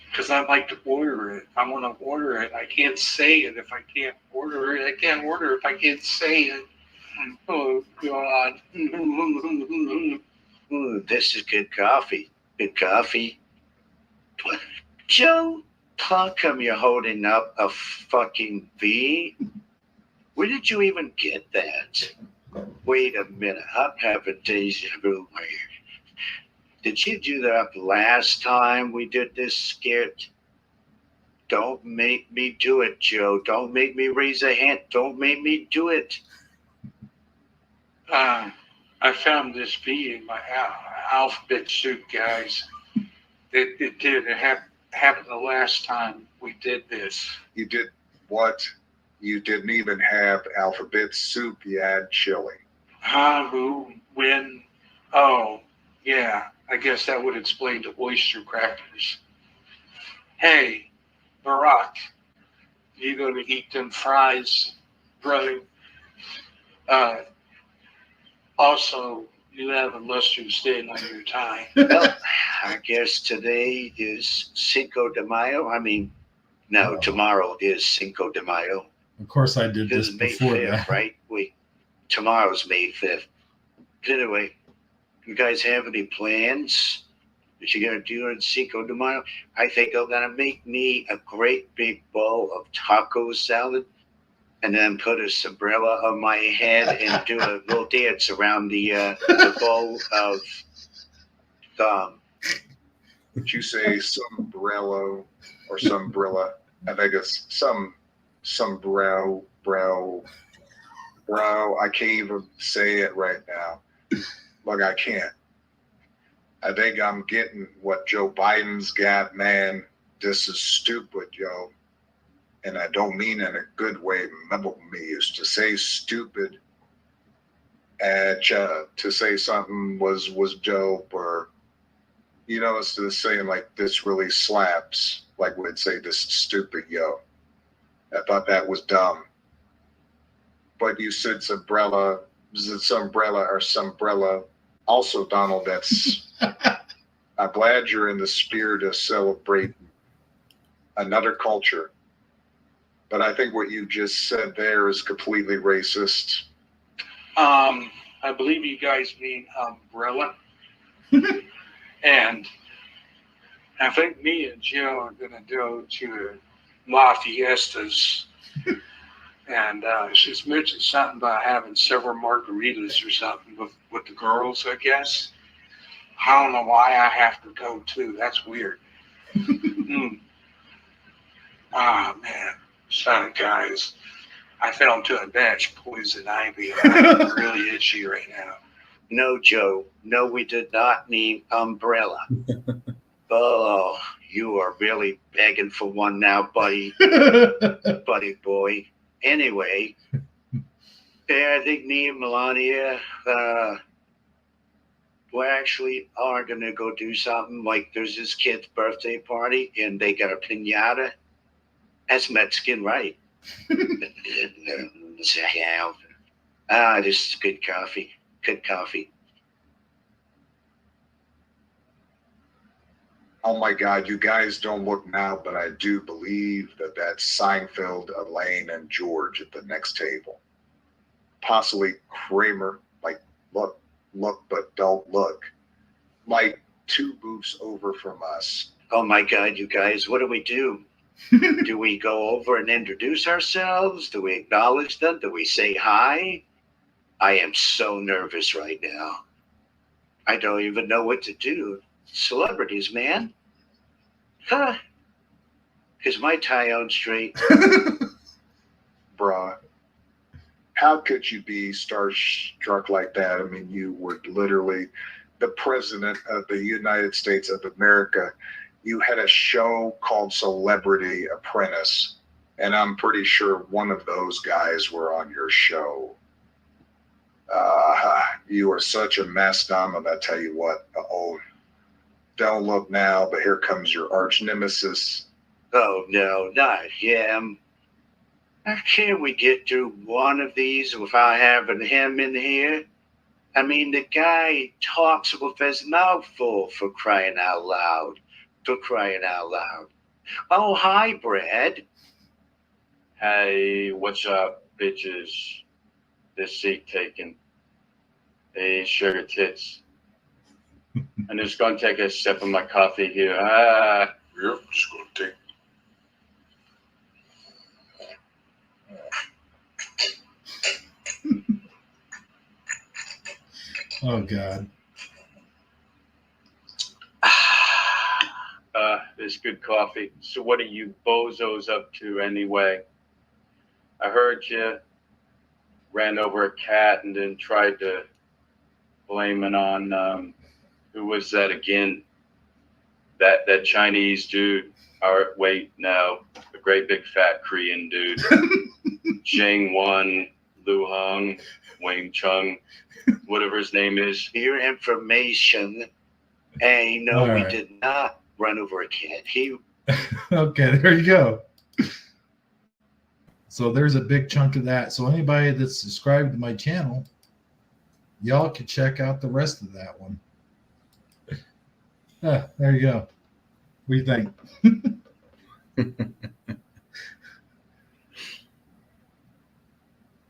Because I'd like to order it. I want to order it. I can't say it if I can't order it. I can't order it if I can't say it. Oh, God. Ooh, this is good coffee. Good coffee. Joe, how come you're holding up a fucking V? Where did you even get that? Wait a minute. I'm having deja vu here. Did you do that last time we did this skit? Don't make me do it, Joe. Don't make me raise a hand. Don't make me do it. I found this V in my alphabet soup, guys. It did. It happened the last time we did this. You did what? You didn't even have alphabet soup. You had chili. Who, when? Oh, yeah. I guess that would explain the oyster crackers. Hey, Barack, you gonna eat them fries, brother? Also, you have a mustard stain on your tie. Well, I guess today is Cinco de Mayo. Tomorrow is Cinco de Mayo. Of course, I did This this is May before 5th, that. right? Tomorrow's May 5th. Anyway, you guys have any plans that you're going to do on Cinco de Mayo? I think I'm going to make me a great big bowl of taco salad and then put a sombrero on my head and do a little dance around the bowl of Would you say sombrero or sombrilla? I think it's sombrero, bro. I can't even say it right now. Look, I can't. I think I'm getting what Joe Biden's got, man. This is stupid, yo. And I don't mean in a good way. Remember me used to say stupid to say something was dope, or instead of saying like this really slaps, like we'd say this is stupid, yo. I thought that was dumb. But you said sombrella. Is it sombrella or sombrella? Also, Donald, that's I'm glad you're in the spirit of celebrating another culture. But I think what you just said there is completely racist. I believe you guys mean umbrella. And I think me and Joe are going to go to La Fiestas. And she's mentioned something about having several margaritas or something with the girls, I guess. I don't know why I have to go too. That's weird. Ah, man. Sorry, guys. I fell into a batch poison ivy. I'm really itchy right now. No, Joe. No, we did not mean umbrella. Oh, you are really begging for one now, buddy. Buddy boy. Anyway, yeah, I think me and Melania, we actually are going to go do something. Like, there's this kid's birthday party, and they got a piñata. That's Mexican, right? This is good coffee. Good coffee. Oh my God, you guys don't look now, but I do believe that that's Seinfeld, Elaine, and George at the next table. Possibly Kramer, like, look, but don't look. Like 2 booths over from us. Oh my God, you guys, what do we do? Do we go over and introduce ourselves? Do we acknowledge them? Do we say hi? I am so nervous right now. I don't even know what to do. Celebrities, man. Huh. Is my tie on straight? Bruh. How could you be starstruck like that? I mean, you were literally the president of the United States of America. You had a show called Celebrity Apprentice, and I'm pretty sure one of those guys were on your show. You are such a mess, Dom, and I tell you what, don't look now, but here comes your arch nemesis. Oh, no, not him. Can't we get through one of these without having him in here? I mean, the guy talks with his mouth full, for crying out loud. For crying out loud. Oh, hi, Brad. Hey, what's up, bitches? This seat taken. Hey, sugar tits. I'm just gonna take a sip of my coffee here. Yep, just gonna take. Oh God. This good coffee. So what are you bozos up to anyway? I heard you ran over a cat and then tried to blame it on who was that again? That Chinese dude. Wait, no, the great big fat Korean dude. Jing Wan, Lu Hong, Wang Chung, whatever his name is. For your information, hey, no, All we right. did not run over a cat. Okay, there you go. So there's a big chunk of that. So anybody that's subscribed to my channel, y'all can check out the rest of that one. There you go. What do you think?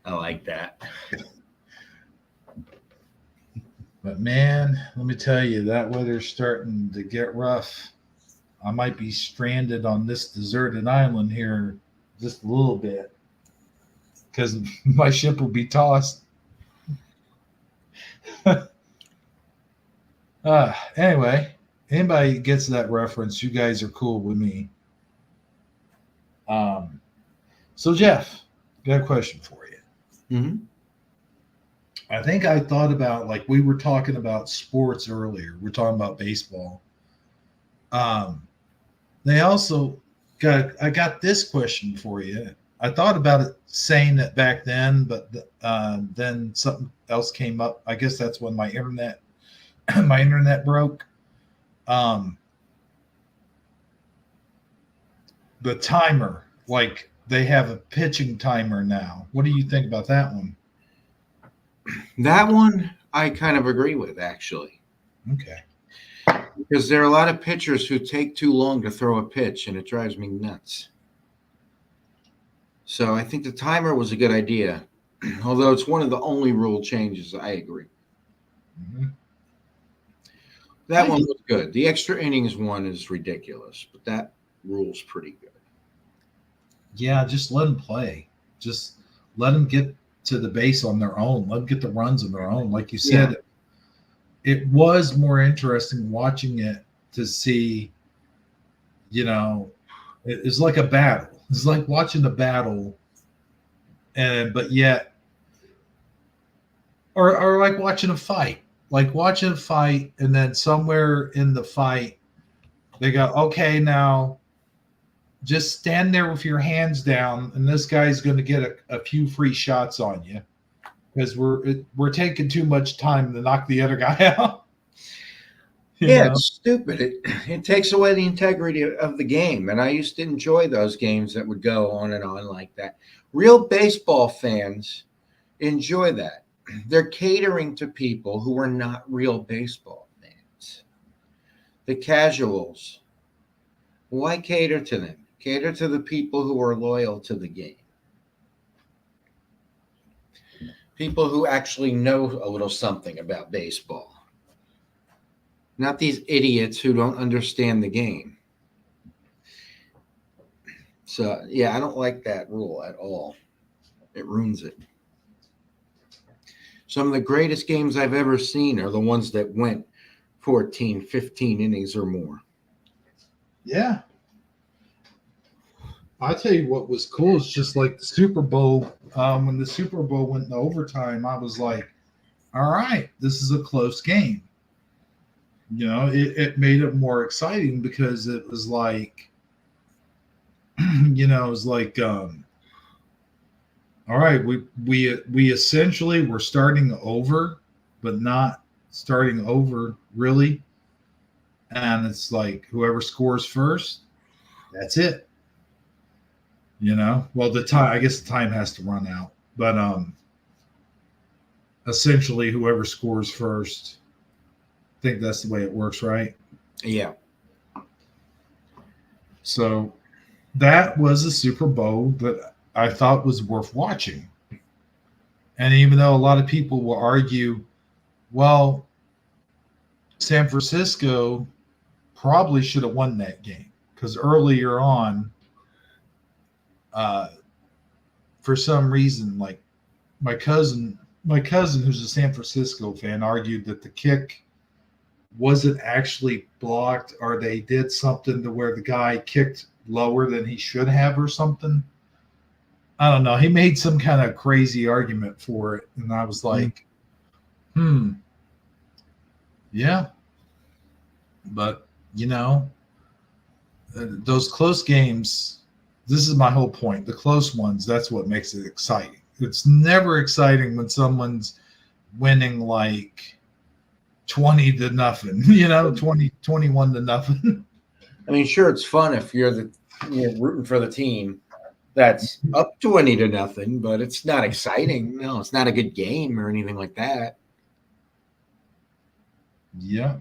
I like that. But man, let me tell you, that weather's starting to get rough. I might be stranded on this deserted island here just a little bit because my ship will be tossed. Anyway, anybody gets that reference, you guys are cool with me. So Jeff, got a question for you. Mm-hmm. I think I thought about, like, we were talking about sports earlier. We're talking about baseball. They also I got this question for you. I thought about it saying it back then, but then something else came up. I guess that's when my internet broke. The timer, like they have a pitching timer now. What do you think about that one? That one I kind of agree with, actually. Okay. Because there are a lot of pitchers who take too long to throw a pitch, and it drives me nuts. So I think the timer was a good idea, although it's one of the only rule changes. I agree. That one was good. The extra innings one is ridiculous, but that rule's pretty good. Yeah, just let them play. Just let them get to the base on their own. Let them get the runs on their own. Like you said, it was more interesting watching it to see, it's like a battle. It's like watching a battle, but yet, or like watching a fight. Like watching a fight, and then somewhere in the fight, they go, okay, now just stand there with your hands down, and this guy's going to get a few free shots on you because we're taking too much time to knock the other guy out. You know? It's stupid. It takes away the integrity of the game, and I used to enjoy those games that would go on and on like that. Real baseball fans enjoy that. They're catering to people who are not real baseball fans. The casuals. Why cater to them? Cater to the people who are loyal to the game. People who actually know a little something about baseball. Not these idiots who don't understand the game. So, yeah, I don't like that rule at all. It ruins it. Some of the greatest games I've ever seen are the ones that went 14, 15 innings or more. Yeah. I tell you what was cool is just like the Super Bowl. When the Super Bowl went into overtime, I was like, all right, this is a close game. It made it more exciting because it was like, it was like, all right, we essentially were starting over, but not starting over really. And it's like whoever scores first, that's it. Well, I guess the time has to run out, but essentially whoever scores first, I think that's the way it works, right? Yeah. So that was a Super Bowl that I thought was worth watching. And even though a lot of people will argue, well, San Francisco probably should have won that game because earlier on, for some reason, like my cousin who's a San Francisco fan argued that the kick wasn't actually blocked, or they did something to where the guy kicked lower than he should have or something. I don't know. He made some kind of crazy argument for it. And I was like, yeah. But, those close games, this is my whole point. The close ones, that's what makes it exciting. It's never exciting when someone's winning like 20-0, 21-0. I mean, sure, it's fun if you're rooting for the team that's up 20-0, but it's not exciting. No, it's not a good game or anything like that. Yeah.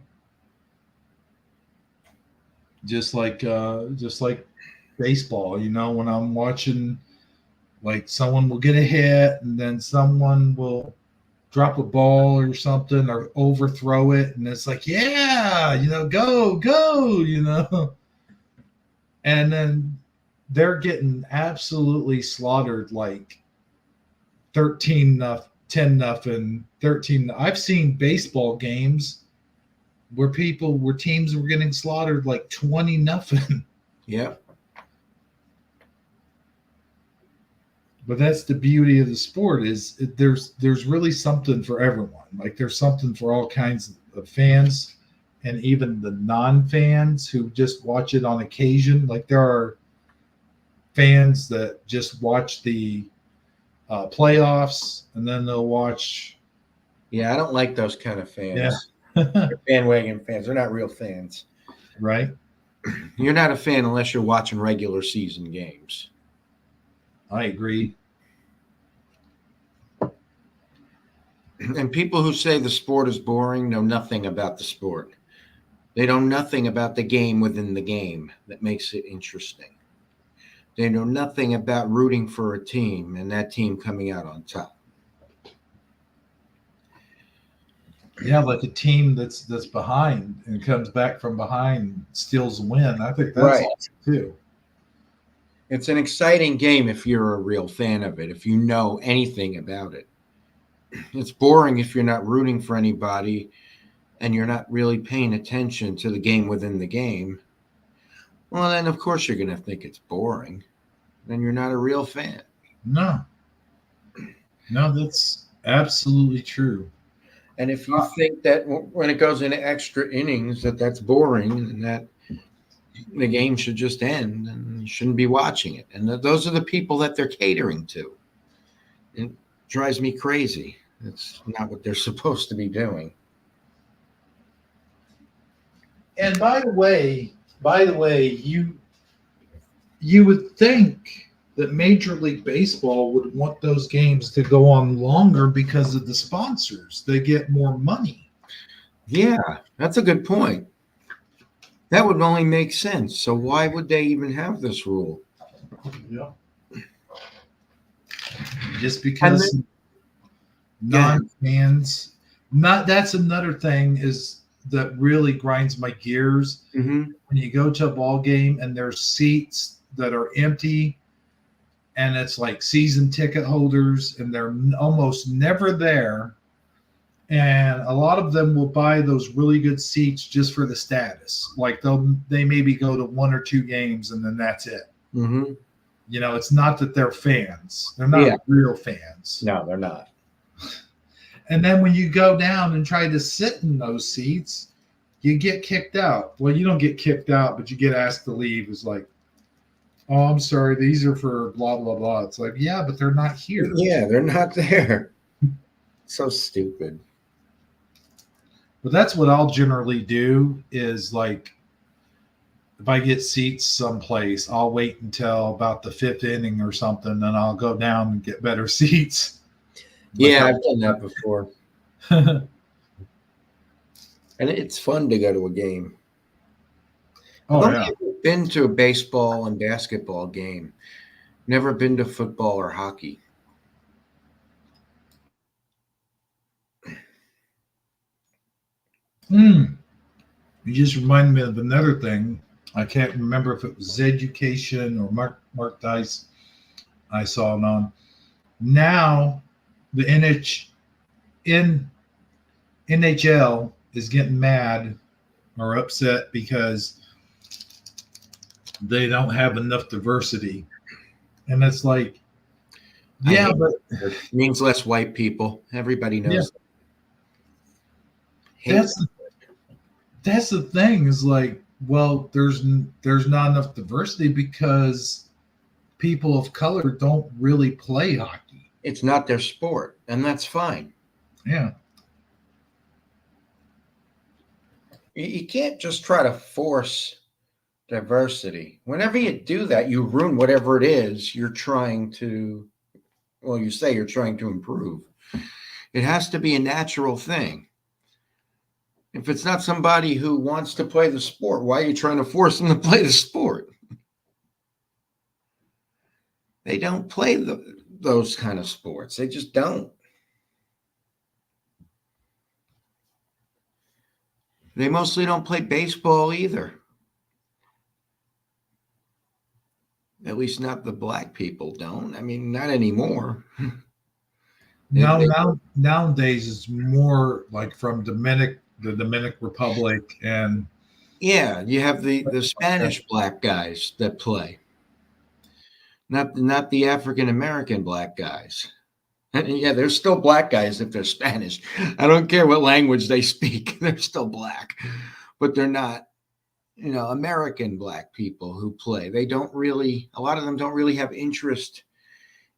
Just like baseball, when I'm watching, like someone will get a hit and then someone will drop a ball or something or overthrow it, and it's like, yeah, go, and then they're getting absolutely slaughtered, like 13-0, 10-0, 13. I've seen baseball games where teams were getting slaughtered like 20-0. Yeah. But that's the beauty of the sport is there's really something for everyone. Like there's something for all kinds of fans and even the non-fans who just watch it on occasion. Like there are fans that just watch the playoffs and then they'll watch. Yeah, I don't like those kind of fans. Yeah. They're bandwagon fans. They're not real fans. Right. You're not a fan unless you're watching regular season games. I agree. And people who say the sport is boring know nothing about the sport. They know nothing about the game within the game that makes it interesting. They know nothing about rooting for a team and that team coming out on top. Yeah, like a team that's behind and comes back from behind, steals a win. I think that's Right. awesome too. It's an exciting game if you're a real fan of it, if you know anything about it. It's boring if you're not rooting for anybody and you're not really paying attention to the game within the game. Well, then, of course, you're going to think it's boring. Then you're not a real fan. No, that's absolutely true. And if you think that when it goes into extra innings that's boring and that the game should just end and you shouldn't be watching it. And those are the people that they're catering to. It drives me crazy. It's not what they're supposed to be doing. And by the way, you would think that Major League Baseball would want those games to go on longer because of the sponsors. They get more money. Yeah, that's a good point. That would only make sense. So why would they even have this rule? Yeah. Just because non-fans, that's another thing is that really grinds my gears. Mm-hmm. When you go to a ball game and there's seats that are empty and it's like season ticket holders and they're almost never there. And a lot of them will buy those really good seats just for the status. Like they maybe go to 1 or 2 games and then that's it. Mm-hmm. You know, it's not that they're fans. They're not real fans. No, they're not. And then when you go down and try to sit in those seats, you get kicked out. Well, you don't get kicked out, but you get asked to leave. It's like, oh, I'm sorry, these are for blah, blah, blah. It's like, yeah, but they're not here. Yeah, they're not there. So stupid. But that's what I'll generally do is like, if I get seats someplace, I'll wait until about the 5th inning or something, and I'll go down and get better seats. Yeah, I've done that before. And it's fun to go to a game. Oh, I've yeah. only been to a baseball and basketball game. Never been to football or hockey. You just remind me of another thing. I can't remember if it was Education or Mark Dice I saw it on. Now the NHL is getting mad or upset because they don't have enough diversity. And it's like, yeah, but it means less white people. Everybody knows. Yeah. That's the thing is like, well, there's not enough diversity because people of color don't really play hockey. It's not their sport, and that's fine. Yeah. You can't just try to force diversity. Whenever you do that, you ruin whatever it is you're trying to, well, you say you're trying to improve. It has to be a natural thing. If it's not somebody who wants to play the sport, why are you trying to force them to play the sport? They don't play those kind of sports. They just don't. They mostly don't play baseball either. At least not the black people don't. I mean, not anymore. Nowadays it's more like from the Dominican Republic and yeah, you have the Spanish black guys that play. Not the African American black guys. And yeah, they're still black guys if they're Spanish. I don't care what language they speak. They're still black. But they're not, American black people who play. A lot of them don't really have interest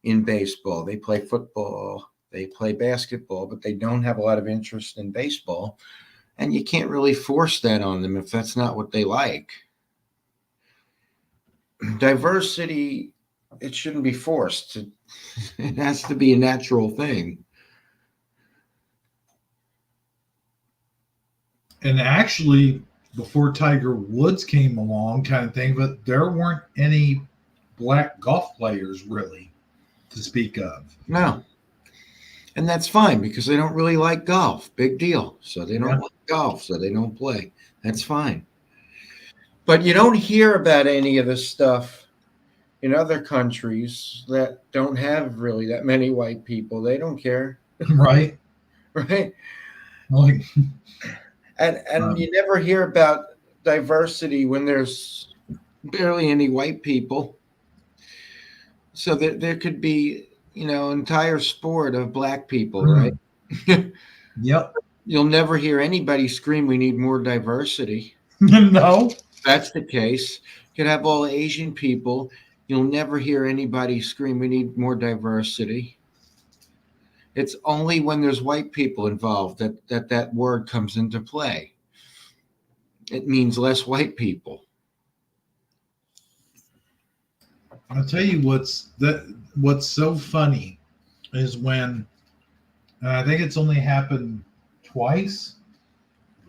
in baseball. They play football, they play basketball, but they don't have a lot of interest in baseball. And you can't really force that on them if that's not what they like. Diversity, it shouldn't be forced. It has to be a natural thing. actually before Tiger Woods came along, kind of thing. But there weren't any black golf players really to speak of. No. And that's fine because they don't really like golf. Big deal. So they don't like golf, so they don't play. That's fine. But you don't hear about any of this stuff in other countries that don't have really that many white people. They don't care. Right. Right. Like, And you never hear about diversity when there's barely any white people. So there could be, entire sport of black people, right? Yep. You'll never hear anybody scream, we need more diversity. No. If that's the case. You could have all Asian people. You'll never hear anybody scream, we need more diversity. It's only when there's white people involved that word comes into play. It means less white people. I'll tell you what's so funny is when I think it's only happened twice.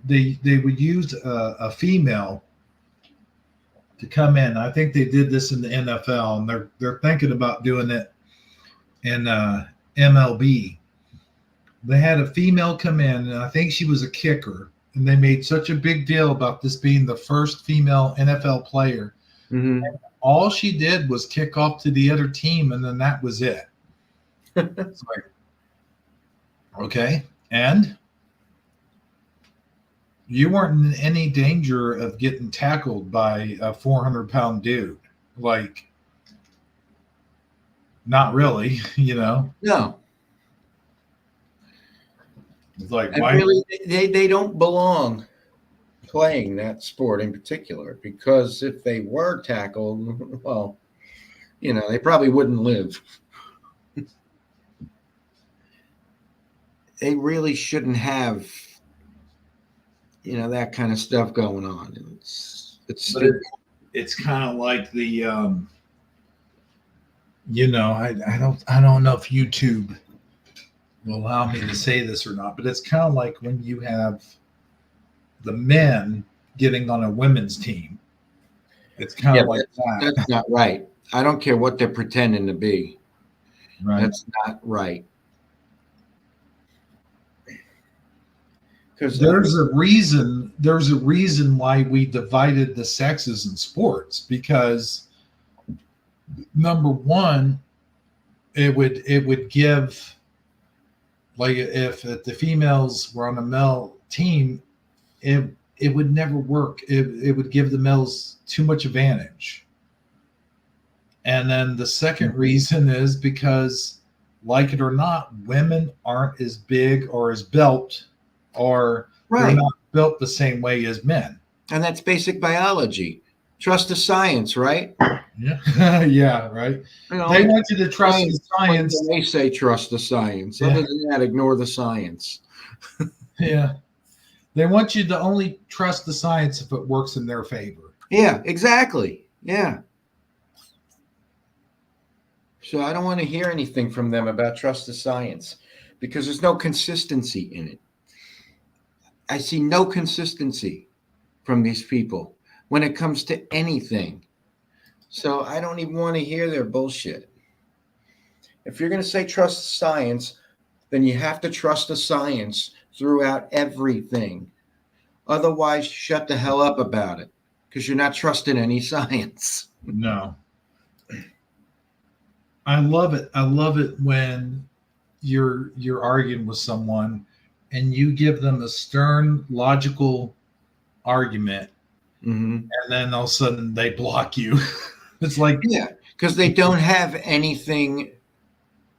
They would use a female to come in. I think they did this in the NFL, and they're thinking about doing it in MLB. They had a female come in, and I think she was a kicker, and they made such a big deal about this being the first female NFL player. Mm-hmm. All she did was kick off to the other team, and then that was it. It's like, okay, and you weren't in any danger of getting tackled by a 400-pound dude. Like, not really, No. It's like, And why? really, they don't belong playing that sport in particular, because if they were tackled, well, they probably wouldn't live. They really shouldn't have, that kind of stuff going on. It's kind of like the, I don't know if YouTube will allow me to say this or not, but it's kind of like when you have the men getting on a women's team. It's kind of like that. That's not right. I don't care what they're pretending to be. Right. That's not right. Because There's a reason why we divided the sexes in sports, because number one, it would give, like, if the females were on a male team, it would never work. It would give the males too much advantage. And then the second reason is because, like it or not, women aren't as big or as built, or they're not built the same way as men. And that's basic biology. Trust the science, right? Yeah. Yeah, right. They want you to trust the science. When they say trust the science. Yeah. Other than that, ignore the science. Yeah. They want you to only trust the science if it works in their favor. Yeah, exactly. Yeah. So I don't want to hear anything from them about trust the science, because there's no consistency in it. I see no consistency from these people when it comes to anything. So I don't even want to hear their bullshit. If you're going to say trust science, then you have to trust the science throughout everything. Otherwise, shut the hell up about it, because you're not trusting any science. No. I love it. I love it when you're arguing with someone and you give them a stern, logical argument, Mm-hmm. and then all of a sudden they block you. It's like, Yeah, because they don't have anything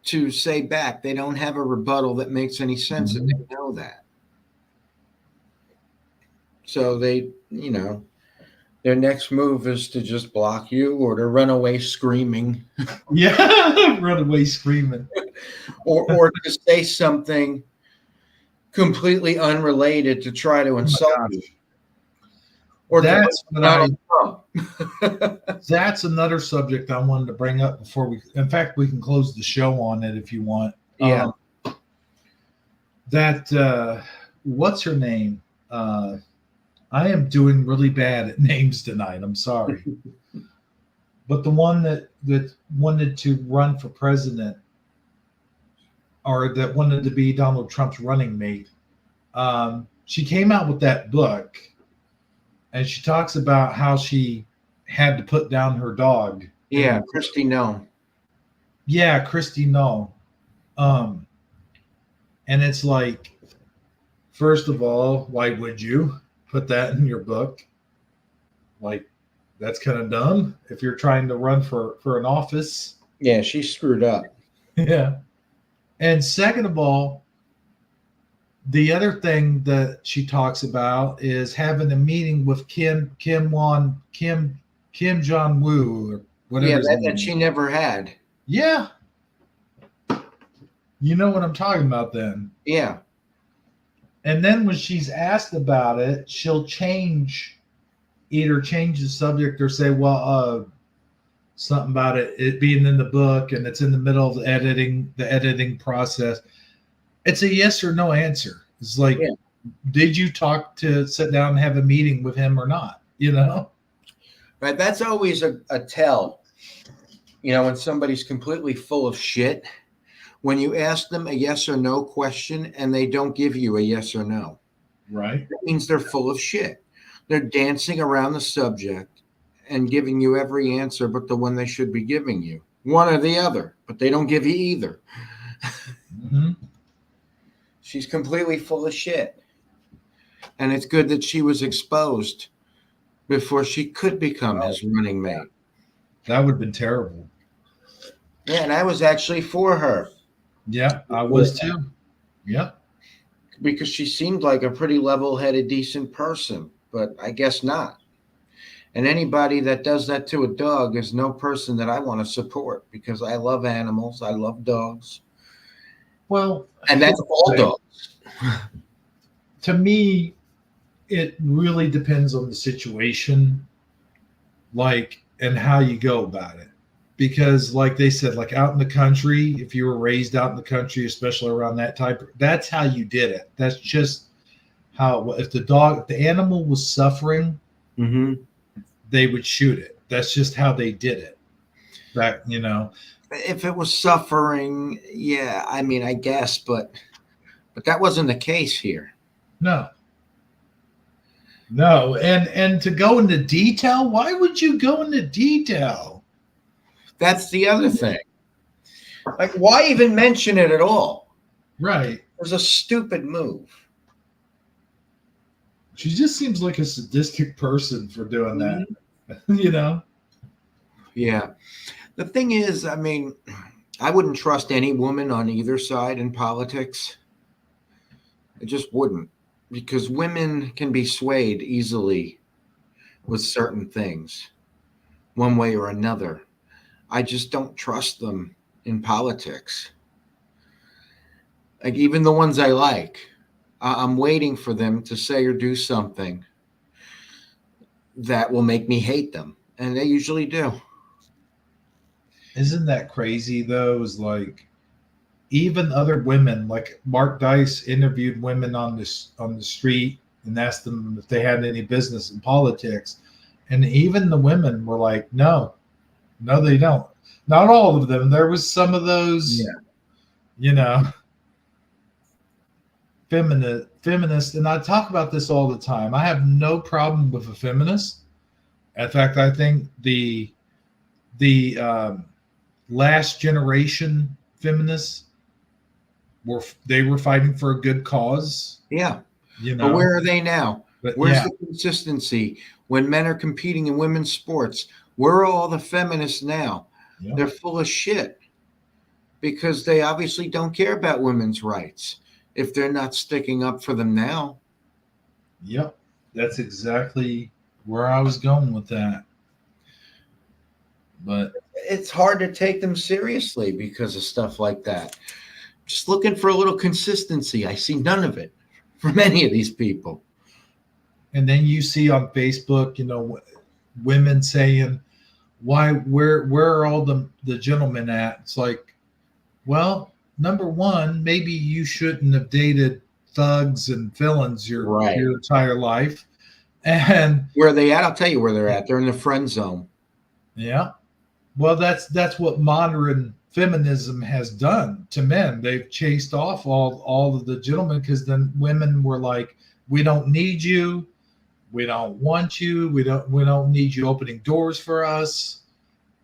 to say back. They don't have a rebuttal that makes any sense, and they know that. So they, their next move is to just block you or to run away screaming. yeah, run away screaming. or to say something completely unrelated to try to insult you. Or That's to that's another subject I wanted to bring up before in fact, we can close the show on it if you want. Yeah. What's her name? I am doing really bad at names tonight. I'm sorry. But the one that wanted to run for president, or that wanted to be Donald Trump's running mate, she came out with that book, and she talks about how she had to put down her dog. Yeah, Christy No. Yeah, Christy No. And it's like, first of all, why would you put that in your book? Like, that's kind of dumb if you're trying to run for an office. Yeah, she screwed up. Yeah. And second of all, the other thing that she talks about is having a meeting with Kim Jong-woo, or whatever. Yeah, his name that is. she never had. Yeah. You know what I'm talking about then. Yeah. And then when she's asked about it, she'll either change the subject or say, well, something about it being in the book and it's in the middle of the editing process. It's a yes or no answer. It's like, did you sit down and have a meeting with him or not? You know? Right. That's always a tell, when somebody's completely full of shit. When you ask them a yes or no question and they don't give you a yes or no. Right. That means they're full of shit. They're dancing around the subject and giving you every answer but the one they should be giving you. One or the other, but they don't give you either. Mm-hmm. She's completely full of shit. And it's good that she was exposed before she could become his running mate. That would have been terrible. Yeah, and I was actually for her. Yeah, I was too. Yeah. Because she seemed like a pretty level-headed, decent person, but I guess not. And anybody that does that to a dog is no person that I want to support, because I love animals. I love dogs. Well, and that's all dogs. To me, it really depends on the situation, and how you go about it. Because like they said, like out in the country, if you were raised out in the country, especially around that's how you did it. That's just how, if the animal was suffering, they would shoot it. That's just how they did it. If it was suffering, yeah, I mean, I guess, but that wasn't the case here. No. And to go into detail, why would you go into detail? That's the other thing. Like, why even mention it at all? Right. It was a stupid move. She just seems like a sadistic person for doing that. Yeah. The thing is, I mean, I wouldn't trust any woman on either side in politics. I just wouldn't, because women can be swayed easily with certain things, one way or another. I just don't trust them in politics. Like, even the ones I like, I'm waiting for them to say or do something that will make me hate them. And they usually do. Isn't that crazy, though? Is like, even other women, like Mark Dice interviewed women on the street and asked them if they had any business in politics. And even the women were like, no, they don't. Not all of them. There was some of those, feminist. And I talk about this all the time. I have no problem with a feminist. In fact, I think the last generation feminists were fighting for a good cause. Yeah. But where are they now? Where's the consistency when men are competing in women's sports? Where are all the feminists now? Yeah. They're full of shit because they obviously don't care about women's rights if they're not sticking up for them now. Yep. That's exactly where I was going with that. But it's hard to take them seriously because of stuff like that. Just looking for a little consistency. I see none of it from any of these people. And then you see on Facebook, women saying, where are all the gentlemen at? It's like, well, number one, maybe you shouldn't have dated thugs and villains your entire life. And Where are they at? I'll tell you where they're at. They're in the friend zone. yeah, well, that's what modern feminism has done to men. They've chased off all of the gentlemen because then women were like, we don't need you, we don't want you, we don't need you opening doors for us,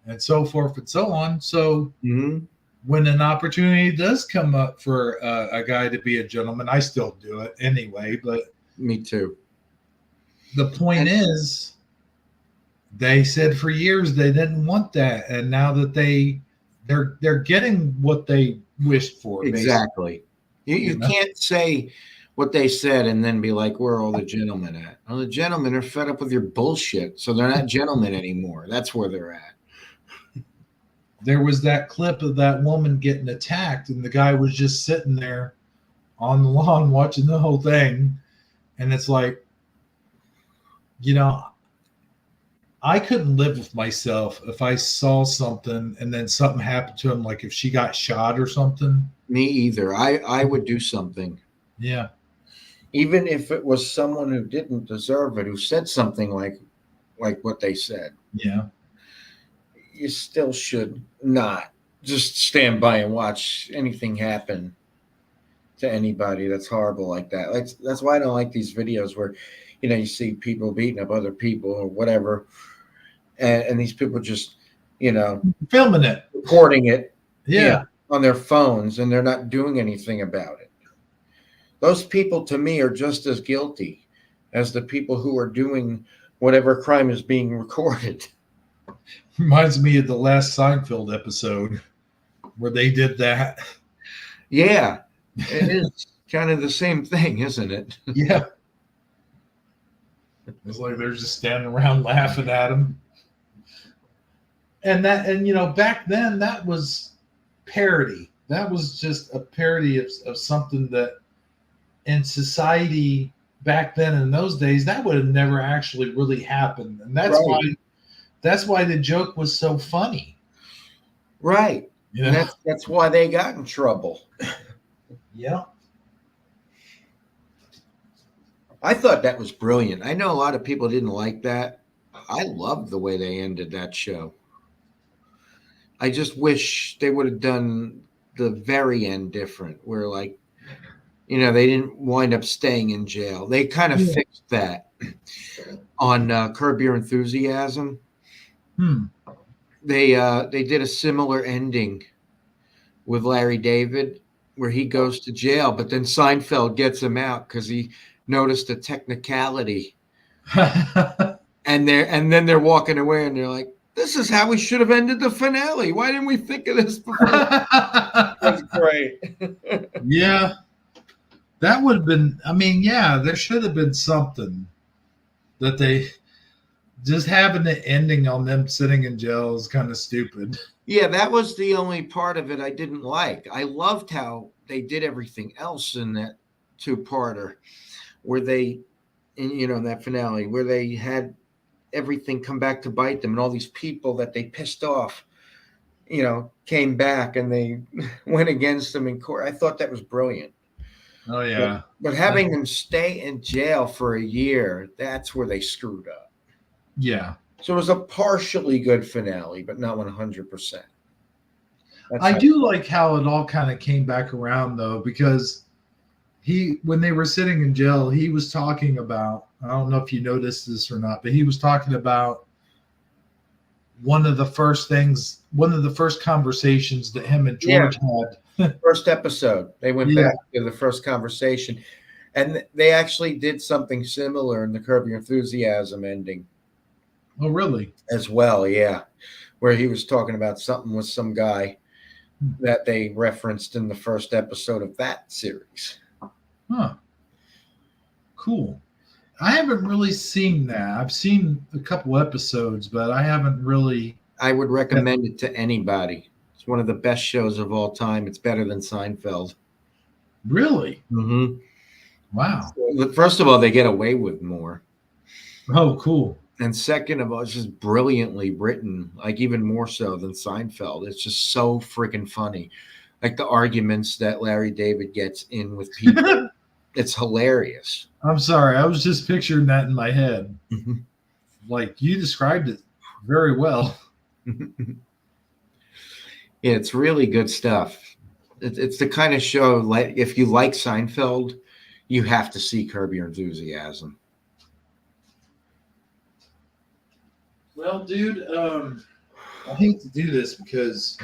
and so forth and so on. So when an opportunity does come up for a guy to be a gentleman, I still do it anyway. But me too. The point is, they said for years they didn't want that, and now that they're getting what they wished for. Exactly. You can't say what they said and then be like, where are all the gentlemen at? Well, the gentlemen are fed up with your bullshit, so they're not gentlemen anymore. That's where they're at. There was that clip of that woman getting attacked, and the guy was just sitting there on the lawn watching the whole thing. And it's like, I couldn't live with myself if I saw something and then something happened to him, like if she got shot or something. Me either. I would do something. Yeah. Even if it was someone who didn't deserve it, who said something like what they said. Yeah. You still should not just stand by and watch anything happen to anybody that's horrible like that. That's why I don't like these videos where, you see people beating up other people or whatever. And these people just, filming it, recording it yeah, on their phones, and they're not doing anything about it. Those people, to me, are just as guilty as the people who are doing whatever crime is being recorded. Reminds me of the last Seinfeld episode where they did that. Yeah, it is kind of the same thing, isn't it? Yeah. It's like they're just standing around laughing at him. And back then that was parody. That was just a parody of something that in society back then in those days, that would have never actually really happened. And that's why the joke was so funny. Right. That's why they got in trouble. Yeah. I thought that was brilliant. I know a lot of people didn't like that. I loved the way they ended that show. I just wish they would have done the very end different, where they didn't wind up staying in jail. They kind of fixed that on Curb Your Enthusiasm. They did a similar ending with Larry David, where he goes to jail, but then Seinfeld gets him out because he noticed a technicality. and then they're walking away, and they're like, this is how we should have ended the finale. Why didn't we think of this before? That's great. Yeah. That would have been, there should have been something that they just having the ending on them sitting in jail is kind of stupid. Yeah, that was the only part of it I didn't like. I loved how they did everything else in that two-parter, where they, in that finale, where they had everything come back to bite them, and all these people that they pissed off, came back and they went against them in court. I thought that was brilliant. Oh, yeah. But having them stay in jail for a year, that's where they screwed up. Yeah. So it was a partially good finale, but not 100%. I do like how it all kind of came back around, though, because when they were sitting in jail, he was talking about, I don't know if you noticed this or not, but he was talking about one of the first conversations that him and George had. First episode. They went back to the first conversation, and they actually did something similar in the Curb Your Enthusiasm ending. Oh, really? As well, yeah. Where he was talking about something with some guy that they referenced in the first episode of that series. Huh. Cool. I haven't really seen that. I've seen a couple episodes, but I haven't really. I would recommend it to anybody. It's one of the best shows of all time. It's better than Seinfeld. Really? Mm-hmm. Wow. First of all, they get away with more. Oh, cool. And second of all, it's just brilliantly written, like even more so than Seinfeld. It's just so freaking funny. Like the arguments that Larry David gets in with people. It's hilarious. I'm sorry. I was just picturing that in my head. Like you described it very well. Yeah, it's really good stuff. It's the kind of show, like if you like Seinfeld, you have to see Curb Your Enthusiasm. Well, dude, I hate to do this because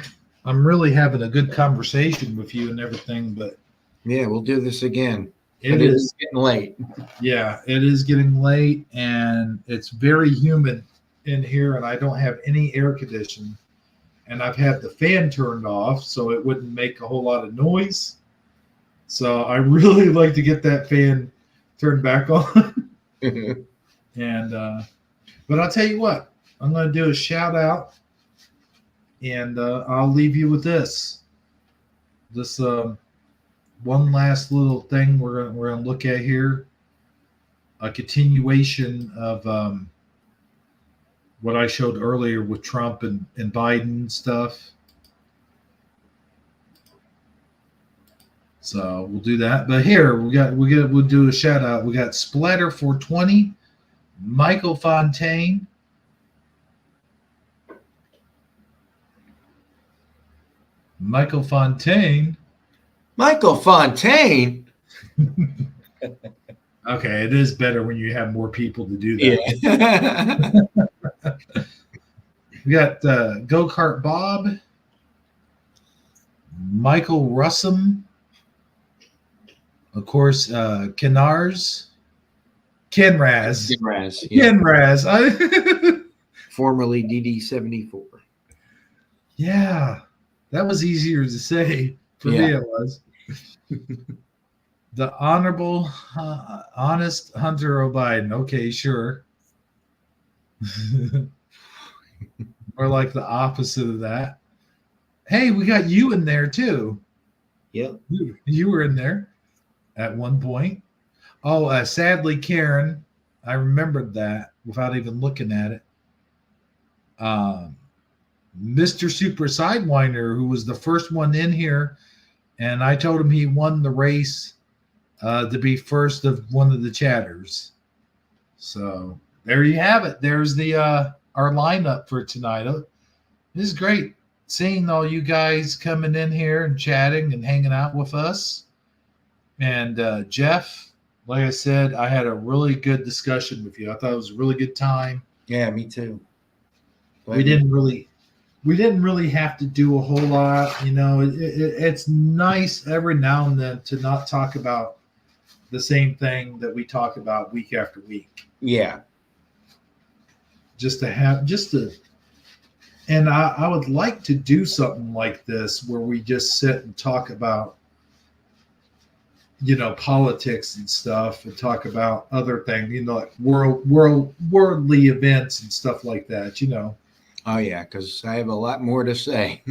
I'm really having a good conversation with you and everything, but Yeah, we'll do this again. it It's is, getting late. yeah, it is getting late and it's very humid in here, and I don't have any air conditioning. And I've had the fan turned off so it wouldn't make a whole lot of noise. So I really like to get that fan turned back on. And but I'll tell you what, I'm going to do a shout out, and I'll leave you with this. This one last little thing we're gonna look at here, a continuation of what I showed earlier with Trump and Biden stuff. So we'll do that. But here we'll do a shout out. We got Splatter 420, Michael Fontaine, Michael Fontaine. Okay, it is better when you have more people to do that. Yeah. We got Go Kart Bob, Michael Russum, of course, Kenraz. Kenraz, yeah. Kenraz. Formerly DD74. Yeah, that was easier to say. For me, it was. The Honorable Honest Hunter O'Biden. Okay, sure. Or like the opposite of that. Hey, we got you in there too. Yep. You were in there at one point. Oh, sadly, Karen. I remembered that without even looking at it. Mr. Super Sidewinder, who was the first one in here, and I told him he won the race to be first of one of the chatters. So there you have it. There's the our lineup for tonight. This is great seeing all you guys coming in here and chatting and hanging out with us. And Jeff, like I said, I had a really good discussion with you. I thought it was a really good time. Yeah, me too. We didn't really have to do a whole lot. You know, it's nice every now and then to not talk about the same thing that we talk about week after week. Yeah. And I would like to do something like this where we just sit and talk about, you know, politics and stuff, and talk about other things, you know, like worldly events and stuff like that, you know. Oh yeah, because I have a lot more to say.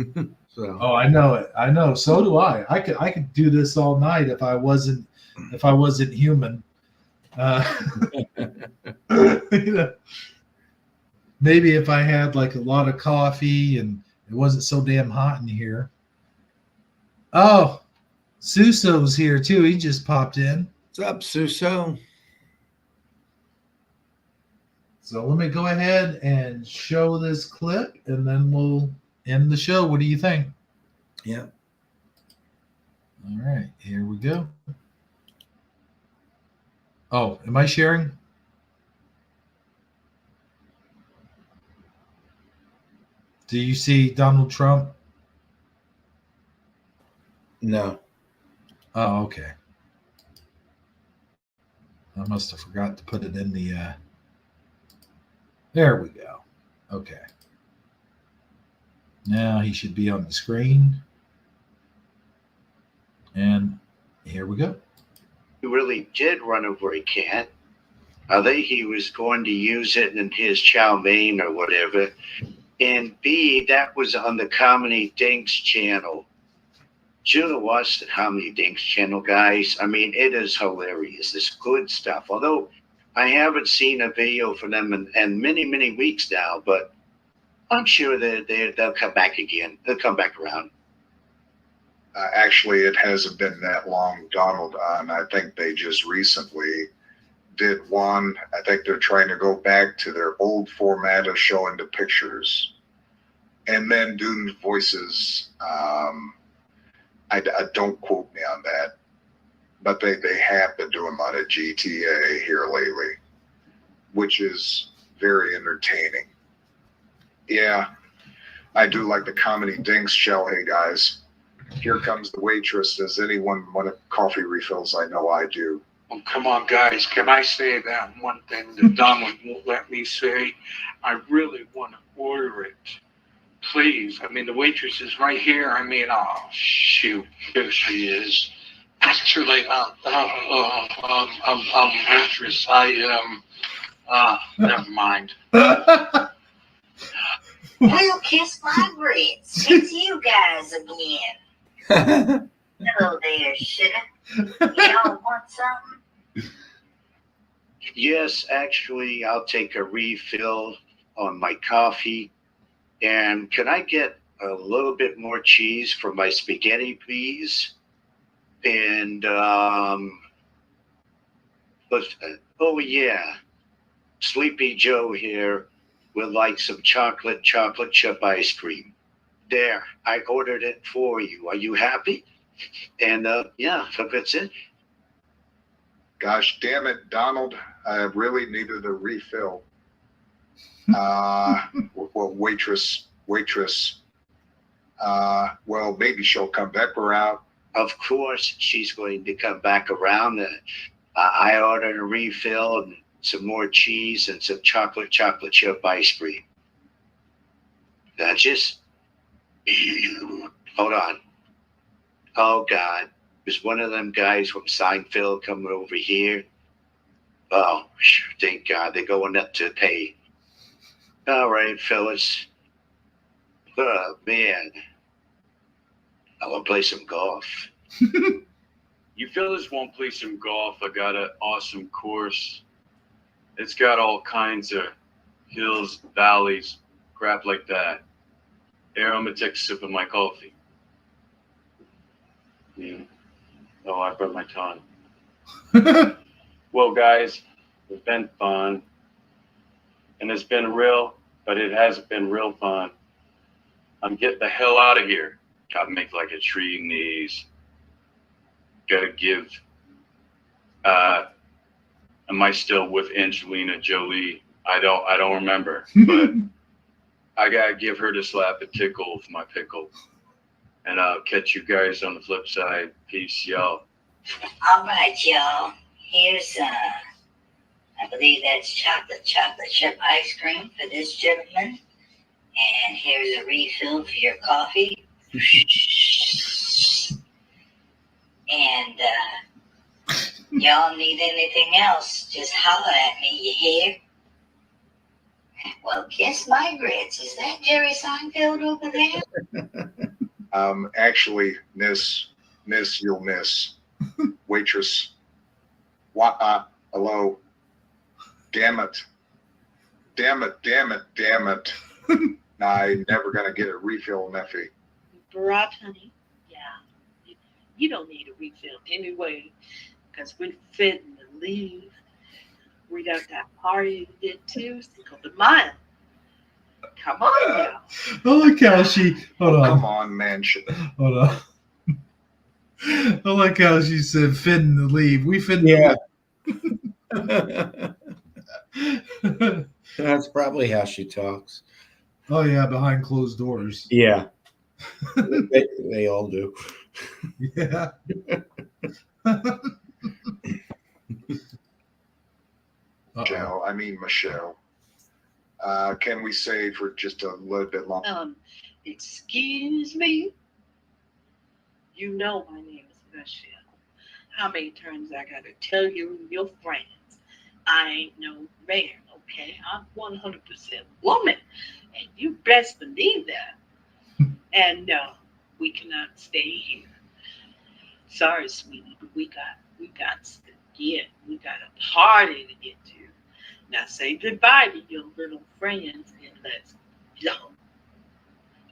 So. Oh, I know it. I know. So do I. I could do this all night if I wasn't human. You know, maybe if I had like a lot of coffee and it wasn't so damn hot in here. Oh, Suso's here too. He just popped in. What's up, Suso? So let me go ahead and show this clip, and then we'll end the show. What do you think? Yeah. All right, here we go. Oh, am I sharing? Do you see Donald Trump? No. Oh, okay. I must have forgot to put it in the there we go. Okay. Now he should be on the screen. And here we go. He really did run over a cat. I think he was going to use it in his chow mein or whatever. And B, that was on the Comedy Dinks channel. Should have watched the Comedy Dinks channel, guys. I mean, it is hilarious. It's good stuff. Although I haven't seen a video from them in many, many weeks now, but I'm sure they'll come back again. They'll come back around. Actually, it hasn't been that long, Donald. And I think they just recently did one. I think they're trying to go back to their old format of showing the pictures and then doing voices. I don't quote me on that, but they have been doing a lot of GTA here lately, which is very entertaining. Yeah, I do like the comedy Dinks show. Hey guys, here comes the waitress. Does anyone want coffee refills? I know I do. Oh, come on, guys. Can I say that one thing that Donald won't let me say? I really want to order it. Please. I mean, the waitress is right here. I mean, oh, shoot. Here she is. Actually, waitress, never mind. Well, kiss my grits. It's you guys again. Hello there, sugar. Y'all want something? Yes, actually, I'll take a refill on my coffee. And can I get a little bit more cheese for my spaghetti, please? And, oh yeah, Sleepy Joe here would like some chocolate chip ice cream. There, I ordered it for you. Are you happy? And yeah, so that's it. Gosh damn it, Donald. I really needed a refill. Well, waitress. Well, maybe she'll come back around. Of course, she's going to come back around. I ordered a refill and some more cheese and some chocolate chip ice cream. Just hold on. Oh God, there's one of them guys from Seinfeld coming over here. Oh, thank God, they're going up to pay. All right, fellas. Oh man, I want to play some golf. You fellas want to play some golf? I got an awesome course. It's got all kinds of hills, valleys, crap like that. Here, I'm going to take a sip of my coffee. Oh, I broke my tongue. Well, guys, it's been fun. And it's been real, but it hasn't been real fun. I'm getting the hell out of here. Gotta make like a tree knees. Gotta give. Am I still with Angelina Jolie? I don't remember. But I gotta give her the slap a tickle with my pickle. And I'll catch you guys on the flip side. Peace, y'all. All right, y'all. Here's, I believe that's chocolate chip ice cream for this gentleman. And here's a refill for your coffee. And, y'all need anything else, just holler at me, you hear? Well, kiss my grits. Is that Jerry Seinfeld over there? Actually, miss, you'll miss. Waitress. What? Hello. Damn it. Nah, I'm never gonna get a refill, Neffy. Barack, honey, yeah. You don't need a refill anyway, because we're fitting to leave. We got that party we did Tuesday called the Mile. Come on now. I like how she. Hold on. Come on, man. Hold on. I like how she said "fitting to leave." We fitting. Yeah. That's probably how she talks. Oh yeah, behind closed doors. Yeah. they all do. Yeah. Michelle. Can we say for just a little bit longer? Excuse me. You know my name is Michelle. How many times I gotta tell you and your friends I ain't no man, okay? I'm 100% woman, and you best believe that. And no, we cannot stay here. Sorry, sweetie, but we got a party to get to. Now say goodbye to your little friends and let's go.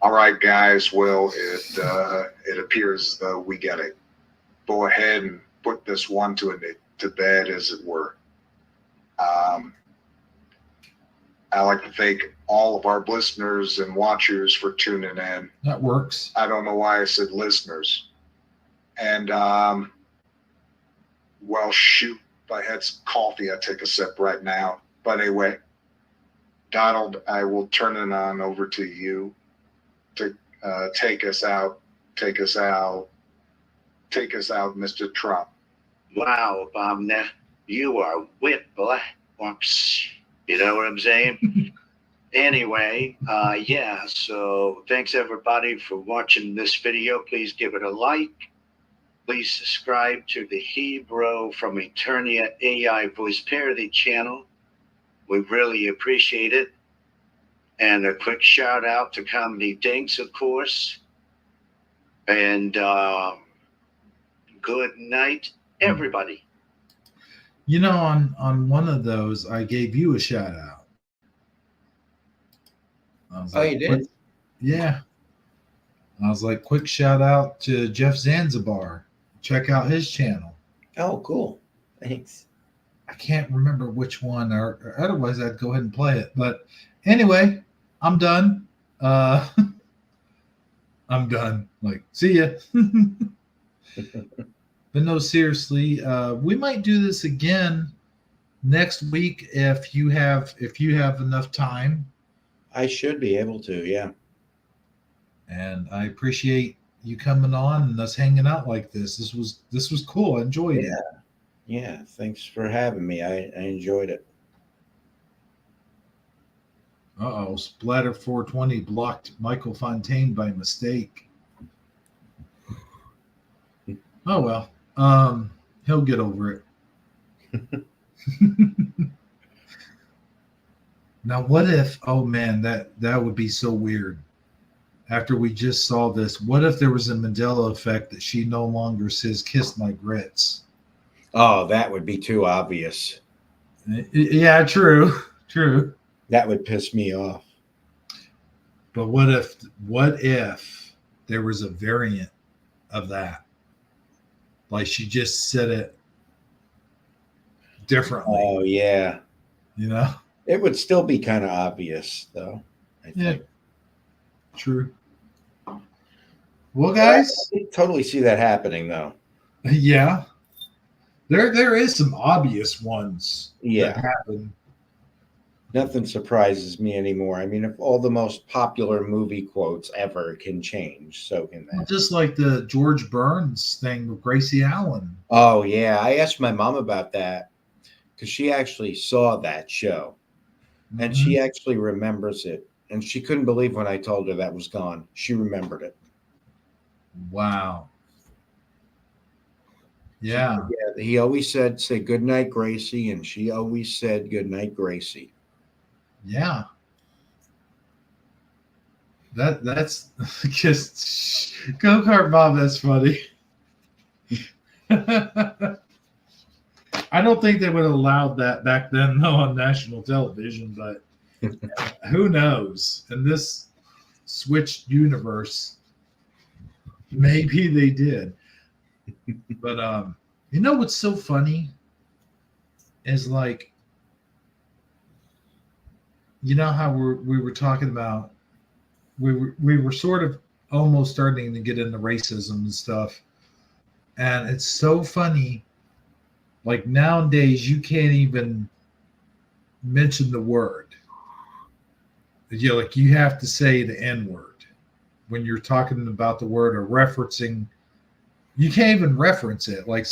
All right, guys. Well, it appears as though we got to go ahead and put this one to bed, as it were. I'd like to thank all of our listeners and watchers for tuning in. That works. I don't know why I said listeners. And, well, shoot, if I had some coffee, I'd take a sip right now. But anyway, Donald, I will turn it on over to you to take us out, Mr. Trump. Wow, Bomna, you are whip, boy. Whoops. You know what I'm saying? Anyway, yeah, so thanks everybody for watching this video. Please give it a like. Please subscribe to the Hebrew from Eternia AI Voice Parody channel. We really appreciate it. And a quick shout out to Comedy Dinks, of course. And good night, everybody. You know, on one of those, I gave you a shout out. You did? Quick, yeah. I was like, quick shout out to Jeff Zanzibar. Check out his channel. Oh, cool. Thanks. I can't remember which one, or otherwise I'd go ahead and play it. But anyway, I'm done. I'm done. Like, see ya. But no, seriously, we might do this again next week if you have enough time. I should be able to, yeah. And I appreciate you coming on and us hanging out like this. This was cool. I enjoyed it. Yeah, thanks for having me. I enjoyed it. Uh-oh, Splatter 420 blocked Michael Fontaine by mistake. Oh well. He'll get over it. Now what if, oh man, that would be so weird. After we just saw this, what if there was a Mandela effect that she no longer says kiss my grits? Oh, that would be too obvious. Yeah, true. That would piss me off. But what if there was a variant of that? Like she just said it differently. Oh, yeah. You know? It would still be kind of obvious, though, I think. Yeah. True. Well, guys. I can totally see that happening, though. Yeah. There is some obvious ones that happen. Nothing surprises me anymore. I mean, if all the most popular movie quotes ever can change, so can that. Just like the George Burns thing with Gracie Allen. Oh, yeah. I asked my mom about that because she actually saw that show. And she actually remembers it. And she couldn't believe when I told her that was gone. She remembered it. Wow. Yeah. Yeah. He always said, say good night, Gracie. And she always said good night, Gracie. Yeah. That's just go-kart Bob. That's funny. I don't think they would have allowed that back then, though, on national television, but who knows? In this switched universe, maybe they did. But you know what's so funny is, like, you know how we were talking about, we were sort of almost starting to get into racism and stuff, and it's so funny. Like nowadays, you can't even mention the word. You know, like you have to say the N-word when you're talking about the word or referencing. You can't even reference it. Like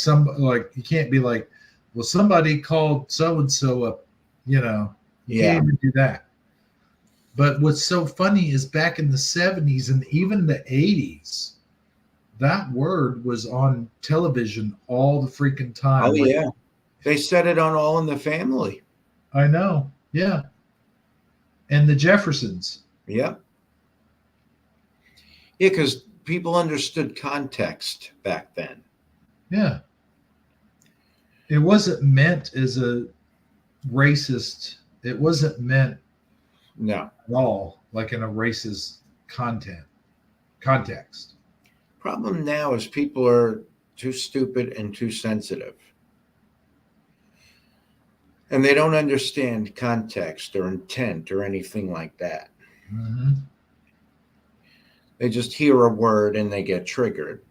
you can't be like, well, somebody called so and so up. You know, you can't even do that. But what's so funny is back in the 70s and even the 80s, that word was on television all the freaking time. Oh, yeah. They said it on All in the Family. I know. Yeah. And the Jeffersons. Yeah. Yeah, because people understood context back then. Yeah. It wasn't meant as a racist. It wasn't meant no at all, like in a racist context. Problem now is people are too stupid and too sensitive. And they don't understand context or intent or anything like that. Mm-hmm. They just hear a word and they get triggered.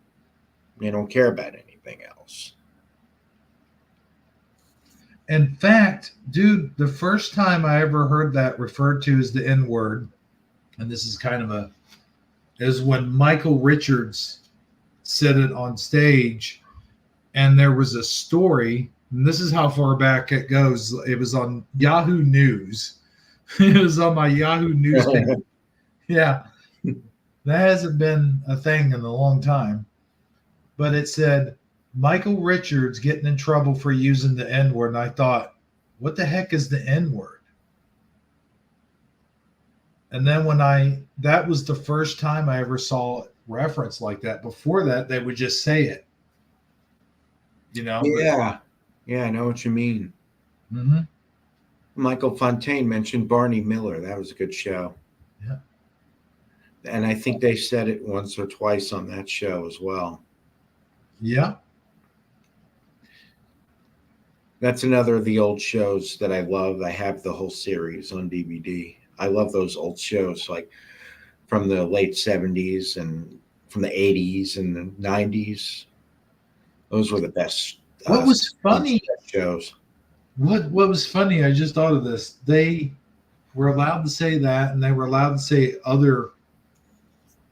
They don't care about anything else. In fact, dude, the first time I ever heard that referred to as the N word, and this is kind of is when Michael Richards said it on stage, and there was a story, and this is how far back it goes. It was on Yahoo News. It was on my Yahoo News page. Yeah. That hasn't been a thing in a long time. But it said, Michael Richards getting in trouble for using the N-word. And I thought, what the heck is the N-word? And then that was the first time I ever saw reference like that. Before that, they would just say it. You know? Yeah. Yeah, I know what you mean. Mm-hmm. Michael Fontaine mentioned Barney Miller. That was a good show. Yeah. And I think they said it once or twice on that show as well. Yeah. That's another of the old shows that I love. I have the whole series on DVD. I love those old shows, like from the late 70s and from the 80s and the 90s. Those were the best. What was funny shows. What was funny, I just thought of this. They were allowed to say that, and they were allowed to say other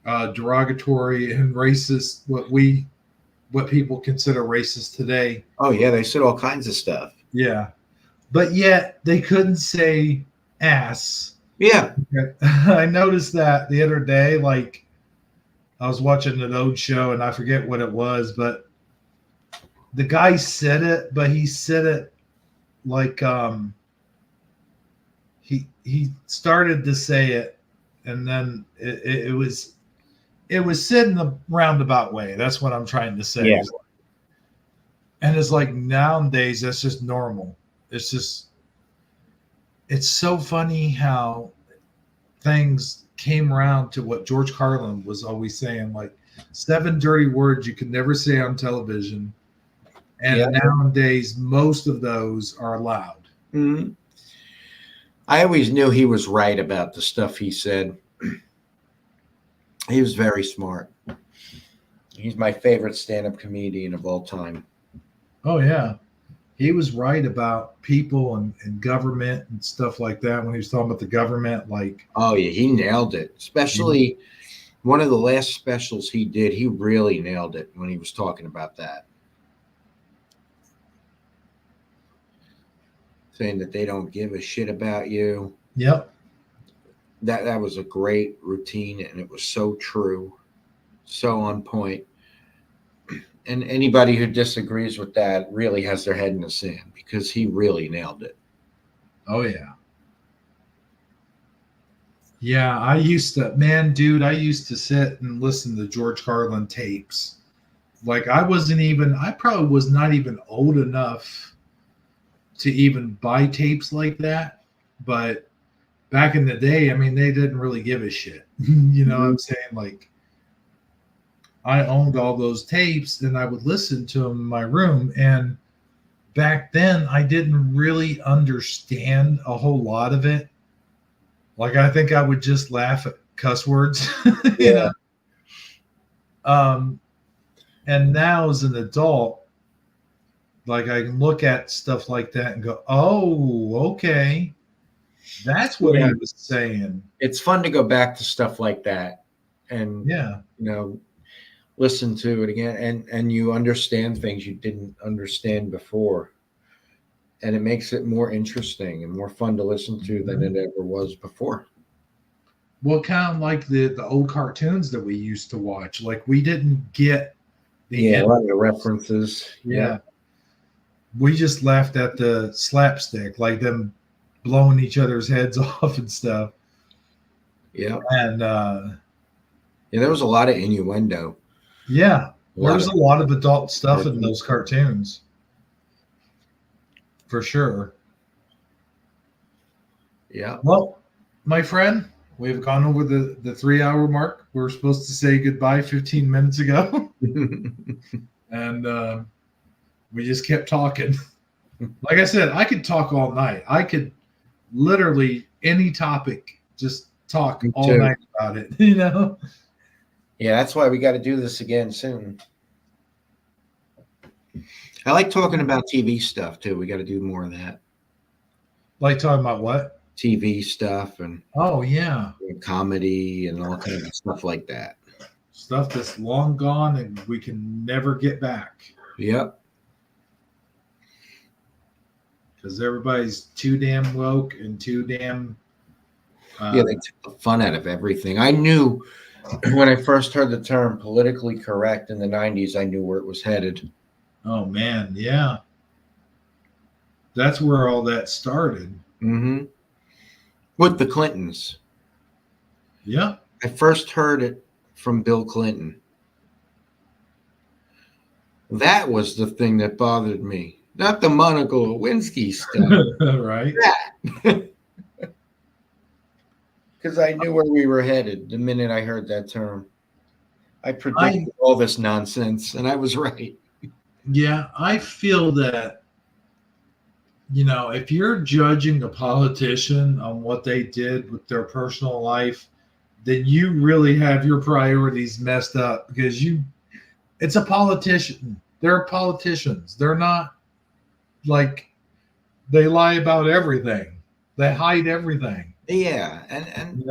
derogatory and racist, what people consider racist today. Oh yeah, they said all kinds of stuff. Yeah, but yet they couldn't say ass. Yeah. I noticed that the other day. Like, I was watching an old show, and I forget what it was, but the guy said it, but he said it like he started to say it, and then it was said in a roundabout way. That's what I'm trying to say. Yeah. And it's like nowadays that's just normal. It's so funny how things came around to what George Carlin was always saying, like 7 dirty words you could never say on television. And nowadays, most of those are allowed. Mm-hmm. I always knew he was right about the stuff he said. He was very smart. He's my favorite stand-up comedian of all time. Oh, yeah. He was right about people and government and stuff like that when he was talking about the government. Like, oh, yeah, he nailed it. Especially one of the last specials he did, he really nailed it when he was talking about that. Saying that they don't give a shit about you. Yep. That was a great routine, and it was so true, so on point. And anybody who disagrees with that really has their head in the sand, because he really nailed it. Oh, yeah. Yeah, I used to sit and listen to George Carlin tapes. Like, I probably was not even old enough to even buy tapes like that. But back in the day, I mean, they didn't really give a shit. You know what I'm saying? Like, I owned all those tapes and I would listen to them in my room. And back then, I didn't really understand a whole lot of it. Like, I think I would just laugh at cuss words, you know? And now as an adult, like, I can look at stuff like that and go, oh, okay. That's what he was saying. It's fun to go back to stuff like that and, listen to it again. And you understand things you didn't understand before. And it makes it more interesting and more fun to listen to than it ever was before. Well, kind of like the old cartoons that we used to watch. Like, we didn't get a lot of the references. Yeah. We just laughed at the slapstick, like them blowing each other's heads off and stuff. Yeah. And there was a lot of innuendo. Yeah. There's a lot of adult stuff in those cartoons. For sure. Yeah. Well, my friend, we've gone over the 3-hour mark. We were supposed to say goodbye 15 minutes ago. And we just kept talking. Like I said, I could talk all night. I could literally any topic, just talk all night about it, you know? Yeah, that's why we got to do this again soon. I like talking about TV stuff too. We got to do more of that. Like talking about what? TV stuff and Oh, yeah. comedy and all kinds of stuff like that. Stuff that's long gone and we can never get back. Yep. Because everybody's too damn woke and too damn. Yeah, they took the fun out of everything. I knew when I first heard the term politically correct in the 90s, I knew where it was headed. Oh, man. Yeah. That's where all that started. Mm-hmm. With the Clintons. Yeah. I first heard it from Bill Clinton. That was the thing that bothered me. Not the Monica Lewinsky stuff. Right. That. Because I knew where we were headed the minute I heard that term. I predicted all this nonsense, and I was right. Yeah, I feel that, you know, if you're judging a politician on what they did with their personal life, then you really have your priorities messed up because it's a politician. They're politicians. They're not like they lie about everything. They hide everything. Yeah, and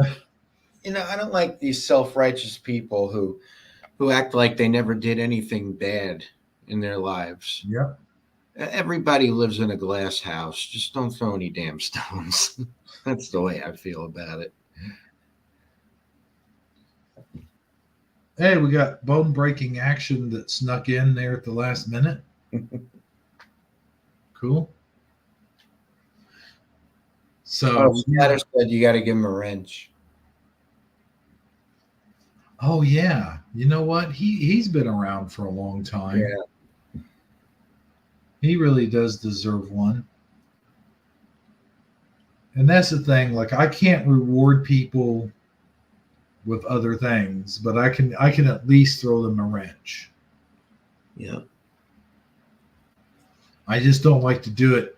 you know, I don't like these self-righteous people who act like they never did anything bad in their lives. Yep. Everybody lives in a glass house. Just don't throw any damn stones. That's the way I feel about it. Hey, we got bone-breaking action that snuck in there at the last minute. Cool. So Splatter said you got to give him a wrench. Oh yeah, you know what? He's been around for a long time. Yeah, he really does deserve one. And that's the thing. Like, I can't reward people with other things, but I can at least throw them a wrench. Yeah. I just don't like to do it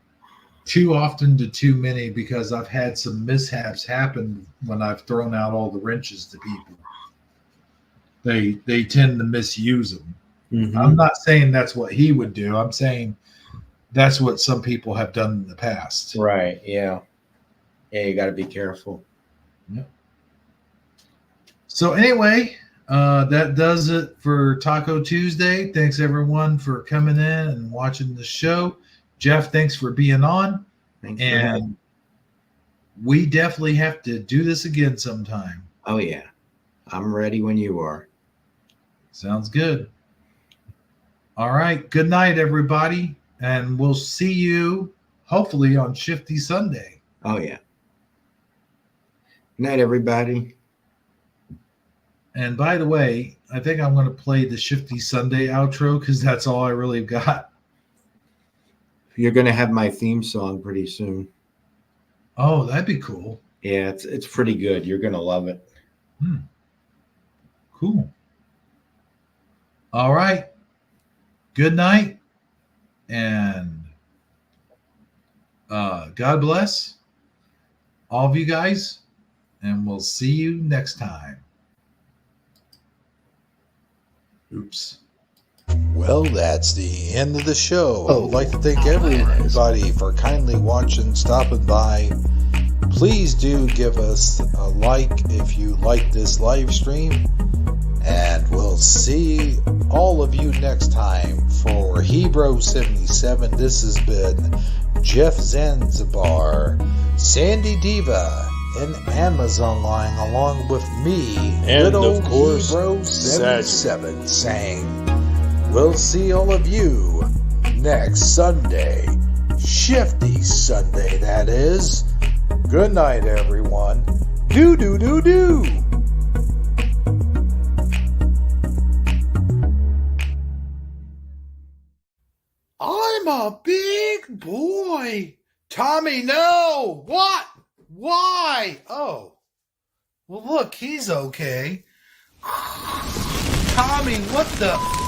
too often to too many because I've had some mishaps happen when I've thrown out all the wrenches to people. They tend to misuse them. Mm-hmm. I'm not saying that's what he would do. I'm saying that's what some people have done in the past. Right. Yeah. Yeah, you got to be careful. Yep. So anyway, that does it for Taco Tuesday. Thanks everyone for coming in and watching the show. Jeff, thanks for being on. And we definitely have to do this again sometime. Oh, yeah. I'm ready when you are. Sounds good. All right. Good night, everybody. And we'll see you hopefully on Shifty Sunday. Oh, yeah. Good night, everybody. And by the way, I think I'm going to play the Shifty Sunday outro because that's all I really got. You're going to have my theme song pretty soon. Oh, that'd be cool. Yeah, it's pretty good. You're going to love it. Cool. All right. Good night. And God bless all of you guys. And we'll see you next time. Oops. Well, that's the end of the show. I'd like to thank everybody for kindly watching, stopping by. Please do give us a like if you like this live stream. And we'll see all of you next time. For Hebro77, this has been Jeff Zanzibar, Sandy Diva, and Amazon Line, along with me, and little of course, Hebro77, saying, we'll see all of you next Sunday. Shifty Sunday, that is. Good night, everyone. Do. I'm a big boy. Tommy, no. What? Why? Oh. Well, look, he's okay. Tommy, what the?